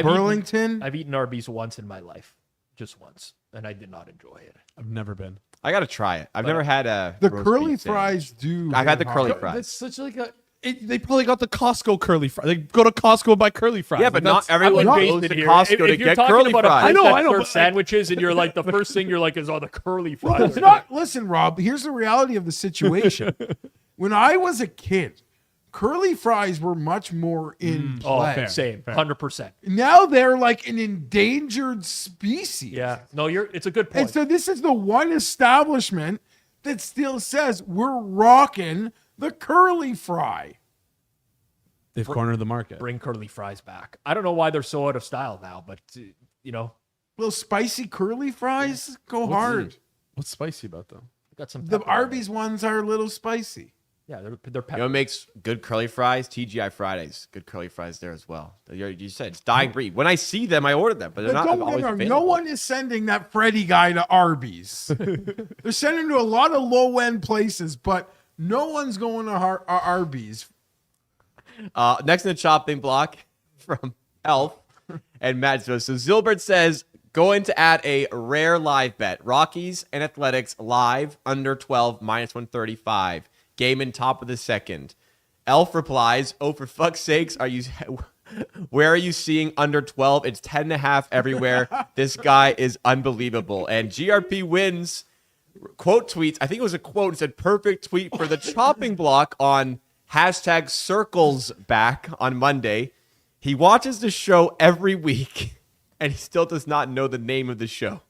Burlington? I've eaten Arby's once in my life, just once, and I did not enjoy it. I've never been. I gotta try it. I've never had a the roast curly beef sandwich. fries do. I've had hit the curly hard. fries. That's such like a. They probably got the Costco curly fries. They go to Costco and buy curly fries. Yeah, but That's- not everyone I'm goes based to it here. Costco if to you're get talking curly about a fries. place I that know, serves but- sandwiches, and you're like, the first thing you're like is, oh, the curly fries. It's not. Listen, Rob. Here's the reality of the situation. When I was a kid, curly fries were much more in Oh, play. fair. same, 100%. Now they're like an endangered species. Yeah, no, it's a good And point. so this is the one establishment that still says we're rocking the curly fry. They've cornered the market. Bring curly fries back. I don't know why they're so out of style now, but you know, Little spicy curly fries go hard. What's spicy about them? got some. The pepper on Arby's ones are a little spicy. it. Yeah, they're You know pepper. what makes good curly fries? TGI Fridays. Good curly fries there as well. You said it's dying breed. When I see them, I order them, but they're But not don't always get me wrong, available. no one is sending that Freddy guy to Arby's. They're sending him to a lot of low end places, but no one's going to Arby's. Next in the chopping block from Elf and Matt. So Zilbert says, going to add a rare live bet. Rockies and Athletics live under 12 minus 135. Game in top of the second. Elf replies, oh, for fuck's sakes, where are you seeing under 12? It's 10.5 everywhere. This guy is unbelievable. And GRP wins. Quote tweets. I think it was a quote. It said, perfect tweet for the chopping block on hashtag circles back on Monday. He watches the show every week and he still does not know the name of the show.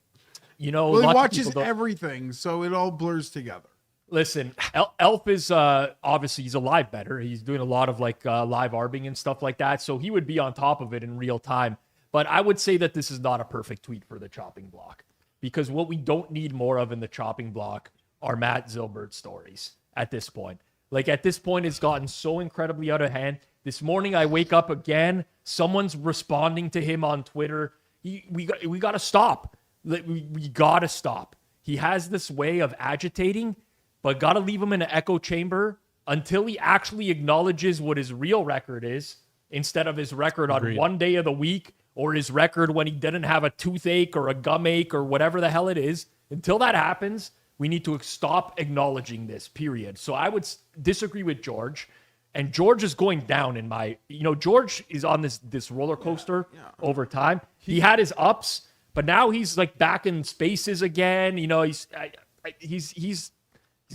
You know, Well, he lots of watches people don't- everything, so it all blurs together. Listen, Elf is obviously he's a live bettor. He's doing a lot of like live arbing and stuff like that, so he would be on top of it in real time. But I would say that this is not a perfect tweet for the chopping block, because what we don't need more of in the chopping block are Matt Zilbert stories at this point. Like at this point, it's gotten so incredibly out of hand. This morning, I wake up again. Someone's responding to him on Twitter. We got to stop. We got to stop. He has this way of agitating, but got to leave him in an echo chamber until he actually acknowledges what his real record is, instead of his record on one day of the week or his record when he didn't have a toothache or a gum ache or whatever the hell it is. Until that happens, we need to stop acknowledging this, period. So I would disagree with George. And George is going down in my, George is on this roller coaster over time. He had his ups, but now he's like back in spaces again. He's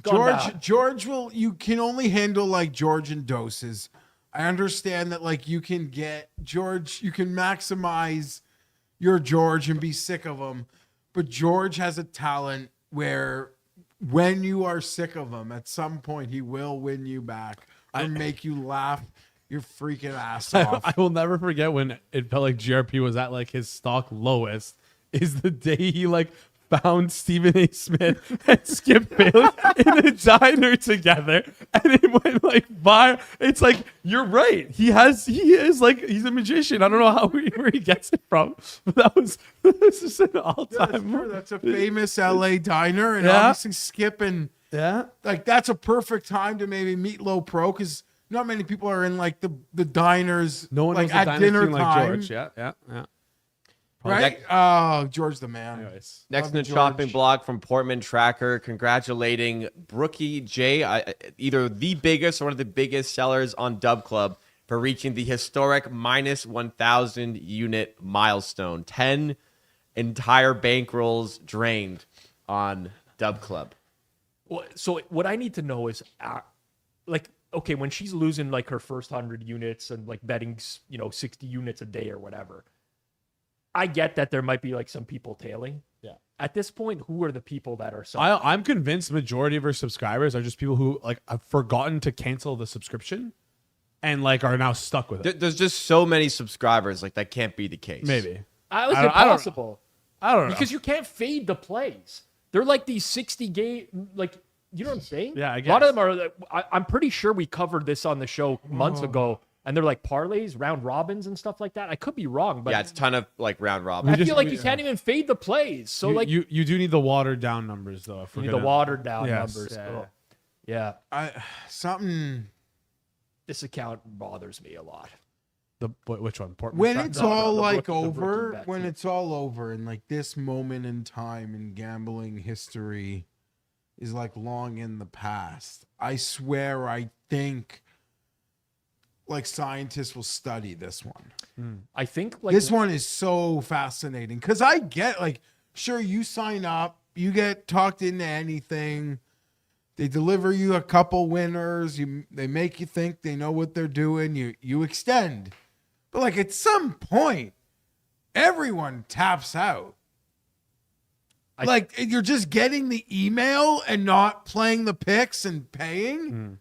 gone down. George you can only handle like George in doses. I understand that like you can get George, you can maximize your George and be sick of him, but George has a talent where when you are sick of him, at some point he will win you back or make you laugh your freaking ass off. I will never forget when it felt like GRP was at like his stock lowest. Is the day he like found Stephen A. Smith and Skip Bayless in a diner together, and it went like viral. It's like, you're right. He is like, he's a magician. I don't know where he gets it from, but that was just an all That's time. true. That's a famous LA diner, and Yeah. obviously Skip and Yeah. like that's a perfect time to maybe meet Low Pro, because not many people are in like the diners. No one like knows the at diner dinner scene like time, George. Yeah. right? Oh, George the man. Anyways. Next in the Love you, chopping George. block from Portman Tracker, congratulating Brookie J, either the biggest or one of the biggest sellers on Dub Club, for reaching the historic minus 1,000 unit milestone. 10 entire bankrolls drained on Dub Club. Well, so what I need to know is, like, okay, when she's losing like her first 100 units and like betting, 60 units a day or whatever, I get that there might be like some people tailing. Yeah. At this point, who are the people that are selling? I'm convinced the majority of our subscribers are just people who like have forgotten to cancel the subscription. and like are now stuck with it. There's just so many subscribers. Like that can't be the case. Maybe. How is I it don't- I don't- possible? I don't know. Because you can't fade the plays. They're like these 60 game, like, you know what I'm saying? Yeah, I A lot of guess. them are, I'm pretty sure we covered this on the show months ago, and they're like parlays, round robins, and stuff like that. I could be wrong, but Yeah, it's a ton of like round robin. I feel like you can't even fade the plays. So, like, you do need the watered down numbers though. If you we're need the gonna- watered down Yes, numbers. yeah. Yeah. Something This account bothers me a lot. Which one? Portman when Track? it's No, all the like rookie- the rookie over, bets, when yeah. it's all over, and like this moment in time in gambling history is like long in the past. I swear, I think like scientists will study this one. I think, like, This one is so fascinating because I get like, sure, you sign up, you get talked into anything. They deliver you a couple winners. They make you think they know what they're doing. You extend, but like at some point, everyone taps out. Like you're just getting the email and not playing the picks and paying,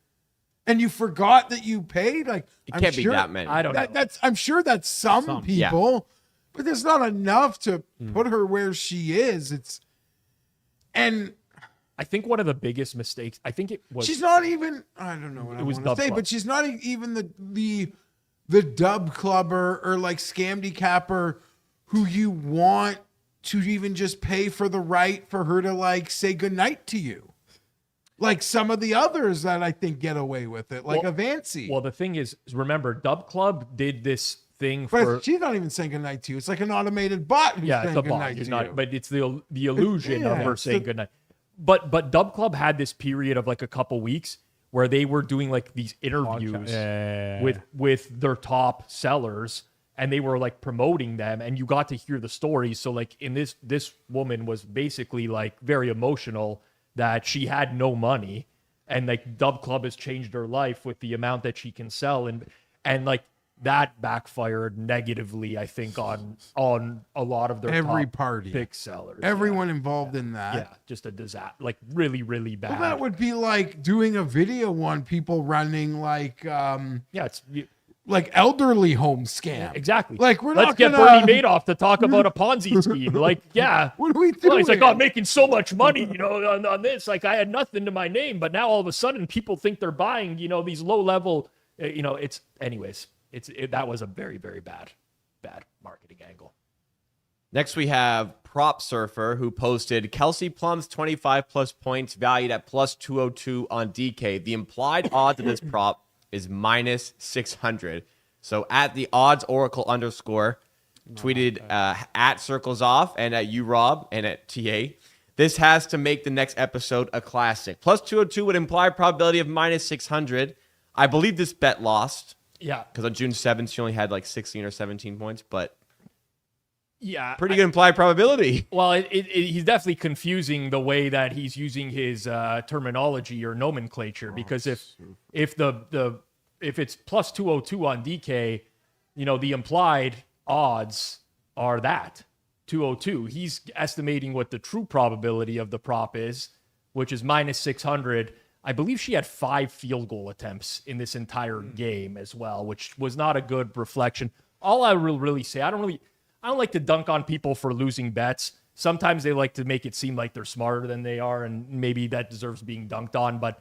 and you forgot that you paid. Like It can't be that many. I don't know. I'm sure that's some yeah. people, but there's not enough to put her where she is. And I think one of the biggest mistakes, I think it was. she's not even. I don't know what I was want to Dub say, Club. but she's not even the dub clubber or like scamdy capper who you want to even just pay for the right for her to like say goodnight to you. Like some of the others that I think get away with it, like Avanci. Well, the thing is, remember, Dub Club did this thing but for. she's not even saying goodnight to you. It's like an automated bot who's Yeah, saying it's a goodnight bot. to It's you. not, but it's the illusion of Yeah, her it's saying the- goodnight. But Dub Club had this period of like a couple weeks where they were doing like these interviews Yeah. with their top sellers, and they were like promoting them, and you got to hear the stories. So like in this woman was basically like very emotional that she had no money, and like Dub Club has changed her life with the amount that she can sell, and like that backfired negatively, I think, on a lot of their Every top party. pick sellers. Everyone involved in that. Yeah, just a disaster, like really, really bad. Well, that would be like doing a video on people running like yeah, it's elderly home scam. exactly. Like we're Let's not get gonna, Bernie Madoff to talk about a Ponzi scheme. Like, yeah. What are we Well, doing? he's like, oh, I'm making so much money, on this. Like, I had nothing to my name, but now all of a sudden people think they're buying, these low level, it's, anyways, that was a very, very bad marketing angle. Next, we have Prop Surfer, who posted Kelsey Plum's 25 plus points valued at plus 202 on DK. The implied odds of this prop is minus 600. So at the odds oracle _ tweeted at Circles Off and at you, Rob, and at TA. This has to make the next episode a classic. Plus 202 would imply probability of minus 600. I believe this bet lost Yeah. because on June 7th, she only had like 16 or 17 points, but Yeah. pretty good implied probability. Well, he's definitely confusing the way that he's using his terminology or nomenclature, because if it's plus 202 on DK, the implied odds are that 202. He's estimating what the true probability of the prop is, which is minus 600. I believe she had 5 field goal attempts in this entire game as well, which was not a good reflection. All I will really say, I don't like to dunk on people for losing bets. Sometimes they like to make it seem like they're smarter than they are, and maybe that deserves being dunked on. But,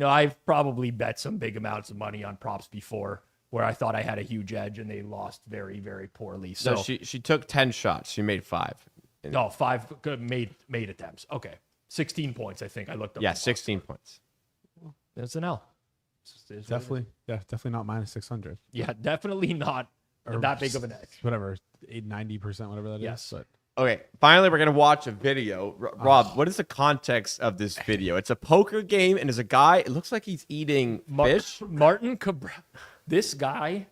I've probably bet some big amounts of money on props before where I thought I had a huge edge and they lost very, very poorly. So, So she took 10 shots. She made 5. no, 5 good made attempts. Okay. 16 points, I think. I looked up. Yeah, the box 16 points. That's an L. It is what it is. Definitely not minus 600. Yeah, definitely not that big of an edge. Whatever, 90%, whatever that is. Yes. But Okay, finally, we're going to watch a video. Rob, what is the context of this video? It's a poker game, and there's a guy, it looks like he's eating fish. Martin Cabral. This guy,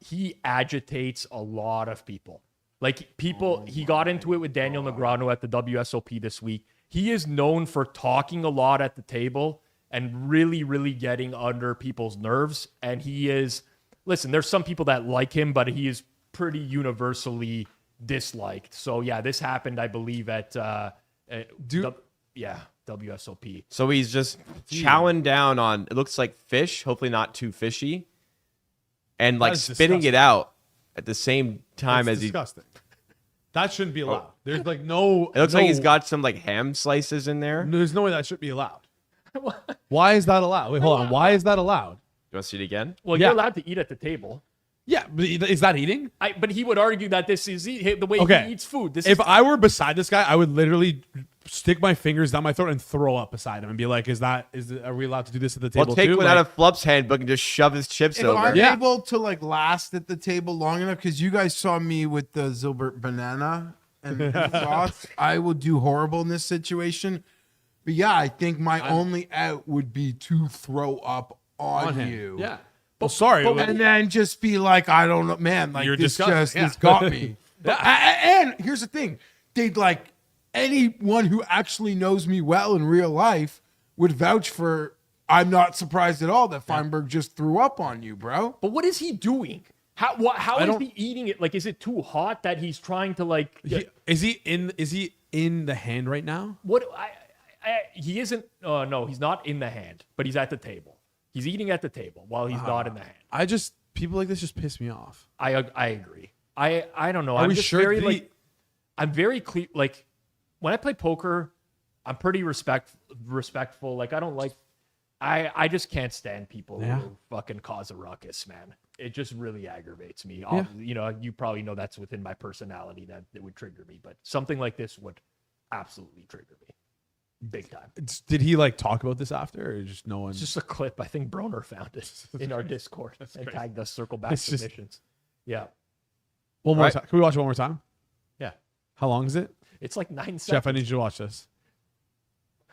he agitates a lot of people. Like people, he got into it with Daniel Negreanu at the WSOP this week. He is known for talking a lot at the table and really, really getting under people's nerves. And he is, listen, there's some people that like him, but he is pretty universally disliked. So yeah, this happened, I believe, at WSOP. So he's just chowing down on, it looks like fish, hopefully not too fishy, and like is spitting it disgusting. out at the same time That's as he. disgusting. That shouldn't be allowed. There's like no. It looks like he's got some like ham slices in there. You There's no way that should be allowed. Why is that allowed? Wait, hold on. Why is that allowed? want to see it again? Well, Yeah. you're allowed to eat at the table. Yeah, but is that eating? But he would argue that this is the way Okay. he eats food. This If is I were beside this guy, I would literally stick my fingers down my throat and throw up beside him and be like, are we allowed to do this at the table Well, take too? one Like, out of Flup's handbook and just shove his chips If over. I'm Yeah. able to like last at the table long enough, because you guys saw me with the Zilbert banana and sauce, I will do horrible in this situation. But yeah, I think my only out would be to throw up on him. you. Yeah. Well, sorry. And then just be like, I don't know, man, like You're this disgusting. this got me. And here's the thing. They'd like anyone who actually knows me well in real life would vouch for I'm not surprised at all that Fienberg just threw up on you, bro. But what is he doing? How is he eating it? Like, is it too hot that he's trying to like? Is he in the hand right now? What he isn't. No, he's not in the hand, but he's at the table. He's eating at the table while he's not in the hand. People like this just piss me off. I agree. I don't know. Are I'm we just sure very the- like. I'm very clear. Like when I play poker, I'm pretty respectful. Like I don't like. I just can't stand people who fucking cause a ruckus, man. It just really aggravates me. Yeah. You know, you probably know that's within my personality that it would trigger me, but something like this would absolutely trigger me. Big time. Did he like talk about this after, or just no one? It's just a clip. I think Broner found it in our Discord and tagged us circle back It's just- submissions. Yeah. one more Right. time. Can we watch it one more time? Yeah. How long is it? It's like 9 seconds. Jeff, I need you to watch this.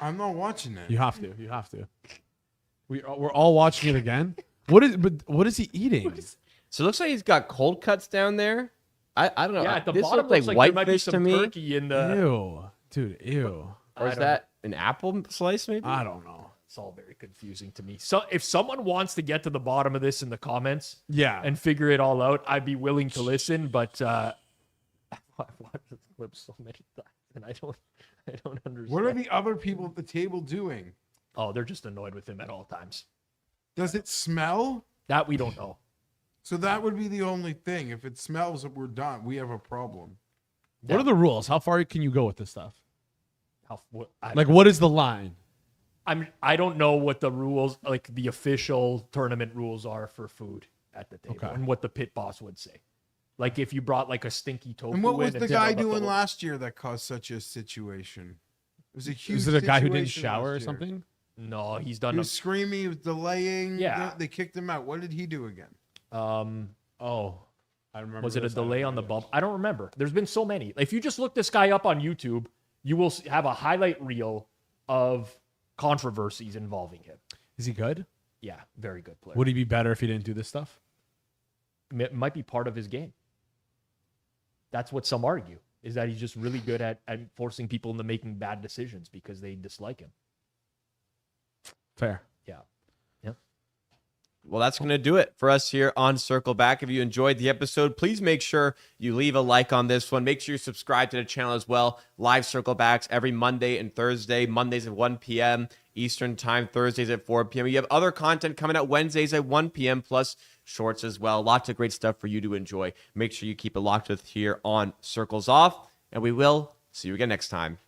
I'm not watching it. You have to. You have to. We're all watching it again. What is he eating? So it looks like he's got cold cuts down there. I don't know. Yeah, at the this bottom looks like looks like there might be whitefish some to me. turkey in the. Ew, dude. Ew. Or is that an apple slice maybe? I don't know. It's all very confusing to me. So if someone wants to get to the bottom of this in the comments Yeah. and figure it all out, I'd be willing to listen. But I've watched this clip so many times, and I don't understand. What are the other people at the table doing? Oh, they're just annoyed with him at all times. Does it smell? That we don't know. So that would be the only thing. If it smells that we're done, we have a problem. What are the rules? How far can you go with this stuff? Like What is the line? I don't know what the rules, like the official tournament rules are for food at the table, Okay. and what the pit boss would say. Like if you brought like a stinky tofu. And what was in the and guy did all doing the- last year that caused such a situation? It was a huge. Is it a guy who didn't situation shower or last year. something? No, he's He done. was screaming. He was delaying. Yeah. They kicked him out. What did he do again? Oh, I remember. Was it a this. I delay on remember the this. bump? I don't remember. There's been so many. If you just look this guy up on YouTube, you will have a highlight reel of controversies involving him. Is he good? Yeah, very good player. Would he be better if he didn't do this stuff? It might be part of his game. That's what some argue, is that he's just really good at forcing people into making bad decisions because they dislike him. Fair. Yeah. Well, that's going to do it for us here on Circle Back. If you enjoyed the episode, please make sure you leave a like on this one. Make sure you subscribe to the channel as well. Live Circle Backs every Monday and Thursday. Mondays at 1 p.m. Eastern Time, Thursdays at 4 p.m. You have other content coming out Wednesdays at 1 p.m. plus shorts as well. Lots of great stuff for you to enjoy. Make sure you keep it locked with here on Circles Off, and we will see you again next time.